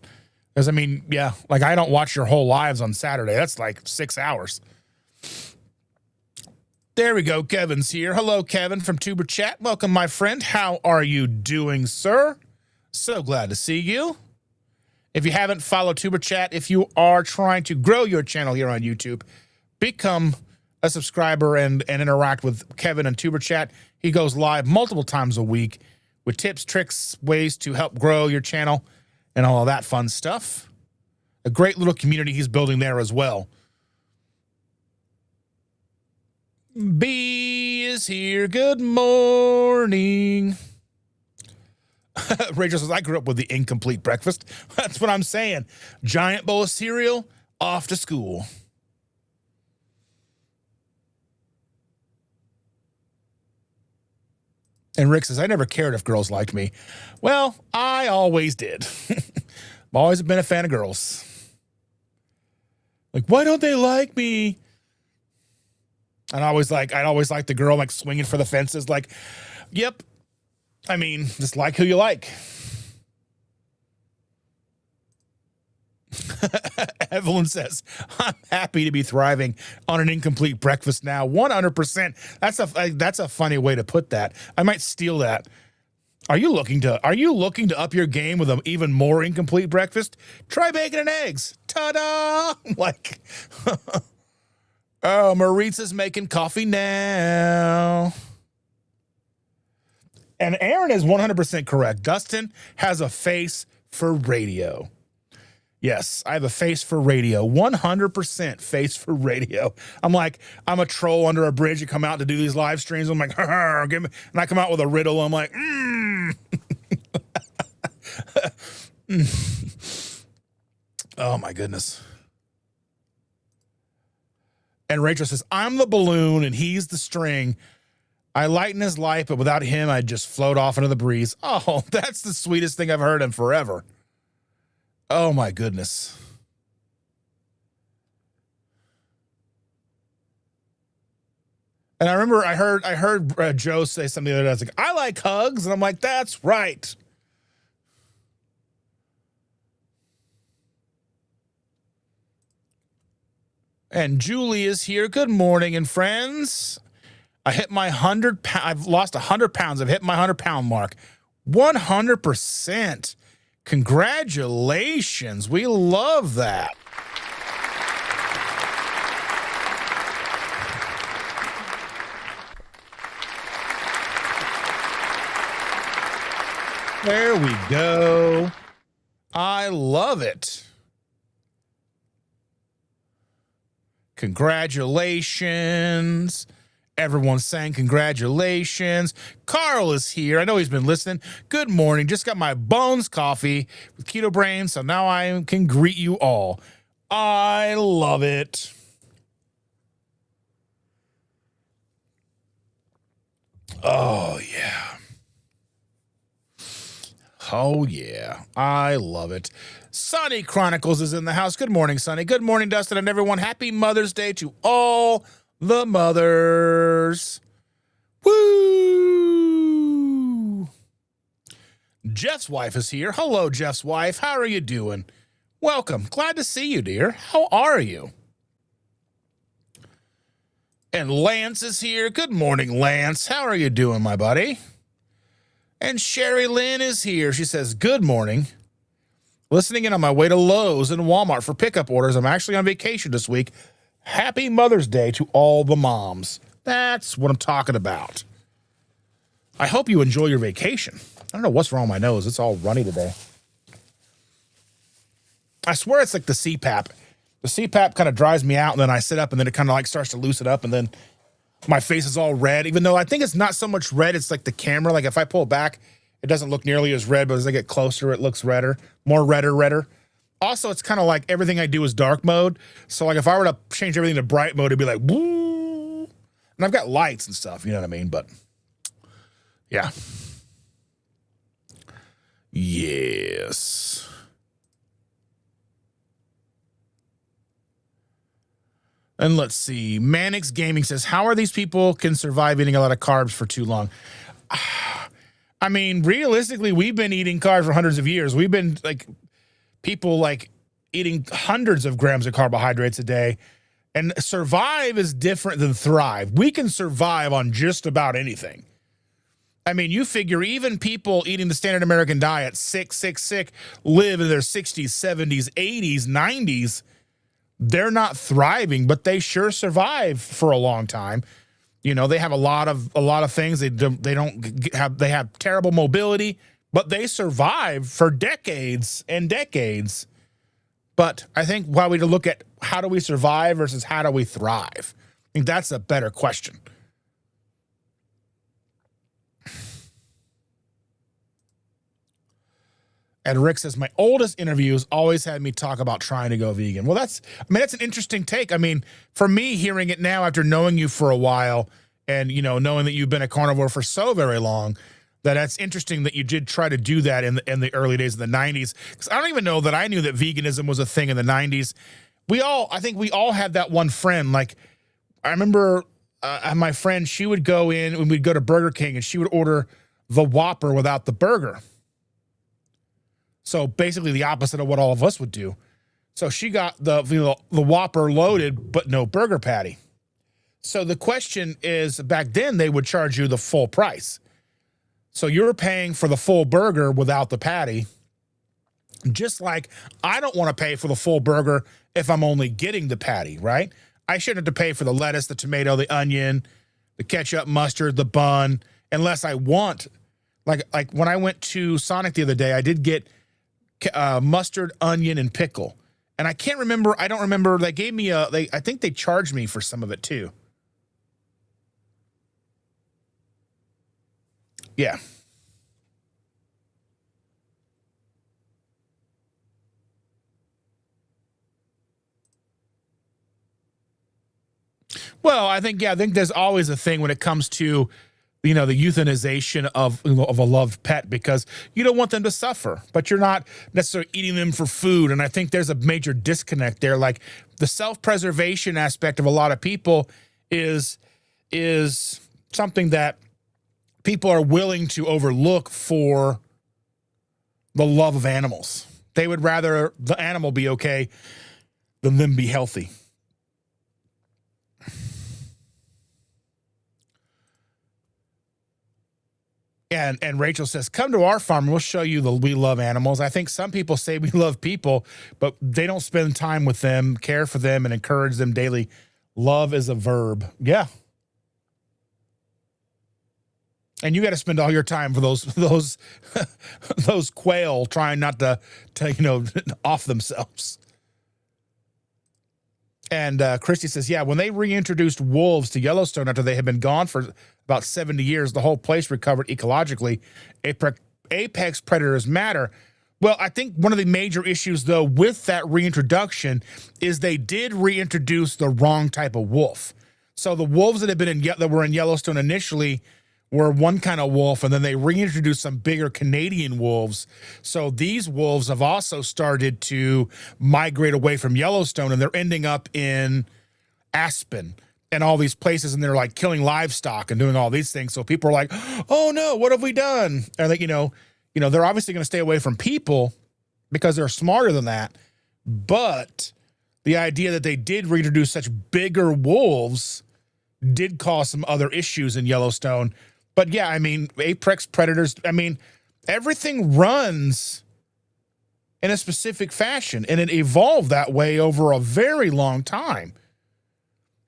Because, I mean, yeah, like I don't watch your whole lives on Saturday. That's like 6 hours. There we go. Kevin's here. Hello, Kevin from Tuber Chat. Welcome, my friend. How are you doing, sir? So glad to see you. If you haven't followed Tuber Chat, if you are trying to grow your channel here on YouTube, become a subscriber and interact with Kevin on Tuber Chat. He goes live multiple times a week with tips, tricks, ways to help grow your channel and all of that fun stuff. A great little community he's building there as well. B is here. Good morning. Rachel says, I grew up with the incomplete breakfast. That's what I'm saying. Giant bowl of cereal, off to school. And Rick says, I never cared if girls liked me. Well, I always did. I've always been a fan of girls. Like, why don't they like me? And I'd always like the girl like swinging for the fences. Like, yep. I mean, just like who you like. Evelyn says, I'm happy to be thriving on an incomplete breakfast now. 100%. That's a funny way to put that. I might steal that. Are you looking to up your game with an even more incomplete breakfast? Try bacon and eggs. Ta-da! Like, oh, Maritza's making coffee now. And Aaron is 100% correct. Dustin has a face for radio. Yes, I have a face for radio. 100% face for radio. I'm like, I'm a troll under a bridge. You come out to do these live streams. I'm like, give me, and I come out with a riddle. I'm like, Oh my goodness. And Rachel says, I'm the balloon and he's the string. I lighten his life, but without him, I'd just float off into the breeze. Oh, that's the sweetest thing I've heard in forever. Oh my goodness. And I remember I heard Joe say something the other day. I was like, I like hugs. And I'm like, that's right. And Julie is here. Good morning, and friends. I hit my 100 pound. I've lost 100 pounds. I've hit my 100-pound mark. 100%. Congratulations. We love that. There we go. I love it. Congratulations. Everyone's saying congratulations. Carl is here. I know he's been listening. Good morning. Just got my Bones coffee with Keto Brain, so now I can greet you all. I love it. Oh, yeah. Oh, yeah. I love it. Sonny Chronicles is in the house. Good morning, Sonny. Good morning, Dustin, and everyone. Happy Mother's Day to all the mothers. Woo! Jeff's wife is here. Hello, Jeff's wife. How are you doing? Welcome. Glad to see you, dear. How are you? And Lance is here. Good morning, Lance. How are you doing, my buddy? And Sherry Lynn is here. She says, good morning. Listening in on my way to Lowe's and Walmart for pickup orders. I'm actually on vacation this week. Happy Mother's Day to all the moms. That's what I'm talking about. I hope you enjoy your vacation. I don't know what's wrong with my nose. It's all runny today. I swear it's like the CPAP. The CPAP kind of dries me out, and then I sit up, and then it kind of like starts to loosen up, and then my face is all red, even though I think it's not so much red. It's like the camera. Like if I pull back, it doesn't look nearly as red, but as I get closer, it looks redder, more redder. Also, it's kind of like everything I do is dark mode. So like if I were to change everything to bright mode, it'd be like, woo. And I've got lights and stuff, you know what I mean? But yeah. Yes. And let's see. Manix Gaming says, how are these people can survive eating a lot of carbs for too long? I mean, realistically, we've been eating carbs for hundreds of years. We've been like people like eating hundreds of grams of carbohydrates a day. And survive is different than thrive. We can survive on just about anything. I mean, you figure even people eating the standard American diet, sick, live in their 60s, 70s, 80s, 90s. They're not thriving, but they sure survive for a long time. You know, they have a lot of things. They have terrible mobility, but they survive for decades and decades. But I think while we look at how do we survive versus how do we thrive, I think that's a better question. And Rick says, my oldest interviews always had me talk about trying to go vegan. Well, that's an interesting take. I mean, for me, hearing it now after knowing you for a while and, you know, knowing that you've been a carnivore for so very long, that's interesting that you did try to do that in the early days of the 90s. Because I don't even know that I knew that veganism was a thing in the 90s. I think we all had that one friend. Like, I remember my friend, she would go in when we'd go to Burger King and she would order the Whopper without the burger. So basically the opposite of what all of us would do. So she got the Whopper loaded, but no burger patty. So the question is, back then they would charge you the full price. So you're paying for the full burger without the patty. Just like I don't want to pay for the full burger if I'm only getting the patty, right? I shouldn't have to pay for the lettuce, the tomato, the onion, the ketchup, mustard, the bun, unless I want Like when I went to Sonic the other day, I did get mustard, onion, and pickle. And I can't remember. I don't remember. They gave me I think they charged me for some of it too. Yeah. Well, I think there's always a thing when it comes to, the euthanization of a loved pet, because you don't want them to suffer, but you're not necessarily eating them for food. And I think there's a major disconnect there. Like the self-preservation aspect of a lot of people is something that people are willing to overlook for the love of animals. They would rather the animal be okay than them be healthy. And Rachel says, come to our farm and we'll show you we love animals. I think some people say we love people, but they don't spend time with them, care for them, and encourage them daily. Love is a verb. Yeah. And you got to spend all your time for those quail trying not to off themselves. And Christy says, yeah, when they reintroduced wolves to Yellowstone after they had been gone for about 70 years, the whole place recovered ecologically. Apex predators matter. Well, I think one of the major issues, though, with that reintroduction is they did reintroduce the wrong type of wolf. So the wolves that were in Yellowstone initially were one kind of wolf, and then they reintroduced some bigger Canadian wolves. So these wolves have also started to migrate away from Yellowstone, and they're ending up in Aspen and all these places, and they're like killing livestock and doing all these things. So people are like, oh no, what have we done? And like, they're obviously going to stay away from people because they're smarter than that. But the idea that they did reintroduce such bigger wolves did cause some other issues in Yellowstone. But yeah, I mean, apex predators, everything runs in a specific fashion, and it evolved that way over a very long time.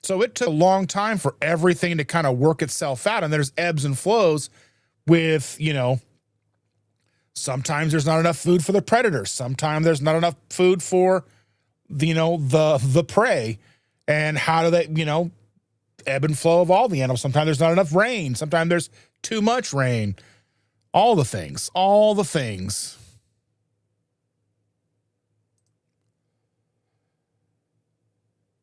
So it took a long time for everything to kind of work itself out. And there's ebbs and flows with, sometimes there's not enough food for the predators. Sometimes there's not enough food for, the prey. And how do they, ebb and flow of all the animals. Sometimes there's not enough rain. Sometimes there's too much rain. All the things.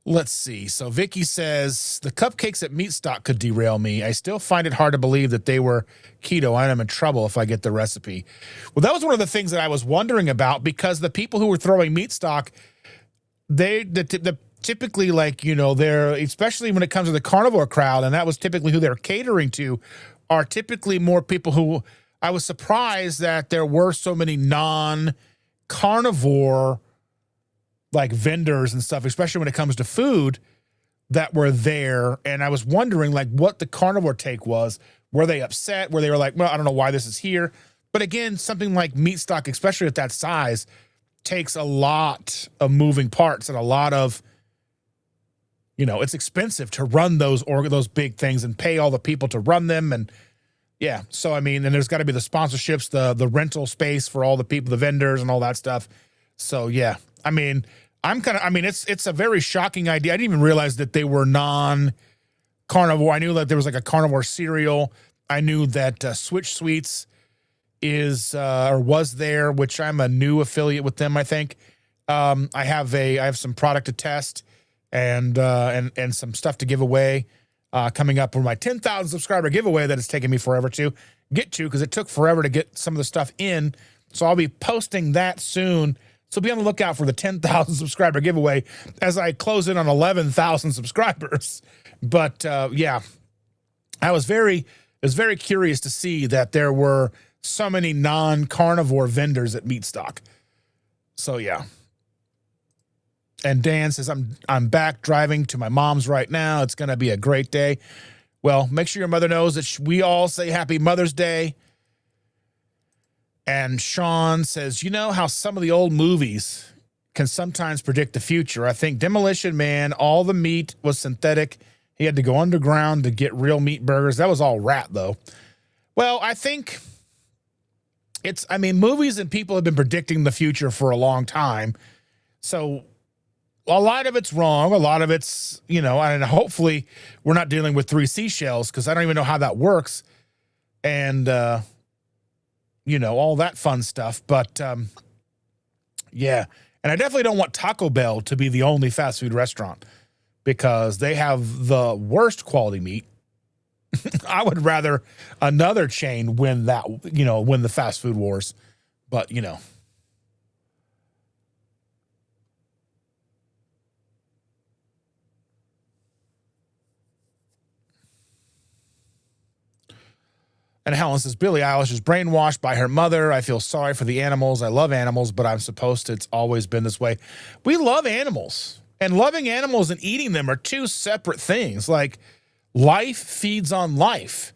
Let's see. So Vicky says, the cupcakes at MeatStock could derail me. I still find it hard to believe that they were keto. I am in trouble if I get the recipe. Well, that was one of the things that I was wondering about, because the people who were throwing MeatStock, the typically, they're, especially when it comes to the carnivore crowd, and that was typically who they're catering to, are typically more people who, I was surprised that there were so many non-carnivore vendors and stuff, especially when it comes to food, that were there. And I was wondering what the carnivore take was. Were they upset? Were they like, well, I don't know why this is here. But again, something like MeatStock, especially at that size, takes a lot of moving parts and a lot of, it's expensive to run those big things and pay all the people to run them. And yeah, so and there's got to be the sponsorships, the rental space for all the people, the vendors and all that stuff. So yeah, it's a very shocking idea. I didn't even realize that they were non-carnivore. I knew that there was a carnivore cereal. I knew that Switch Sweets was there, which I'm a new affiliate with them, I think. I have some product to test and some stuff to give away coming up for my 10,000 subscriber giveaway that it's taken me forever to get to, because it took forever to get some of the stuff in. So I'll be posting that soon. So be on the lookout for the 10,000 subscriber giveaway as I close in on 11,000 subscribers. But yeah, I was very curious to see that there were so many non-carnivore vendors at MeatStock. So yeah. And Dan says, I'm back driving to my mom's right now. It's going to be a great day. Well, make sure your mother knows that we all say Happy Mother's Day. And Sean says, how some of the old movies can sometimes predict the future. I think Demolition Man, all the meat was synthetic. He had to go underground to get real meat burgers. That was all rat, though. Well, I think I mean, movies and people have been predicting the future for a long time. So a lot of it's wrong. A lot of it's, and hopefully we're not dealing with three seashells, because I don't even know how that works. And, all that fun stuff. But, yeah. And I definitely don't want Taco Bell to be the only fast food restaurant, because they have the worst quality meat. I would rather another chain win win the fast food wars. But, And Helen says, Billie Eilish is brainwashed by her mother. I feel sorry for the animals. I love animals, but I'm supposed to. It's always been this way. We love animals. And loving animals and eating them are two separate things. Like, life feeds on life.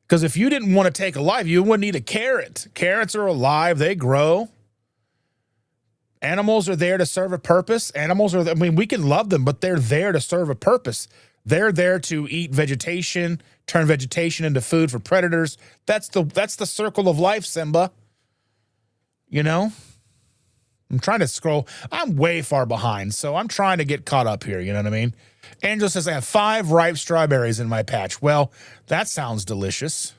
Because if you didn't want to take a life, you wouldn't eat a carrot. Carrots are alive. They grow. Animals are there to serve a purpose. We can love them, but they're there to serve a purpose. They're there to eat vegetation, turn vegetation into food for predators. That's the circle of life, Simba. I'm trying to scroll. I'm way far behind, so I'm trying to get caught up here. You know what I mean? Angela says, I have 5 ripe strawberries in my patch. Well, that sounds delicious.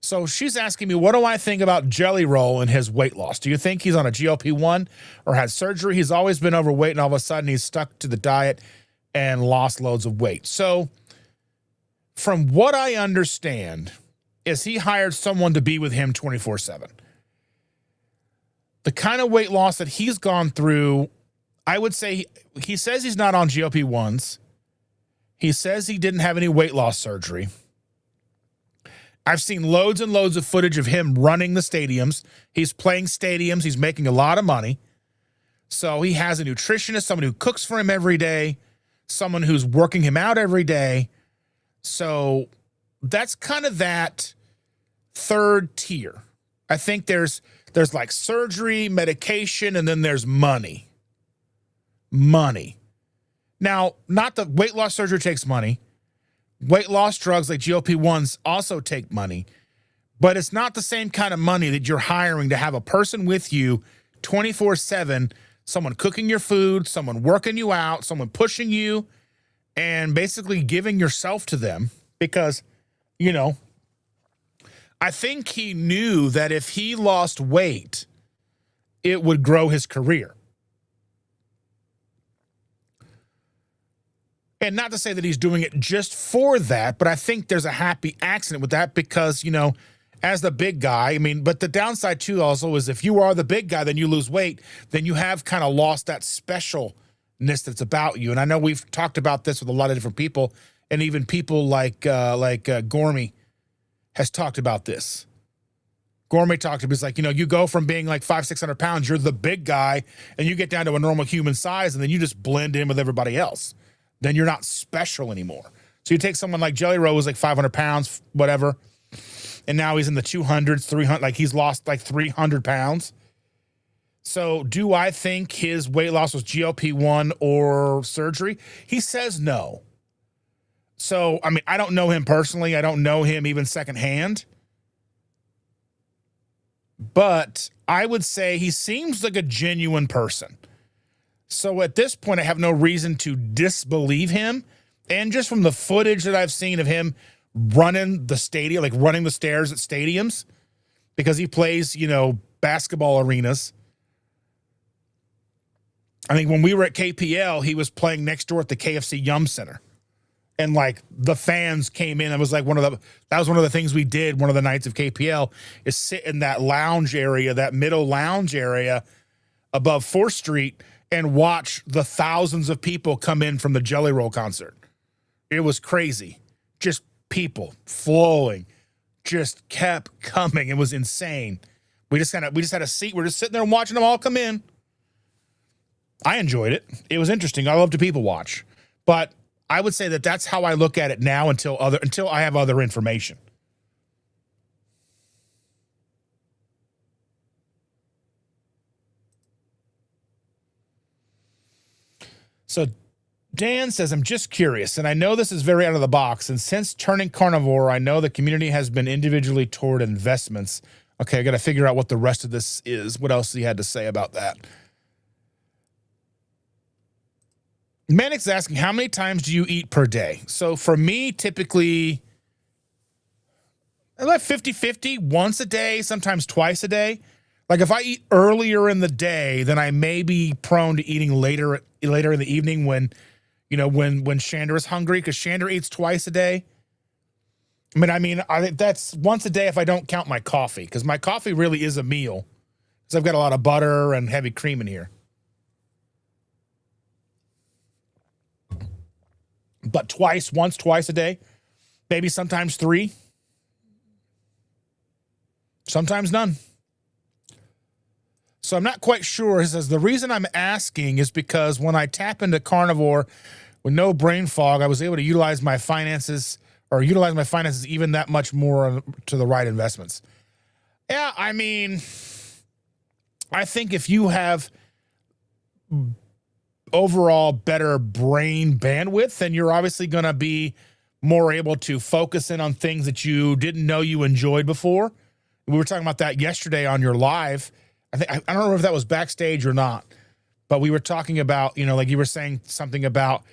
So she's asking me, what do I think about Jelly Roll and his weight loss? Do you think he's on a GLP-1 or had surgery? He's always been overweight, and all of a sudden he's stuck to the diet and lost loads of weight. So from what I understand is he hired someone to be with him 24/7. The kind of weight loss that he's gone through, I would say he says he's not on GLP-1s. He says he didn't have any weight loss surgery. I've seen loads and loads of footage of him running the stadiums. He's playing stadiums. He's making a lot of money. So he has a nutritionist, someone who cooks for him every day, someone who's working him out every day. So that's kind of that third tier. I think there's like surgery, medication, and then there's money. Money. Now, not the weight loss surgery takes money. Weight loss drugs like GLP-1s also take money, but it's not the same kind of money that you're hiring to have a person with you 24/7, someone cooking your food, someone working you out, someone pushing you, and basically giving yourself to them. Because, I think he knew that if he lost weight, it would grow his career. And not to say that he's doing it just for that, but I think there's a happy accident with that because, as the big guy, but the downside too also is if you are the big guy, then you lose weight, then you have kind of lost that specialness that's about you. And I know we've talked about this with a lot of different people, and even people like Gormy has talked about this. Gourmet talked to me. He's like, you go from being like 500-600 pounds, you're the big guy, and you get down to a normal human size, and then you just blend in with everybody else. Then you're not special anymore. So you take someone like Jelly Roll, who's like 500 pounds, whatever, and now he's in the 200s, 300, like he's lost like 300 pounds. So do I think his weight loss was GLP-1 or surgery? He says no. So, I don't know him personally. I don't know him even secondhand. But I would say he seems like a genuine person. So at this point, I have no reason to disbelieve him. And just from the footage that I've seen of him running the stadium, like running the stairs at stadiums, because he plays, basketball arenas. I think when we were at KPL, he was playing next door at the KFC Yum Center. And like the fans came in. It was like that was one of the things we did one of the nights of KPL is sit in that lounge area, that middle lounge area above 4th Street and watch the thousands of people come in from the Jelly Roll concert. It was crazy. Just people flowing, just kept coming. It was insane. We just had a seat. We're just sitting there and watching them all come in. I enjoyed it. It was interesting. I love to people watch, but I would say that that's how I look at it now until I have other information. So Dan says, I'm just curious, and I know this is very out of the box, and since turning carnivore, I know the community has been individually toward investments. Okay, I got to figure out what the rest of this is. What else he had to say about that? Manic's asking, how many times do you eat per day? So for me, typically, I like 50-50, once a day, sometimes twice a day. Like if I eat earlier in the day, then I may be prone to eating later in the evening when Shander is hungry, because Shander eats twice a day. I think that's once a day if I don't count my coffee, because my coffee really is a meal, because I've got a lot of butter and heavy cream in here. But twice a day, maybe sometimes 3, sometimes none. So I'm not quite sure. He says, the reason I'm asking is because when I tap into carnivore with no brain fog, I was able to utilize my finances even that much more to the right investments. Yeah, I think if you have overall better brain bandwidth, then you're obviously going to be more able to focus in on things that you didn't know you enjoyed before. We were talking about that yesterday on your live. I don't know if that was backstage or not, but we were talking about, like you were saying something about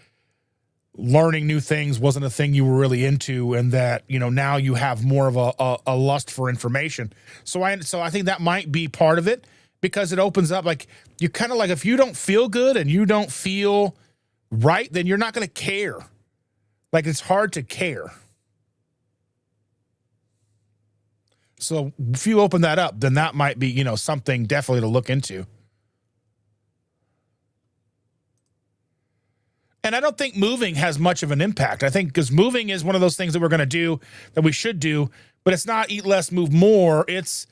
learning new things wasn't a thing you were really into, and that, now you have more of a lust for information. So I think that might be part of it, because it opens up, like, you kind of like, if you don't feel good and you don't feel right, then you're not going to care. Like, it's hard to care. So if you open that up, then that might be, something definitely to look into. And I don't think moving has much of an impact. I think because moving is one of those things that we're going to do, that we should do, but it's not eat less, move more. It's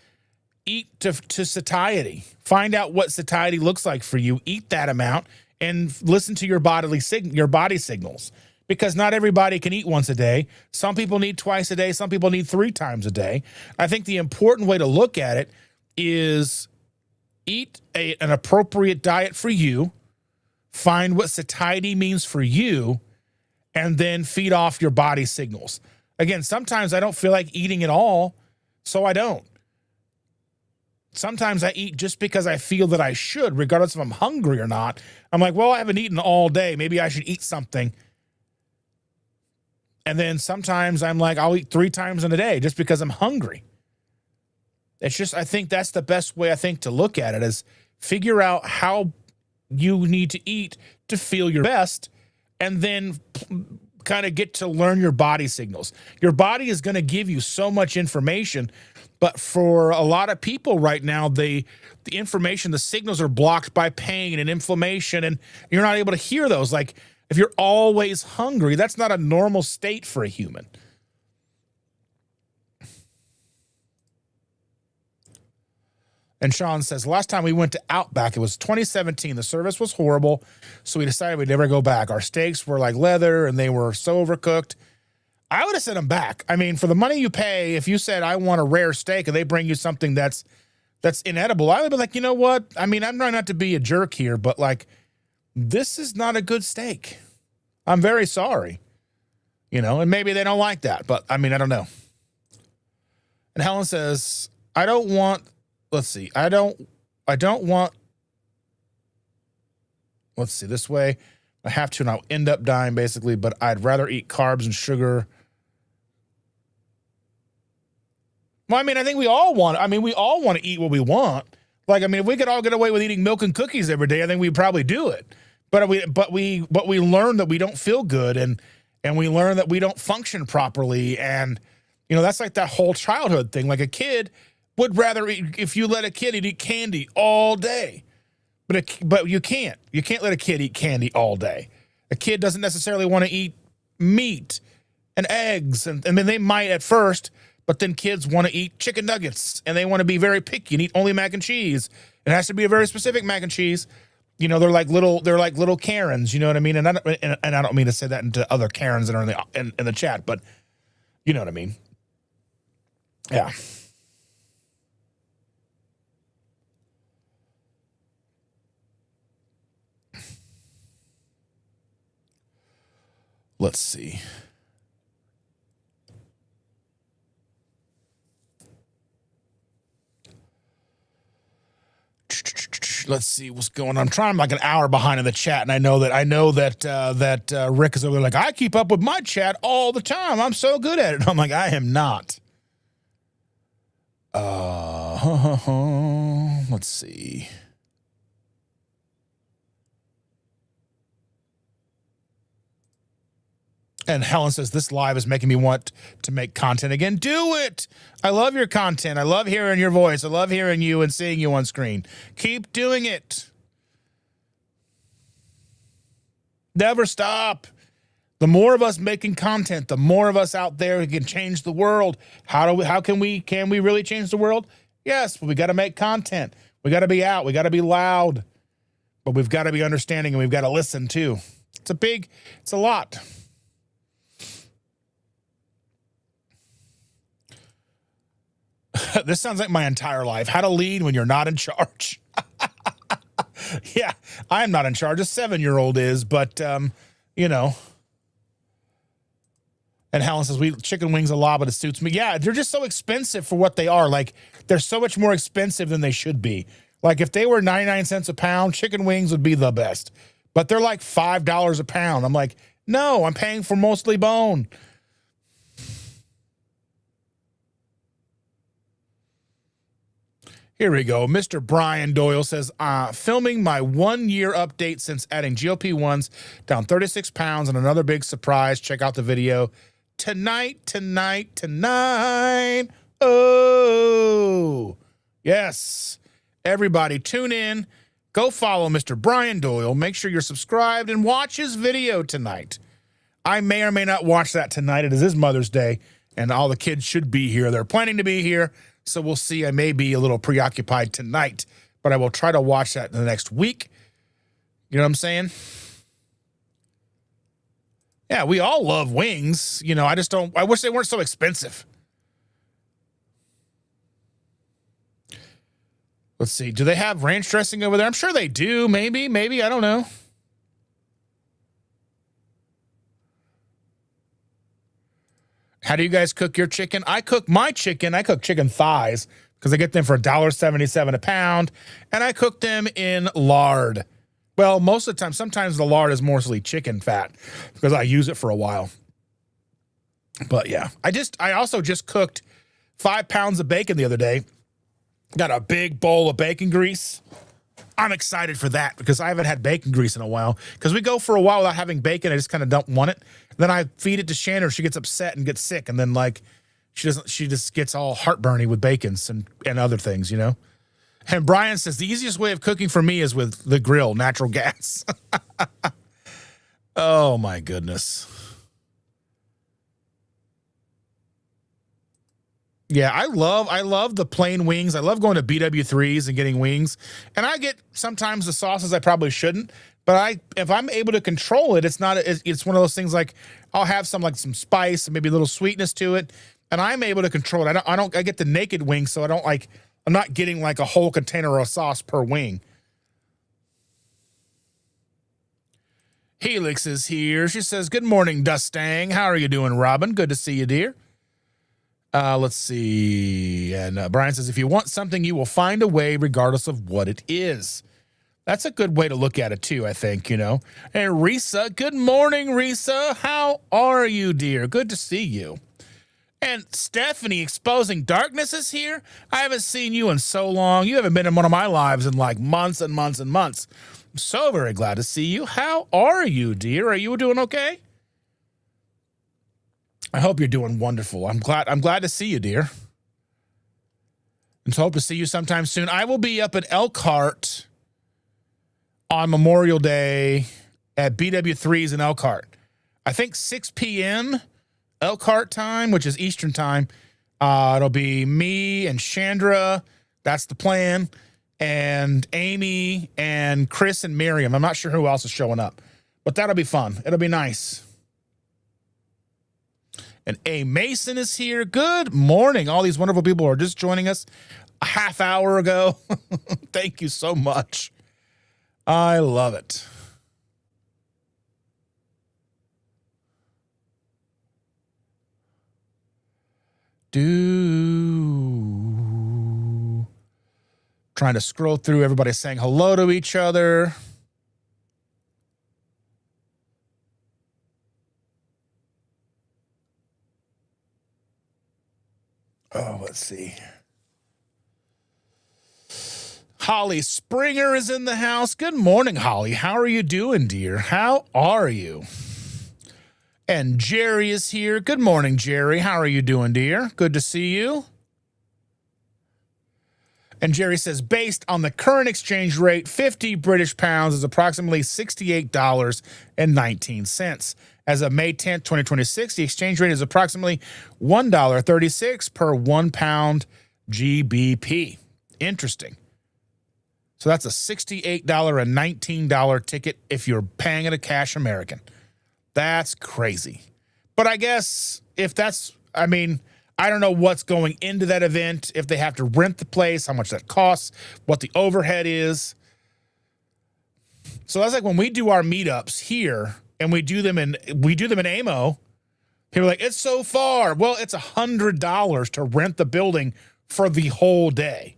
eat to satiety. Find out what satiety looks like for you. Eat that amount and listen to your body signals, because not everybody can eat once a day. Some people need twice a day. Some people need 3 times a day. I think the important way to look at it is eat an appropriate diet for you. Find what satiety means for you, and then feed off your body signals. Again, sometimes I don't feel like eating at all, so I don't. Sometimes I eat just because I feel that I should, regardless if I'm hungry or not. I'm like, well, I haven't eaten all day. Maybe I should eat something. And then sometimes I'm like, I'll eat 3 times in a day just because I'm hungry. It's just, I think that's the best way, I think, to look at it, is figure out how you need to eat to feel your best, and then kind of get to learn your body signals. Your body is going to give you so much information, but for a lot of people right now, the information, the signals are blocked by pain and inflammation, and you're not able to hear those. Like, if you're always hungry, that's not a normal state for a human. And Sean says, last time we went to Outback, it was 2017. The service was horrible, so we decided we'd never go back. Our steaks were like leather, and they were so overcooked. I would have sent them back. For the money you pay, if you said, I want a rare steak, and they bring you something that's inedible, I would be like, you know what? I'm trying not to be a jerk here, but, like, this is not a good steak. I'm very sorry. And maybe they don't like that, but, I don't know. And Helen says, I don't want... Let's see. I don't want, let's see, this way I have to, and I'll end up dying basically, but I'd rather eat carbs and sugar. Well, I think we all want to eat what we want. Like, if we could all get away with eating milk and cookies every day, I think we'd probably do it. But we learn that we don't feel good, and we learn that we don't function properly. And, that's like that whole childhood thing. Like, a kid would rather eat, if you let a kid eat candy all day, but you can't let a kid eat candy all day. A kid doesn't necessarily want to eat meat and eggs, and they might at first, but then kids want to eat chicken nuggets, and they want to be very picky and eat only mac and cheese. It has to be a very specific mac and cheese. They're like little Karens, you know what I mean? And I don't mean to say that into other Karens that are in the chat, but you know what I mean? Yeah. Let's see. Let's see what's going on. I'm trying like an hour behind in the chat, and I know that Rick is over there like, I keep up with my chat all the time. I'm so good at it. I'm like, I am not. Let's see. And Helen says, this live is making me want to make content again. Do it. I love your content. I love hearing your voice. I love hearing you and seeing you on screen. Keep doing it. Never stop. The more of us making content, the more of us out there who can change the world. How can we really change the world? Yes, but we got to make content. We got to be out. We got to be loud. But we've got to be understanding, and we've got to listen too. It's a lot. This sounds like my entire life. How to lead when you're not in charge. Yeah, I'm not in charge. A 7-year-old is, but, you know. And Helen says, chicken wings a lot, but it suits me. Yeah, they're just so expensive for what they are. Like, they're so much more expensive than they should be. Like, if they were 99 cents a pound, chicken wings would be the best. But they're like $5 a pound. I'm like, no, I'm paying for mostly bone. Here we go. Mr. Brian Doyle says, filming my 1-year update since adding GLP-1s, down 36 pounds, and another big surprise. Check out the video tonight. Oh, yes. Everybody tune in. Go follow Mr. Brian Doyle. Make sure you're subscribed and watch his video tonight. I may or may not watch that tonight. It is his Mother's Day, and all the kids should be here. They're planning to be here. So we'll see. I may be a little preoccupied tonight, but I will try to watch that in the next week. You know what I'm saying? Yeah, we all love wings. You know, I wish they weren't so expensive. Let's see. Do they have ranch dressing over there? I'm sure they do. Maybe. I don't know. How do you guys cook your chicken? I cook chicken thighs because I get them for $1.77 a pound, and I cook them in lard. Well, most of the time, sometimes the lard is mostly chicken fat because I use it for a while. But yeah, I also just cooked 5 pounds of bacon the other day. Got a big bowl of bacon grease. I'm excited for that because I haven't had bacon grease in a while. Because we go for a while without having bacon. I just kind of don't want it. Then I feed it to Shannon. She gets upset and gets sick. And then like she just gets all heartburny with bacons and other things, you know. And Brian says the easiest way of cooking for me is with the grill, natural gas. Oh my goodness. Yeah, I love the plain wings. I love going to BW3s and getting wings. And I get sometimes the sauces I probably shouldn't, but if I'm able to control it, it's one of those things like I'll have some spice and maybe a little sweetness to it, and I'm able to control it. I get the naked wing, so I'm not getting like a whole container of sauce per wing. Helix is here. She says, "Good morning, Dustang. How are you doing, Robin? Good to see you, dear." Let's see. And Brian says, if you want something, you will find a way regardless of what it is. That's a good way to look at it too, I think, you know. And Risa, good morning, Risa. How are you, dear? Good to see you. And Stephanie, Exposing Darkness, is here. I haven't seen you in so long. You haven't been in one of my lives in like months and months and months. I'm so very glad to see you. How are you, dear? Are you doing okay? I hope you're doing wonderful. I'm glad to see you, dear. And so hope to see you sometime soon. I will be up at Elkhart on Memorial Day at BW3's in Elkhart. I think 6 p.m. Elkhart time, which is Eastern time. It'll be me and Chandra. That's the plan. And Amy and Chris and Miriam. I'm not sure who else is showing up, but that'll be fun. It'll be nice. And A. Mason is here. Good morning. All these wonderful people are just joining us a half hour ago. Thank you so much. I love it. Trying to scroll through everybody saying hello to each other. Oh, let's see. Holly Springer is in the house. Good morning, Holly. How are you doing, dear? How are you? And Jerry is here. Good morning, Jerry. How are you doing, dear? Good to see you. And Jerry says, based on the current exchange rate, 50 British pounds is approximately $68.19. As of May 10th, 2026, the exchange rate is approximately $1.36 per 1 pound GBP. Interesting. So that's a $68.19 ticket if you're paying it a cash American. That's crazy. But I guess if that's, I mean, I don't know what's going into that event, if they have to rent the place, how much that costs, what the overhead is. So that's like when we do our meetups here and we do them in AMO, people are like, it's so far. Well, it's $100 to rent the building for the whole day.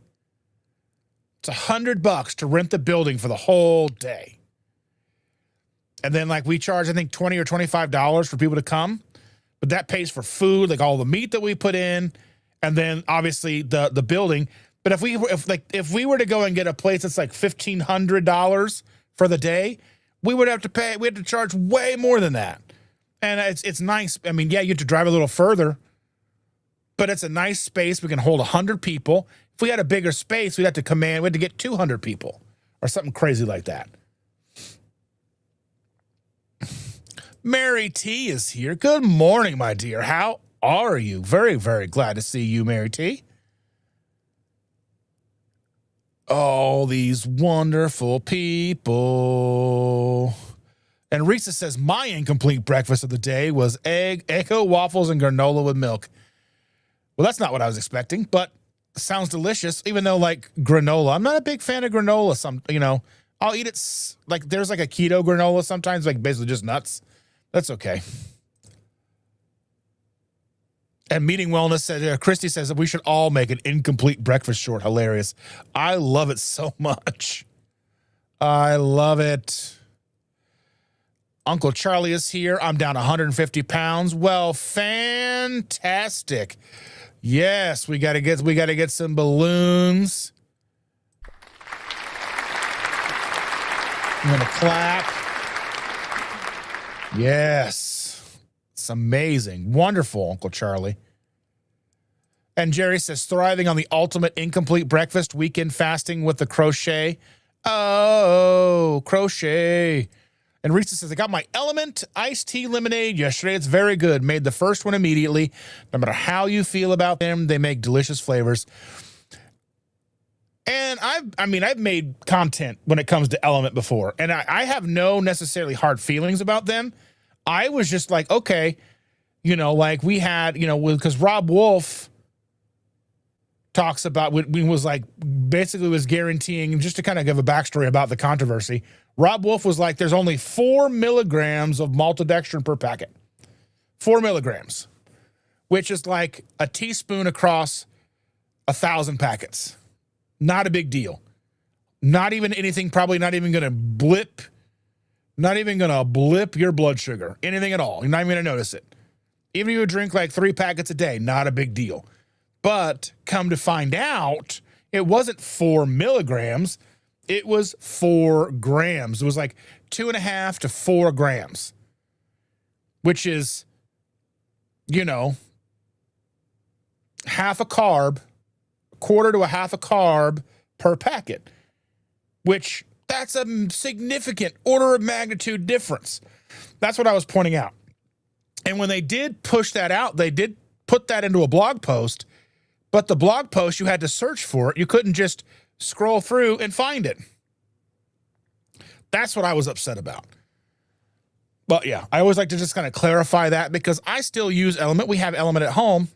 It's $100 to rent the building for the whole day. And then like we charge, I think $20 or $25 for people to come, but that pays for food, like all the meat that we put in, and then obviously the building. But if we were to go and get a place that's like $1,500 for the day, we had to charge way more than that. And it's nice. I mean, yeah, you have to drive a little further, but it's a nice space. We can hold 100 people. If we had a bigger space, we had to get 200 people or something crazy like that. Mary T is here. Good morning, my dear. How are you? Very, very glad to see you, Mary T. All these wonderful people. And Risa says, my incomplete breakfast of the day was Eggo waffles and granola with milk. Well, that's not what I was expecting, but sounds delicious, even though like granola, I'm not a big fan of granola. I'll eat it like there's like a keto granola sometimes, like basically just nuts. That's okay. And Meeting Wellness said, Christy says that we should all make an incomplete breakfast short. Hilarious. I love it so much. I love it. Uncle Charlie is here. I'm down 150 pounds. Well, fantastic. Yes, we gotta get some balloons. I'm gonna clap. Yes. It's amazing. Wonderful, Uncle Charlie. And Jerry says, thriving on the ultimate incomplete breakfast, weekend fasting with the crochet. Oh, crochet. And Risa says, I got my Element iced tea lemonade yesterday. It's very good. Made the first one immediately. No matter how you feel about them, they make delicious flavors. And I've made content when it comes to Element before, and I have no necessarily hard feelings about them. I was just like, okay, like we had, because Rob Wolf talks about we was like basically was guaranteeing, just to kind of give a backstory about the controversy. Rob Wolf was like, there's only 4 milligrams of maltodextrin per packet. 4 milligrams, which is like a teaspoon across 1,000 packets. Not a big deal. Not even anything, probably not even going to blip your blood sugar. Anything at all. You're not even going to notice it. Even if you drink like 3 packets a day, not a big deal. But come to find out, it wasn't 4 milligrams. It was 4 grams. It was like 2.5 to 4 grams, which is, half a carb, quarter to a half a carb per packet, which that's a significant order of magnitude difference. That's what I was pointing out. And when they did push that out, they did put that into a blog post, but the blog post, you had to search for it. You couldn't just scroll through and find it. That's what I was upset about. But yeah, I always like to just kind of clarify that because I still use Element. We have Element at home.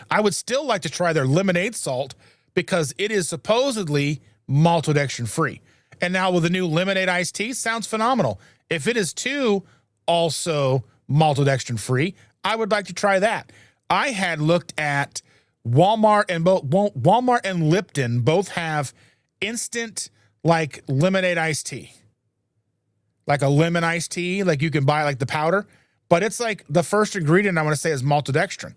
I would still like to try their lemonade salt because it is supposedly maltodextrin free. And now with the new lemonade iced tea, sounds phenomenal. If it is too also maltodextrin free, I would like to try that. I had looked at Walmart and Lipton both have instant like lemonade iced tea, like a lemon iced tea, like you can buy like the powder, but it's like the first ingredient I want to say is maltodextrin,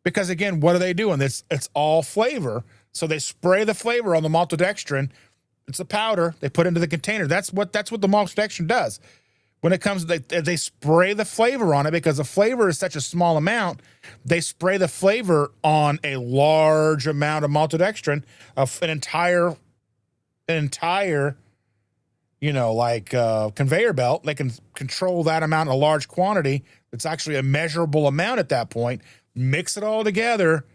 because again, what are they doing? It's all flavor, so they spray the flavor on the maltodextrin. It's a powder they put into the container. That's what the maltodextrin does. When it comes, they spray the flavor on it because the flavor is such a small amount. They spray the flavor on a large amount of maltodextrin, of an entire, conveyor belt. They can control that amount in a large quantity. It's actually a measurable amount at that point. Mix it all together,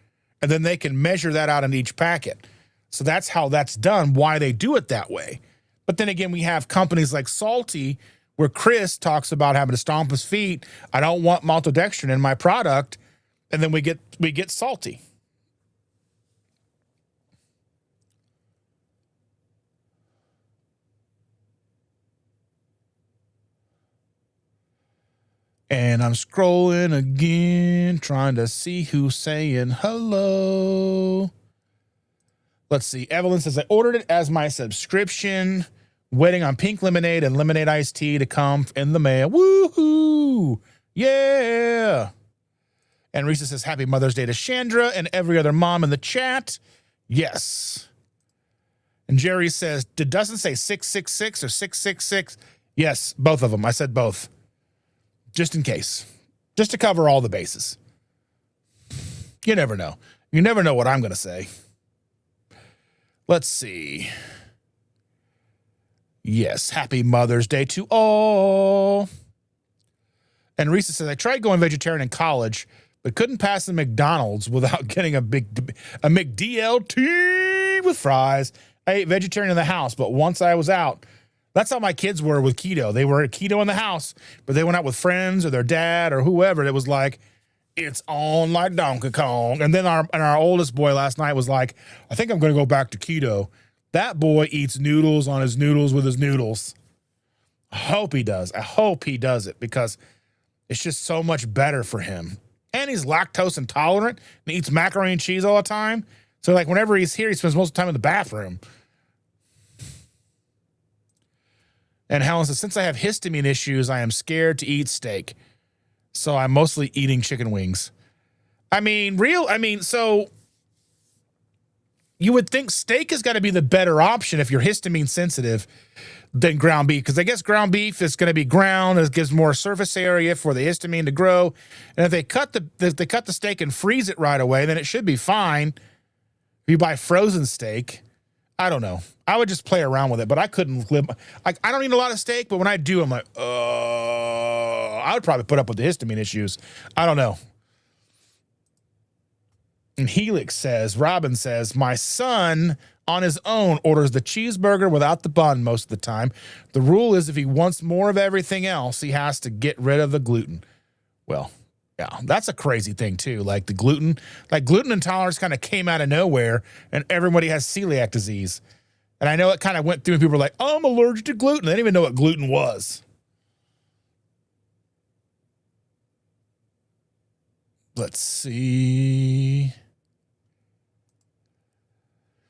and then they can measure that out in each packet. So that's how that's done. Why they do it that way. But then again, we have companies like Salty, where Chris talks about having to stomp his feet. I don't want maltodextrin in my product, and then we get Salty. And I'm scrolling again, trying to see who's saying hello. Let's see. Evelyn says, I ordered it as my subscription. Waiting on pink lemonade and lemonade iced tea to come in the mail. Woohoo! Yeah! And Risa says, Happy Mother's Day to Chandra and every other mom in the chat. Yes. And Jerry says, it doesn't say 666 or 666. Yes, both of them. I said both. Just in case. Just to cover all the bases. You never know. You never know what I'm going to say. Let's see. Yes, happy Mother's Day to all. And Risa says, I tried going vegetarian in college, but couldn't pass the McDonald's without getting a McDLT with fries. I ate vegetarian in the house, but once I was out, that's how my kids were with keto. They were keto in the house, but they went out with friends or their dad or whoever. It was like, it's on like Donkey Kong. And then our oldest boy last night was like, I think I'm going to go back to keto. That boy eats noodles on his noodles with his noodles. I hope he does. I hope he does it because it's just so much better for him. And he's lactose intolerant and eats macaroni and cheese all the time. So like whenever he's here, he spends most of the time in the bathroom. And Helen says, since I have histamine issues, I am scared to eat steak. So I'm mostly eating chicken wings. So you would think steak has got to be the better option if you're histamine sensitive than ground beef, because I guess ground beef is going to be ground. It gives more surface area for the histamine to grow. And if they cut the steak and freeze it right away, then it should be fine. If you buy frozen steak, I don't know. I would just play around with it, but I couldn't live. Like, I don't eat a lot of steak, but when I do, I'm like, I would probably put up with the histamine issues. I don't know. And Robin says, my son on his own orders the cheeseburger without the bun most of the time. The rule is if he wants more of everything else, he has to get rid of the gluten. Well, yeah, that's a crazy thing too. Like the gluten intolerance kind of came out of nowhere and everybody has celiac disease. And I know it kind of went through and people were like, oh, I'm allergic to gluten. They didn't even know what gluten was. Let's see.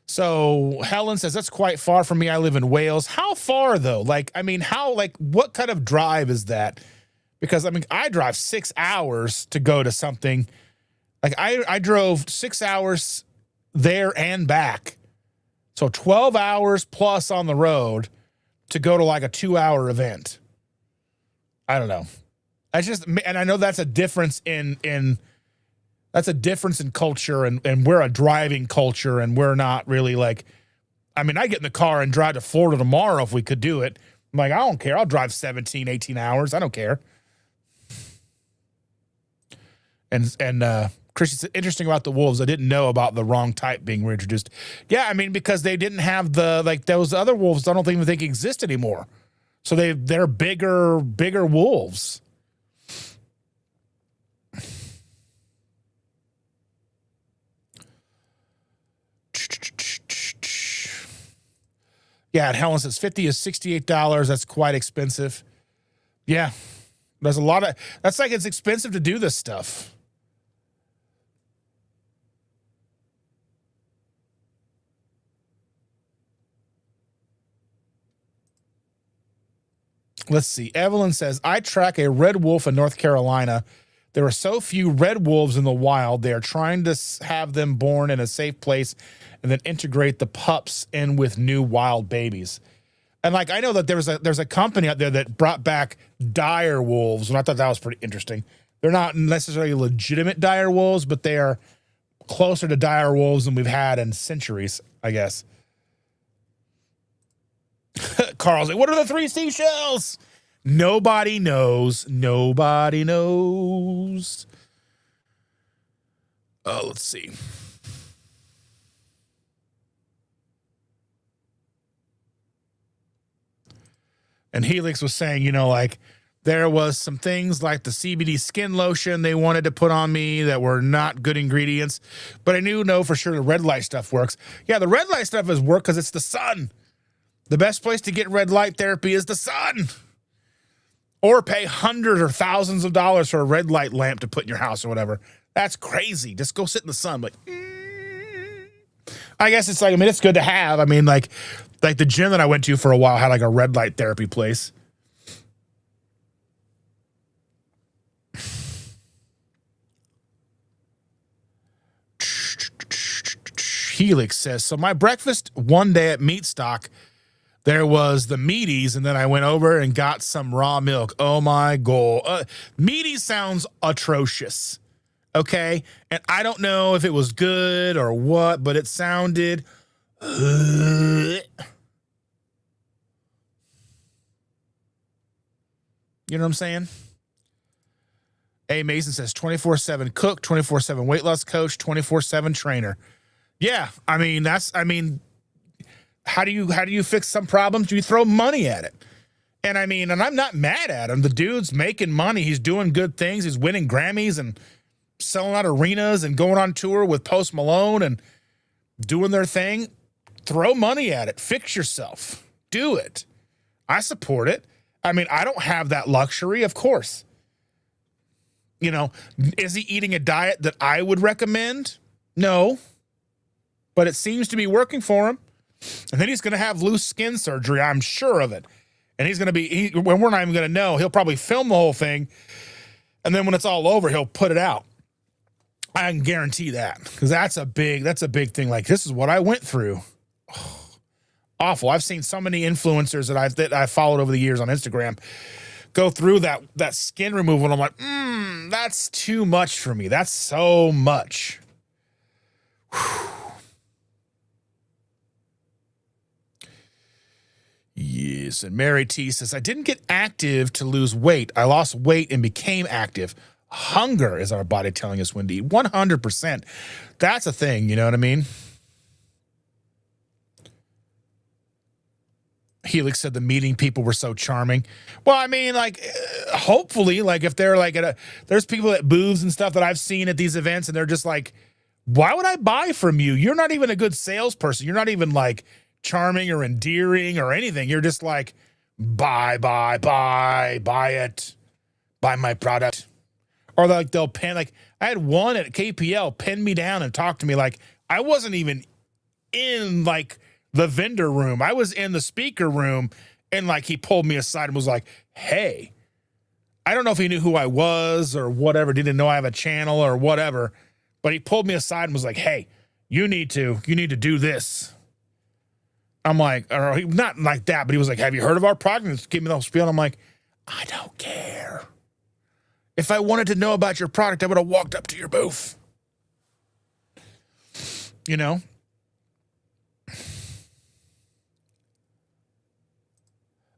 So Helen says, that's quite far from me. I live in Wales. How far though? What kind of drive is that? Because I drive 6 hours to go to something. Like I drove 6 hours there and back. So 12 hours plus on the road to go to like a 2-hour event. I don't know. And I know that's a difference in culture, and we're a driving culture, and we're not really like, I get in the car and drive to Florida tomorrow if we could do it. I'm like, I don't care. I'll drive 17, 18 hours. I don't care. And Christian said, interesting about the wolves. I didn't know about the wrong type being reintroduced. Yeah, because they didn't have those other wolves. I don't even think exist anymore. So they're bigger wolves. Yeah, and Helen says 50 is $68. That's quite expensive. Yeah. There's a lot of, that's like, it's expensive to do this stuff. Let's see. Evelyn says, I track a red wolf in North Carolina. There are so few red wolves in the wild. They are trying to have them born in a safe place and then integrate the pups in with new wild babies. And like, I know that there's a company out there that brought back dire wolves, and I thought that was pretty interesting. They're not necessarily legitimate dire wolves, but they are closer to dire wolves than we've had in centuries, I guess. Carl's like, what are the 3 seashells? Nobody knows. Nobody knows. Let's see. And Helix was saying, you know, like there was some things like the CBD skin lotion they wanted to put on me that were not good ingredients, but I know for sure the red light stuff works. Yeah, the red light stuff is work because it's the sun. The best place to get red light therapy is the sun. Or pay hundreds or thousands of dollars for a red light lamp to put in your house or whatever. That's crazy. Just go sit in the sun. Like, I guess it's like, I mean, it's good to have. I mean, like the gym that I went to for a while had like a red light therapy place. Helix says, so my breakfast one day at MeatStock, there was the Meaties, and then I went over and got some raw milk. Oh my God. Meaties sounds atrocious. Okay. And I don't know if it was good or what, but it sounded. You know what I'm saying? A. Mason says 24/7 cook, 24/7 weight loss coach, 24/7 trainer. Yeah, I mean, how do you fix some problems? You throw money at it. And I mean, and I'm not mad at him. The dude's making money. He's doing good things. He's winning Grammys and selling out arenas and going on tour with Post Malone and doing their thing. Throw money at it. Fix yourself. Do it. I support it. I mean, I don't have that luxury, of course. You know, is he eating a diet that I would recommend? No. But it seems to be working for him. And then he's going to have loose skin surgery. I'm sure of it. And he's going to be, when we're not even going to know, he'll probably film the whole thing. And then when it's all over, he'll put it out. I can guarantee that. Because that's a big thing. Like, this is what I went through. Oh, awful. I've seen so many influencers that I've followed over the years on Instagram go through that skin removal. And I'm like, that's too much for me. That's so much. Whew. Yes, and Mary T says, I didn't get active to lose weight. I lost weight and became active. Hunger is our body telling us when to eat. 100%. That's a thing, you know what I mean? Helix said the meeting people were so charming. Well, I mean, like, hopefully, like, if they're like there's people at booths and stuff that I've seen at these events, and they're just like, why would I buy from you? You're not even a good salesperson. You're not even like charming or endearing or anything. You're just like, buy it, buy my product. Or like they'll pin, like I had one at KPL pin me down and talk to me like I wasn't even in like the vendor room. I was in the speaker room, and like he pulled me aside and was like, hey, I don't know if he knew who I was or whatever, didn't know I have a channel or whatever, but he pulled me aside and was like, hey, you need to do this. I'm like, or not like that, but he was like, have you heard of our product? And give me the whole spiel. And I'm like, I don't care. If I wanted to know about your product, I would have walked up to your booth. You know?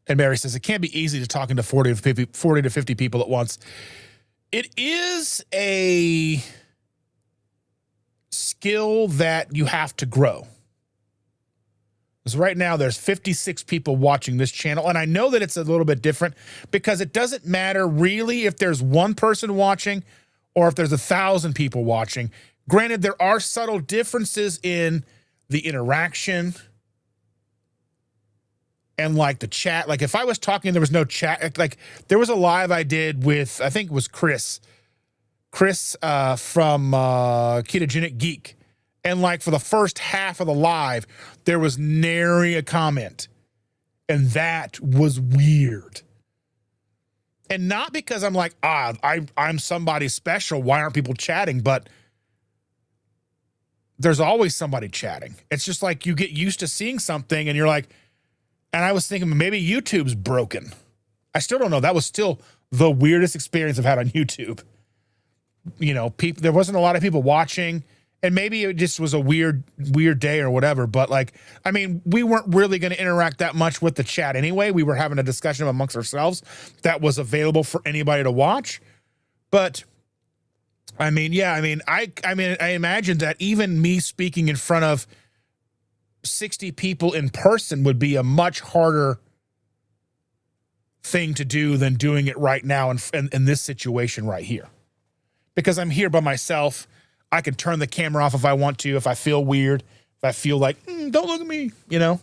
And Mary says, it can't be easy to talking to 40 to 50 people at once. It is a skill that you have to grow. Because right now there's 56 people watching this channel, and I know that it's a little bit different because it doesn't matter really if there's one person watching or if there's 1,000 people watching. Granted, there are subtle differences in the interaction and like the chat. Like if I was talking, there was no chat. Like there was a live I did with, I think it was Chris from Ketogenic Geek. And like for the first half of the live, there was nary a comment. And that was weird. And not because I'm like, I'm somebody special. Why aren't people chatting? But there's always somebody chatting. It's just like you get used to seeing something and you're like, and I was thinking maybe YouTube's broken. I still don't know. That was still the weirdest experience I've had on YouTube. You know, there wasn't a lot of people watching, and maybe it just was a weird day or whatever. But like, I mean, we weren't really going to interact that much with the chat anyway. We were having a discussion amongst ourselves that was available for anybody to watch. But I mean, yeah, I imagine that even me speaking in front of 60 people in person would be a much harder thing to do than doing it right now in this situation right here. Because I'm here by myself. I can turn the camera off if I want to, if I feel weird, if I feel like, don't look at me, you know?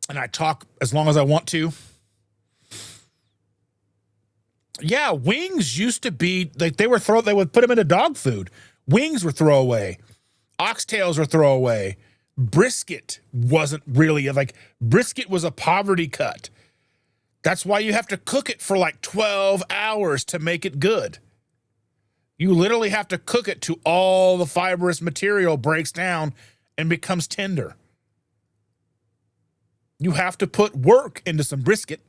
And I talk as long as I want to. Yeah, wings used to be, like they would put them into dog food. Wings were throwaway. Oxtails were throwaway. Brisket wasn't really, like, brisket was a poverty cut. That's why you have to cook it for like 12 hours to make it good. You literally have to cook it to all the fibrous material breaks down and becomes tender. You have to put work into some brisket.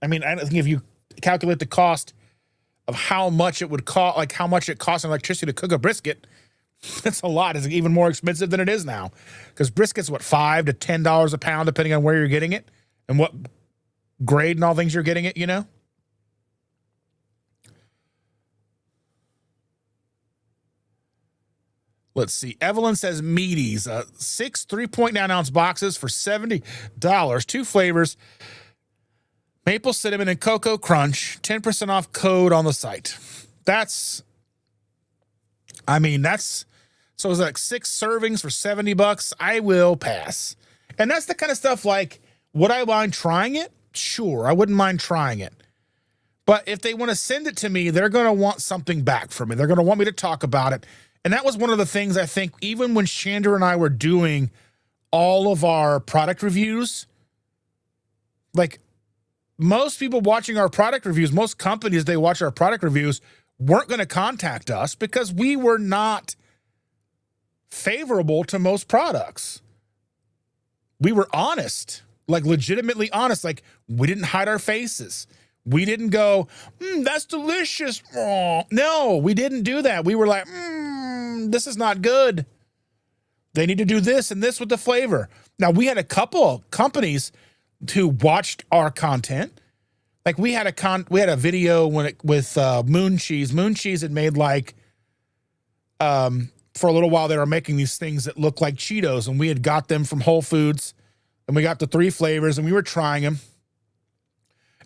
I mean, I think if you calculate the cost of how much it would cost, like how much it costs in electricity to cook a brisket, that's a lot. It's even more expensive than it is now. Because brisket's what, $5 to $10 a pound, depending on where you're getting it and what grade and all things you're getting it, you know? Let's see. Evelyn says Meaties, 6 3.9 ounce boxes for $70. 2 flavors, maple cinnamon and cocoa crunch, 10% off code on the site. So it's like 6 servings for $70. I will pass. And that's the kind of stuff like, would I mind trying it? Sure, I wouldn't mind trying it. But if they want to send it to me, they're going to want something back from me. They're going to want me to talk about it. And that was one of the things I think, even when Chandra and I were doing all of our product reviews, like most people watching our product reviews, most companies, they watch our product reviews, weren't going to contact us because we were not favorable to most products. We were honest, like legitimately honest. Like we didn't hide our faces. We didn't go, that's delicious. Oh. No, we didn't do that. We were like, this is not good. They need to do this and this with the flavor. Now, we had a couple of companies who watched our content. Like we had a video with Moon Cheese. Moon Cheese had made like, for a little while, they were making these things that look like Cheetos, and we had got them from Whole Foods, and we got the 3 flavors, and we were trying them.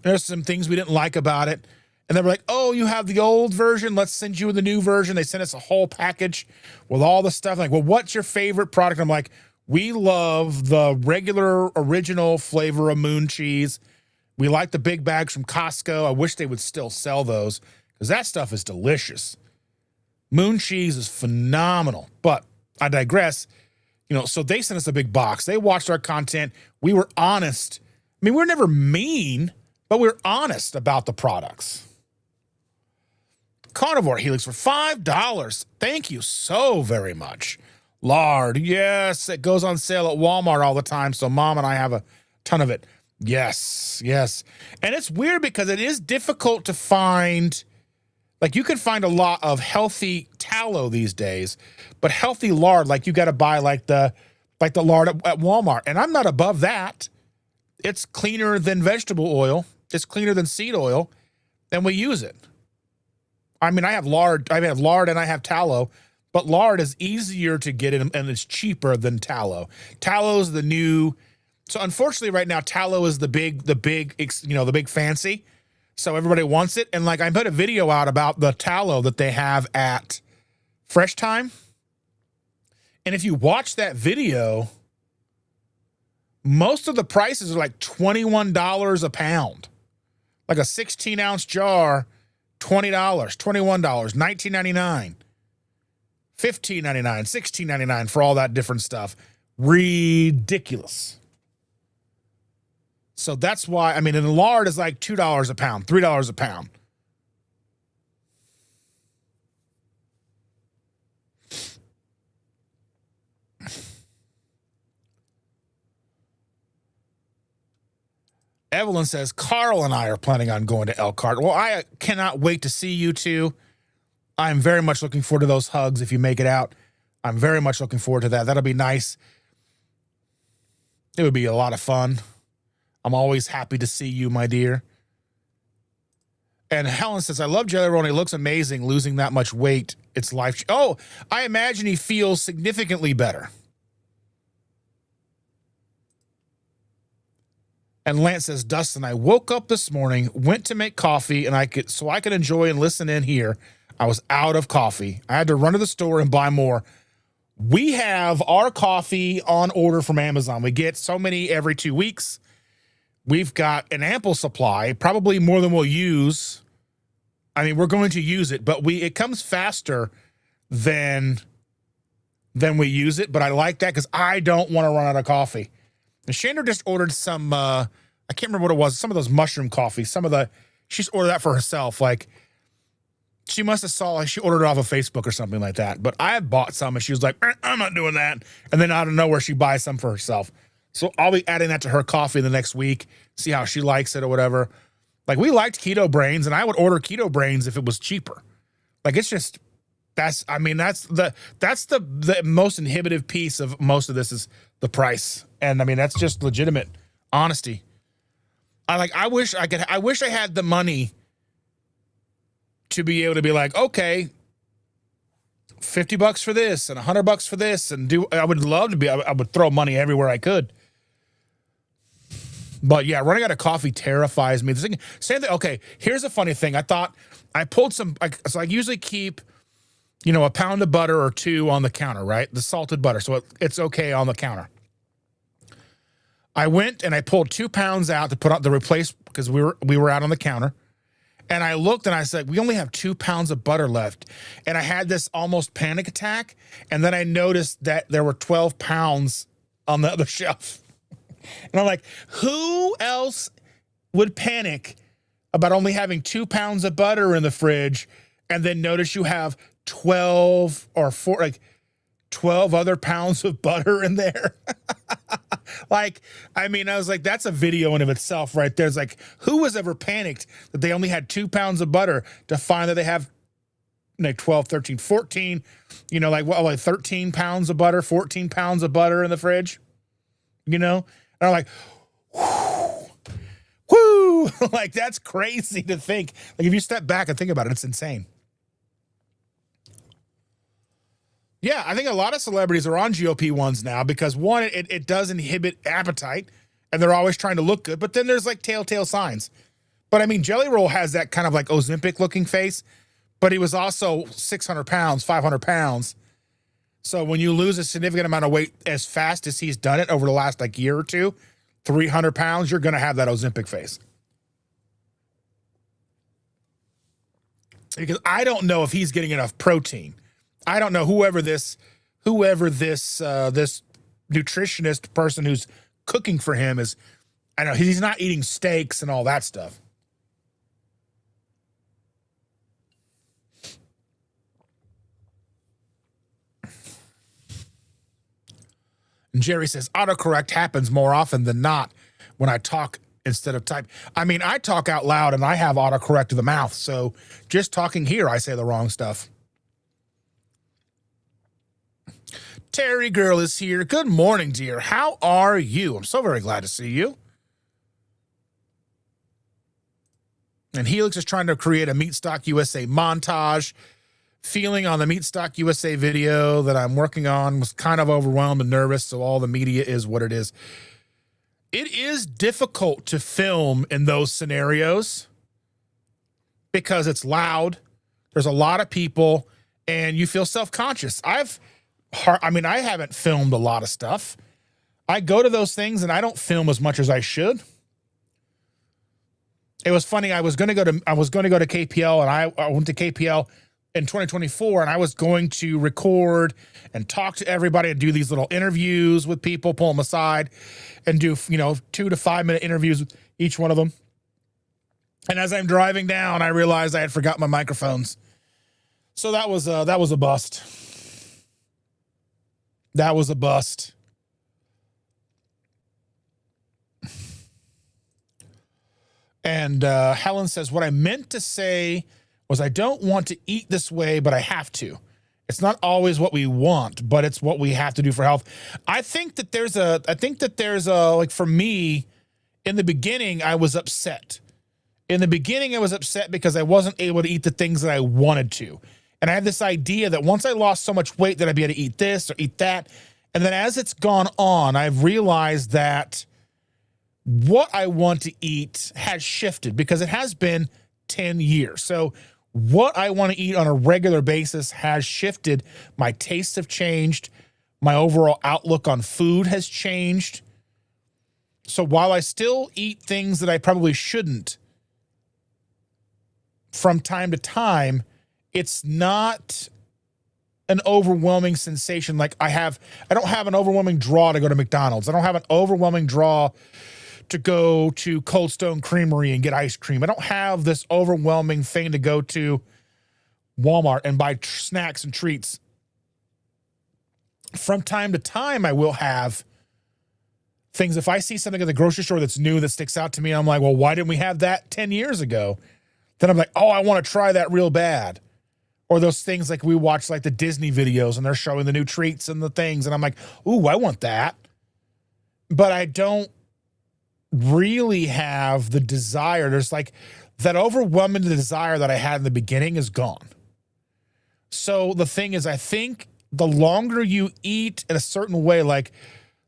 There's some things we didn't like about it. And they were like, oh, you have the old version. Let's send you the new version. They sent us a whole package with all the stuff. Like, well, what's your favorite product? I'm like, we love the regular original flavor of Moon Cheese. We like the big bags from Costco. I wish they would still sell those because that stuff is delicious. Moon Cheese is phenomenal. But I digress. You know, so they sent us a big box. They watched our content. We were honest. I mean, we're never mean, but we're honest about the products. Carnivore Helix for $5. Thank you so very much. Lard, yes, it goes on sale at Walmart all the time, so Mom and I have a ton of it. Yes, yes. And it's weird because it is difficult to find, like you can find a lot of healthy tallow these days, but healthy lard, like you got to buy like the lard at Walmart. And I'm not above that. It's cleaner than vegetable oil. It's cleaner than seed oil, and we use it. I mean, I have lard and I have tallow, but lard is easier to get and it's cheaper than tallow. Tallow's the new. So unfortunately right now, tallow is the big fancy. So everybody wants it. And like I put a video out about the tallow that they have at Fresh Time. And if you watch that video, most of the prices are like $21 a pound. Like a 16-ounce jar, $20, $21, $19.99, $15.99, $16.99 for all that different stuff. Ridiculous. So that's why, I mean, and the lard is like $2 a pound, $3 a pound. Evelyn says, Carl and I are planning on going to Elkhart. Well, I cannot wait to see you two. I'm very much looking forward to those hugs if you make it out. I'm very much looking forward to that. That'll be nice. It would be a lot of fun. I'm always happy to see you, my dear. And Helen says, I love Jelly Roll. He looks amazing losing that much weight. It's life. Oh, I imagine he feels significantly better. And Lance says, Dustin, I woke up this morning, went to make coffee, and I could enjoy and listen in here. I was out of coffee. I had to run to the store and buy more. We have our coffee on order from Amazon. We get so many every 2 weeks. We've got an ample supply, probably more than we'll use. I mean, we're going to use it, but it comes faster than we use it. But I like that because I don't want to run out of coffee. And Shander just ordered some, I can't remember what it was, some of those mushroom coffees. She's ordered that for herself. Like, she must have she ordered it off of Facebook or something like that. But I had bought some and she was like, I'm not doing that. And then out of nowhere, she buys some for herself. So I'll be adding that to her coffee the next week, see how she likes it or whatever. Like, we liked Keto Brains, and I would order Keto Brains if it was cheaper. Like, it's just, that's the most inhibitive piece of most of this is the price. And I mean, that's just legitimate honesty. I wish I had the money to be able to be like, okay, $50 for this and $100 for this, and I would love to be. I would throw money everywhere I could. But yeah, running out of coffee terrifies me. Same thing. Okay, here's a funny thing. I thought I pulled some. So I usually keep, a pound of butter or two on the counter, right? The salted butter, so it's okay on the counter. I went and I pulled 2 pounds out to put on the replace because we were out on the counter. And I looked and I said, we only have 2 pounds of butter left. And I had this almost panic attack. And then I noticed that there were 12 pounds on the other shelf. And I'm like, who else would panic about only having 2 pounds of butter in the fridge and then notice you have 12 other pounds of butter in there? I was like, that's a video in of itself right there. It's like, who was ever panicked that they only had 2 pounds of butter to find that they have 12, 13, 14, like 13 pounds of butter, 14 pounds of butter in the fridge, And I'm like, whoo, like, that's crazy to think. Like, if you step back and think about it, it's insane. Yeah, I think a lot of celebrities are on GLP-1s now because, one, it does inhibit appetite, and they're always trying to look good. But then there's, like, telltale signs. But, I mean, Jelly Roll has that kind of, like, Ozempic-looking face, but he was also 600 pounds, 500 pounds. So when you lose a significant amount of weight as fast as he's done it over the last, like, year or two, 300 pounds, you're going to have that Ozempic face. Because I don't know if he's getting enough protein. I don't know whoever this nutritionist person who's cooking for him is. I know he's not eating steaks and all that stuff. And Jerry says autocorrect happens more often than not when I talk instead of type. I mean, I talk out loud and I have autocorrect to the mouth. So just talking here, I say the wrong stuff. Terry Girl is here. Good morning, dear. How are you? I'm so very glad to see you. And Helix is trying to create a MeatStock USA montage. Feeling on the MeatStock USA video that I'm working on was kind of overwhelmed and nervous, so all the media is what it is. It is difficult to film in those scenarios because it's loud. There's a lot of people, and you feel self-conscious. I haven't filmed a lot of stuff. I go to those things and I don't film as much as I should. It was funny. I was going to go to KPL, and I went to KPL in 2024, and I was going to record and talk to everybody and do these little interviews with people, pull them aside and do, 2 to 5 minute interviews with each one of them. And as I'm driving down, I realized I had forgot my microphones. So that was a bust. That was a bust. And Helen says, what I meant to say was I don't want to eat this way, but I have to. It's not always what we want, but it's what we have to do for health. I think that there's like for me, in the beginning, I was upset. In the beginning, I was upset because I wasn't able to eat the things that I wanted to. And I had this idea that once I lost so much weight that I'd be able to eat this or eat that. And then as it's gone on, I've realized that what I want to eat has shifted because it has been 10 years. So what I want to eat on a regular basis has shifted. My tastes have changed. My overall outlook on food has changed. So while I still eat things that I probably shouldn't from time to time, it's not an overwhelming sensation. Like I don't have an overwhelming draw to go to McDonald's. I don't have an overwhelming draw to go to Cold Stone Creamery and get ice cream. I don't have this overwhelming thing to go to Walmart and buy snacks and treats. From time to time, I will have things. If I see something at the grocery store that's new that sticks out to me, I'm like, well, why didn't we have that 10 years ago? Then I'm like, oh, I want to try that real bad. Or those things like we watch like the Disney videos and they're showing the new treats and the things. And I'm like, ooh, I want that. But I don't really have the desire. There's like that overwhelming desire that I had in the beginning is gone. So the thing is, I think the longer you eat in a certain way, like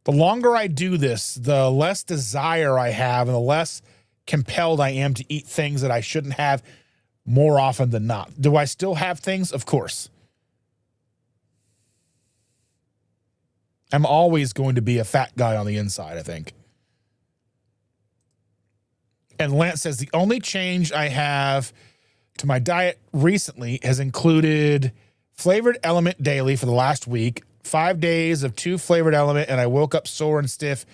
the longer I do this, the less desire I have and the less compelled I am to eat things that I shouldn't have more often than not. Do I still have things? Of course. I'm always going to be a fat guy on the inside, I think. And Lance says, the only change I have to my diet recently has included flavored element daily for the last week, 5 days of 2 flavored element, and I woke up sore and stiff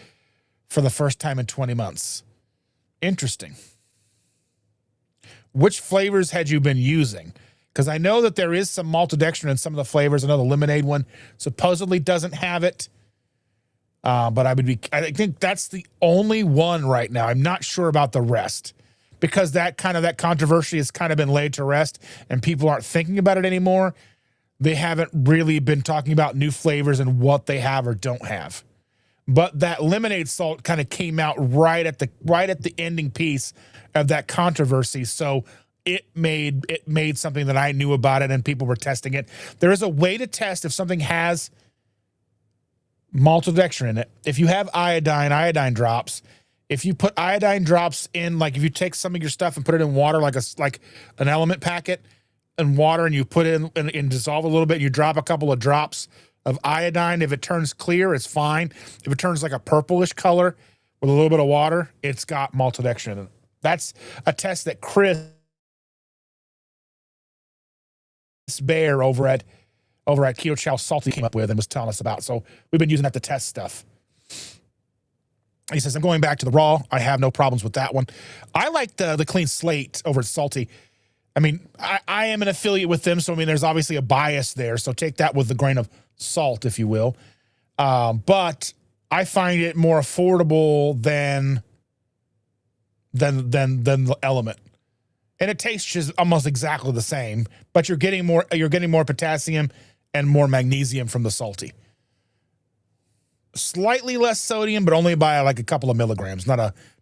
for the first time in 20 months. Interesting. Which flavors had you been using? Because I know that there is some maltodextrin in some of the flavors. I know the lemonade one supposedly doesn't have it. But I think that's the only one right now. I'm not sure about the rest because that controversy has kind of been laid to rest and people aren't thinking about it anymore. They haven't really been talking about new flavors and what they have or don't have. But that lemonade salt kind of came out right at the ending piece of that controversy. So it made something that I knew about it and people were testing it. There is a way to test if something has maltodextrin in it. If you have iodine drops, if you put iodine drops in, like if you take some of your stuff and put it in water, like an element packet in water, and you put it in and dissolve a little bit, and you drop a couple of drops of iodine. If it turns clear, it's fine. If it turns like a purplish color with a little bit of water, it's got maltodextrin in it. That's a test that Chris Bear over at Keto Chow Salty came up with and was telling us about. So we've been using that to test stuff. He says, I'm going back to the raw. I have no problems with that one. I like the clean slate over at Salty. I mean, I am an affiliate with them, so I mean, there's obviously a bias there. So take that with a grain of salt, if you will. But I find it more affordable than the Element, and it tastes just almost exactly the same. But you're getting more potassium and more magnesium from the Salty. Slightly less sodium, but only by like a couple of milligrams.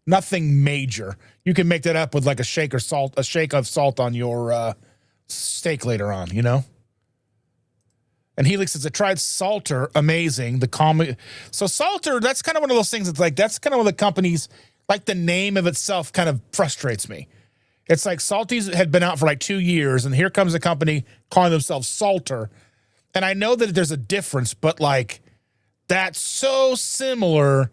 Nothing major. You can make that up with like a shake of salt on your steak later on, you know? And Helix says, I tried Salter, amazing. So Salter, that's kind of one of those things. It's like, that's kind of one of the companies, like the name of itself kind of frustrates me. It's like Salty's had been out for like 2 years, and here comes a company calling themselves Salter. And I know that there's a difference, but like, that's so similar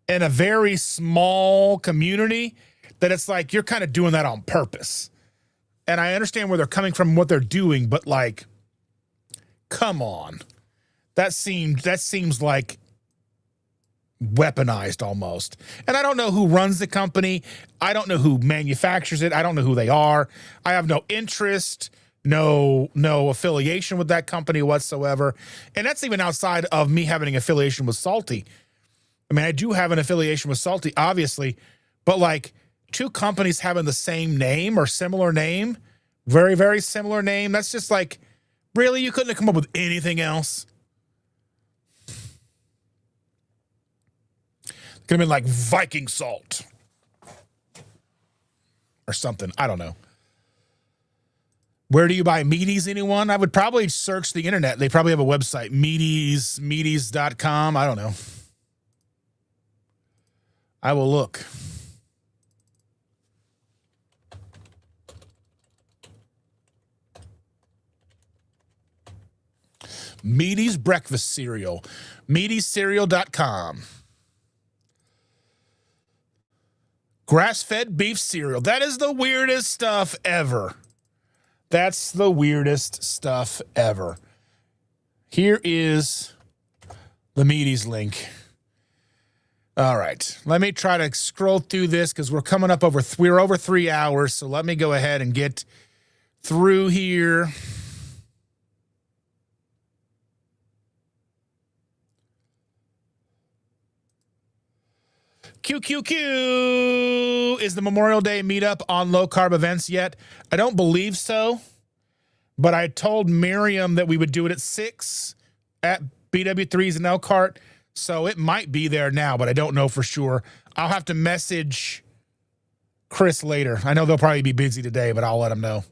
in a very small community that it's like you're kind of doing that on purpose. And I understand where they're coming from, what they're doing, but like, come on. That seems like weaponized almost. And I don't know who runs the company. I don't know who manufactures it. I don't know who they are. I have no interest, no affiliation with that company whatsoever. And that's even outside of me having an affiliation with Salty. I mean, I do have an affiliation with Salty, obviously, but like two companies having the same name or similar name, very, very similar name. That's just like, really? You couldn't have come up with anything else? Could have been like Viking salt or something. I don't know. Where do you buy Meaties, anyone? I would probably search the internet. They probably have a website, meaties.com. I don't know. I will look. Meaties breakfast cereal. Meatiescereal.com. Grass-fed beef cereal. That is the weirdest stuff ever. That's the weirdest stuff ever. Here is the Meaties link. All right. Let me try to scroll through this because we're coming up we're over 3 hours. So let me go ahead and get through here. QQQ. Is the Memorial Day meetup on low carb events yet? I don't believe so, but I told Miriam that we would do it at 6 at BW3's in Elkhart, so it might be there now, but I don't know for sure. I'll have to message Chris later. I know they'll probably be busy today, but I'll let them know.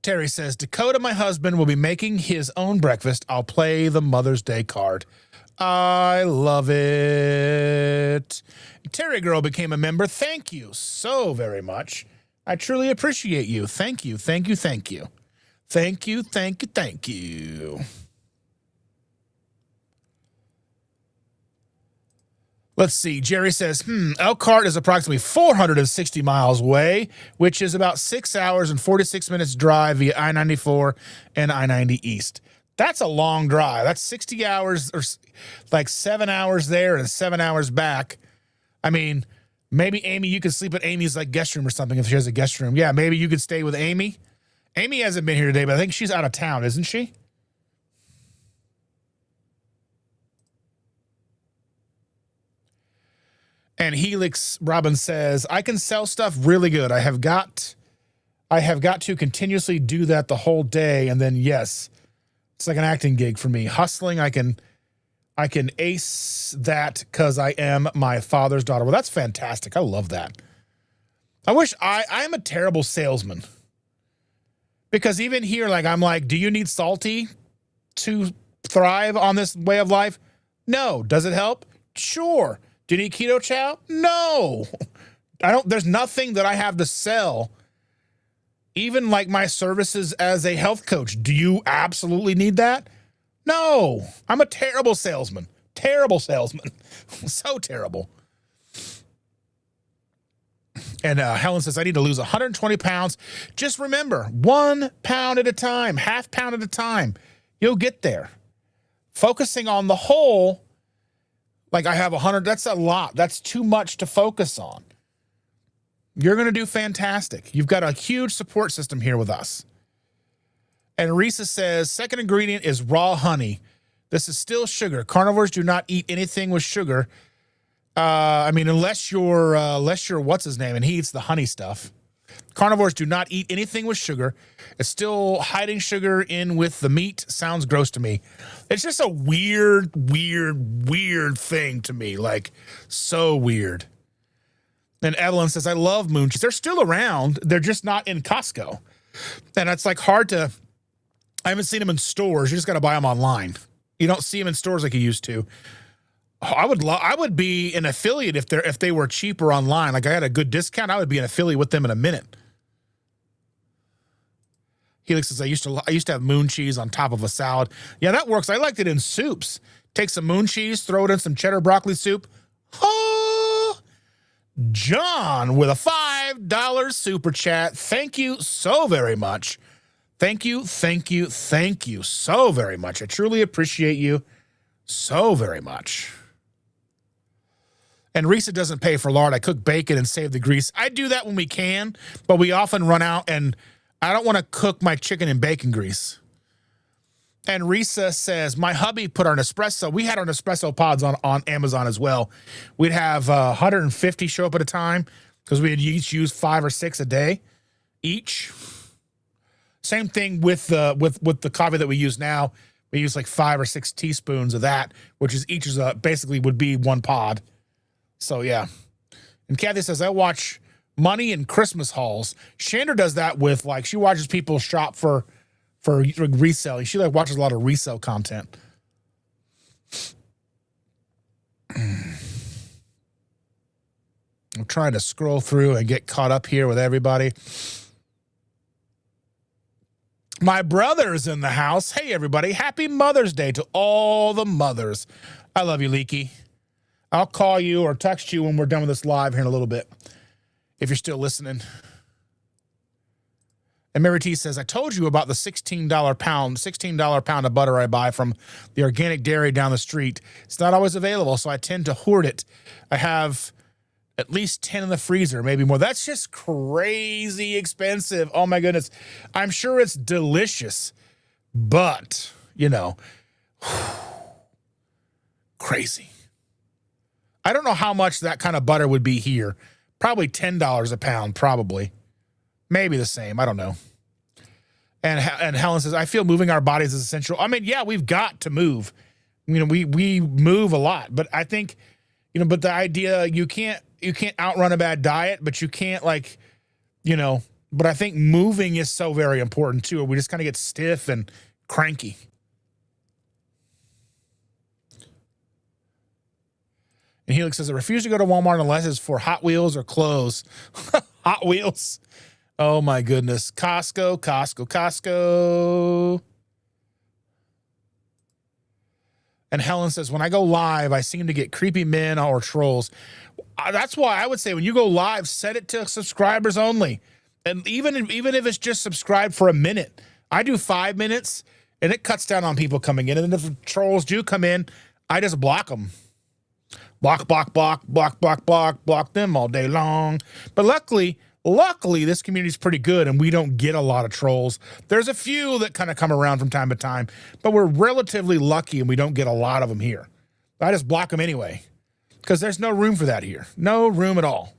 Terry says, Dakota, my husband, will be making his own breakfast. I'll play the Mother's Day card. I love it. Terry Girl became a member. Thank you so very much. I truly appreciate you. Thank you, thank you, thank you. Thank you, thank you, thank you. Let's see. Jerry says, Elkhart is approximately 460 miles away, which is about 6 hours and 46 minutes drive via I-94 and I-90 East. That's a long drive. That's 60 hours or like 7 hours there and 7 hours back. I mean, maybe Amy, you could sleep at Amy's like guest room or something if she has a guest room. Yeah, maybe you could stay with Amy. Amy hasn't been here today, but I think she's out of town, isn't she? And Helix Robin says, I can sell stuff really good. I have got to continuously do that the whole day. And then, yes, it's like an acting gig for me. Hustling, I can ace that because I am my father's daughter. Well, that's fantastic. I love that. I wish I'm a terrible salesman. Because even here, like, I'm like, do you need Salty to thrive on this way of life? No. Does it help? Sure. Do you need keto chow? No. There's nothing that I have to sell. Even like my services as a health coach. Do you absolutely need that? No. I'm a terrible salesman. Terrible salesman. So terrible. And Helen says, I need to lose 120 pounds. Just remember, 1 pound at a time, half pound at a time. You'll get there. Focusing on the whole. Like I have 100, that's a lot. That's too much to focus on. You're going to do fantastic. You've got a huge support system here with us. And Risa says, second ingredient is raw honey. This is still sugar. Carnivores do not eat anything with sugar. I mean, unless you're what's his name, and he eats the honey stuff. Carnivores do not eat anything with sugar. It's still hiding sugar in with the meat. Sounds gross to me. It's just a weird thing to me. Like, so weird. And Evelyn says, I love moon cheese. They're still around. They're just not in Costco. And it's like hard to, I haven't seen them in stores. You just got to buy them online. You don't see them in stores like you used to. I would be an affiliate if they were cheaper online. Like I had a good discount, I would be an affiliate with them in a minute. Helix says, I used to have moon cheese on top of a salad. Yeah, that works. I liked it in soups. Take some moon cheese, throw it in some cheddar broccoli soup. Oh, John with a $5 super chat. Thank you so very much. Thank you so very much. I truly appreciate you so very much. And Risa doesn't pay for lard. I cook bacon and save the grease. I do that when we can, but we often run out, and I don't want to cook my chicken in bacon grease. And Risa says, my hubby put our Nespresso. We had our Nespresso pods on Amazon as well. We'd have 150 show up at a time because we had each use 5 or 6 a day each. Same thing with the coffee that we use now. We use like 5 or 6 teaspoons of that, which is each is basically would be 1 pod. So yeah. And Kathy says, I watch money and Christmas hauls. Chandra does that with, like, she watches people shop for reselling. She like watches a lot of resale content. I'm trying to scroll through and get caught up here with everybody. My brother's in the house. Hey, everybody. Happy Mother's Day to all the mothers. I love you, Leaky. I'll call you or text you when we're done with this live here in a little bit, if you're still listening. And Mary T says, I told you about the $16 pound of butter I buy from the organic dairy down the street. It's not always available, so I tend to hoard it. I have at least 10 in the freezer, maybe more. That's just crazy expensive. Oh, my goodness. I'm sure it's delicious, but, you know, crazy. I don't know how much that kind of butter would be here. Probably $10 a pound, probably. Maybe the same. I don't know. And Helen says, I feel moving our bodies is essential. I mean, yeah, we've got to move. You know, we move a lot, but I think, you know, but the idea, you can't outrun a bad diet, but you can't, like, you know, but I think moving is so very important too. We just kind of get stiff and cranky. And Helix says, I refuse to go to Walmart unless it's for Hot Wheels or clothes. Hot Wheels. Oh, my goodness. Costco. And Helen says, when I go live, I seem to get creepy men or trolls. That's why I would say when you go live, set it to subscribers only. And even if it's just subscribe for a minute. I do 5 minutes, and it cuts down on people coming in. And then if trolls do come in, I just block them. Block them all day long. But luckily, this community is pretty good, and we don't get a lot of trolls. There's a few that kind of come around from time to time, but we're relatively lucky, and we don't get a lot of them here. I just block them anyway, because there's no room for that here. No room at all.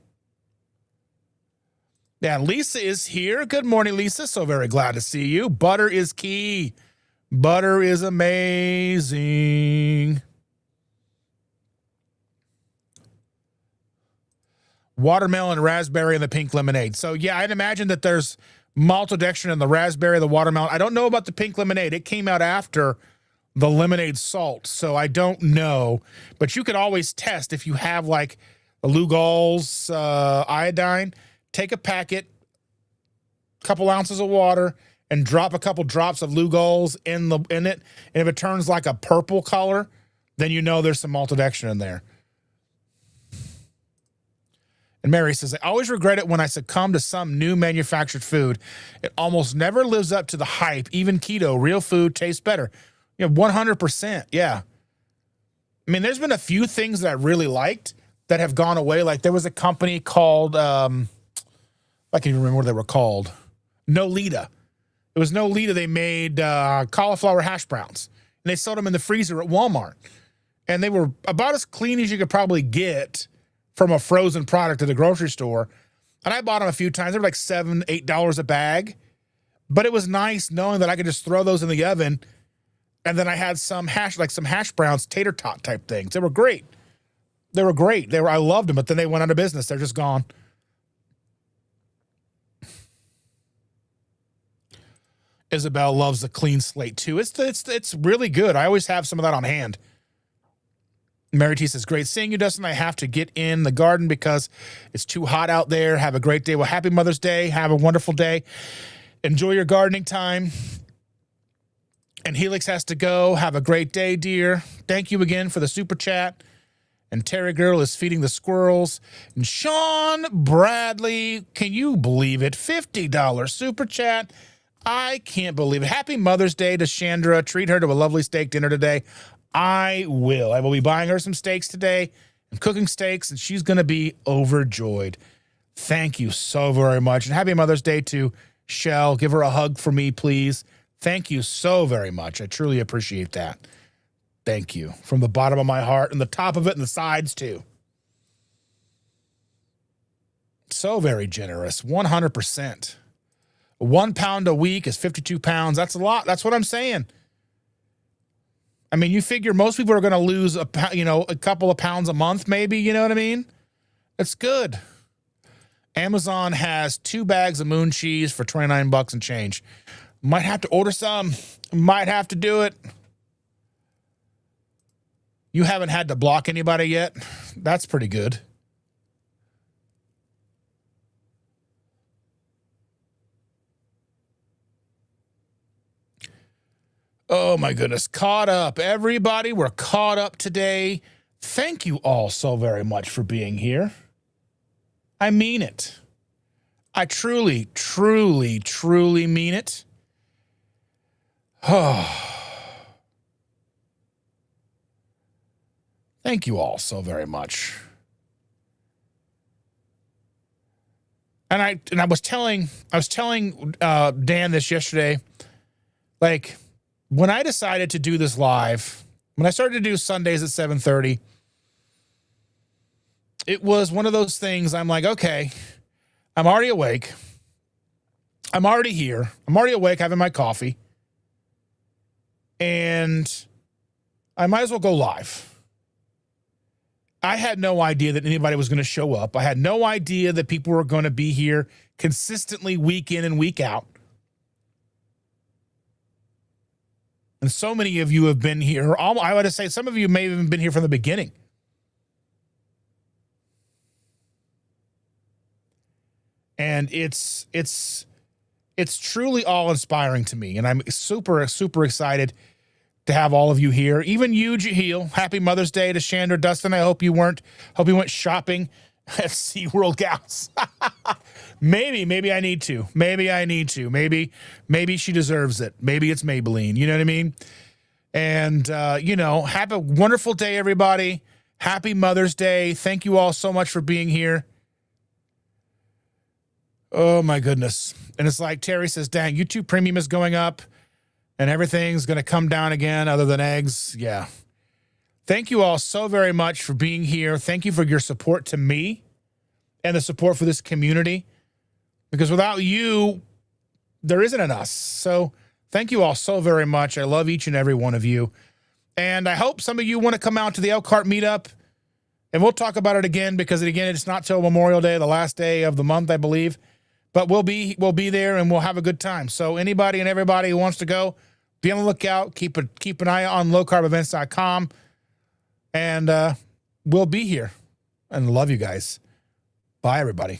Yeah, Lisa is here. Good morning, Lisa. So very glad to see you. Butter is key. Butter is amazing. Watermelon, raspberry, and the pink lemonade. So, yeah, I'd imagine that there's maltodextrin in the raspberry, the watermelon. I don't know about the pink lemonade. It came out after the lemonade salt, so I don't know. But you could always test if you have, like, the Lugol's iodine. Take a packet, couple ounces of water, and drop a couple drops of Lugol's in it. And if it turns like a purple color, then you know there's some maltodextrin in there. And Mary says, I always regret it when I succumb to some new manufactured food. It almost never lives up to the hype. Even keto, real food tastes better. You know, 100%. Yeah. I mean, there's been a few things that I really liked that have gone away. Like there was a company called, I can't even remember what they were called. Nolita. It was Nolita. They made cauliflower hash browns. And they sold them in the freezer at Walmart. And they were about as clean as you could probably get from a frozen product at the grocery store. And I bought them a few times. They were like $7, $8 a bag. But it was nice knowing that I could just throw those in the oven. And then I had some hash browns, tater tot type things. They were great. I loved them, but then they went out of business. They're just gone. Isabel loves the clean slate too. It's really good. I always have some of that on hand. Mary T says, great seeing you, Dustin. I have to get in the garden because it's too hot out there. Have a great day. Well, happy Mother's Day. Have a wonderful day. Enjoy your gardening time. And Helix has to go. Have a great day, dear. Thank you again for the super chat. And Terry Girl is feeding the squirrels. And Sean Bradley, can you believe it? $50 super chat. I can't believe it. Happy Mother's Day to Chandra. Treat her to a lovely steak dinner today. I will. I will be buying her some steaks today and cooking steaks, and she's going to be overjoyed. Thank you so very much. And happy Mother's Day to Shell. Give her a hug for me, please. Thank you so very much. I truly appreciate that. Thank you from the bottom of my heart and the top of it and the sides too. So very generous. 100%. 1 pound a week is 52 pounds. That's a lot. That's what I'm saying. I mean, you figure most people are going to lose a couple of pounds a month, maybe, you know what I mean? It's good. Amazon has 2 bags of moon cheese for $29 and change. Might have to order some. Might have to do it. You haven't had to block anybody yet? That's pretty good. Oh my goodness. Caught up. Everybody, we're caught up today. Thank you all so very much for being here. I mean it. I truly, truly, truly mean it. Thank you all so very much. And I was telling Dan this yesterday, like when I decided to do this live, when I started to do Sundays at 7:30, it was one of those things. I'm like, okay, I'm already awake. I'm already here. I'm already awake having my coffee. And I might as well go live. I had no idea that anybody was going to show up. I had no idea that people were going to be here consistently week in and week out. And so many of you have been here. I would say some of you may have even been here from the beginning. And it's truly awe-inspiring to me. And I'm super, super excited to have all of you here. Even you, Jaheel. Happy Mother's Day to Chandra. Dustin, I hope you went shopping at SeaWorld Gals. Maybe I need to. Maybe she deserves it. Maybe it's Maybelline. You know what I mean? And, have a wonderful day, everybody. Happy Mother's Day. Thank you all so much for being here. Oh, my goodness. And it's like Terry says, dang, YouTube Premium is going up and everything's going to come down again other than eggs. Yeah. Thank you all so very much for being here. Thank you for your support to me and the support for this community. Because without you, there isn't an us. So thank you all so very much. I love each and every one of you. And I hope some of you want to come out to the Elkhart meetup. And we'll talk about it again because, again, it's not till Memorial Day, the last day of the month, I believe. But we'll be there and we'll have a good time. So anybody and everybody who wants to go, be on the lookout. Keep an eye on lowcarbevents.com. And we'll be here. And love you guys. Bye, everybody.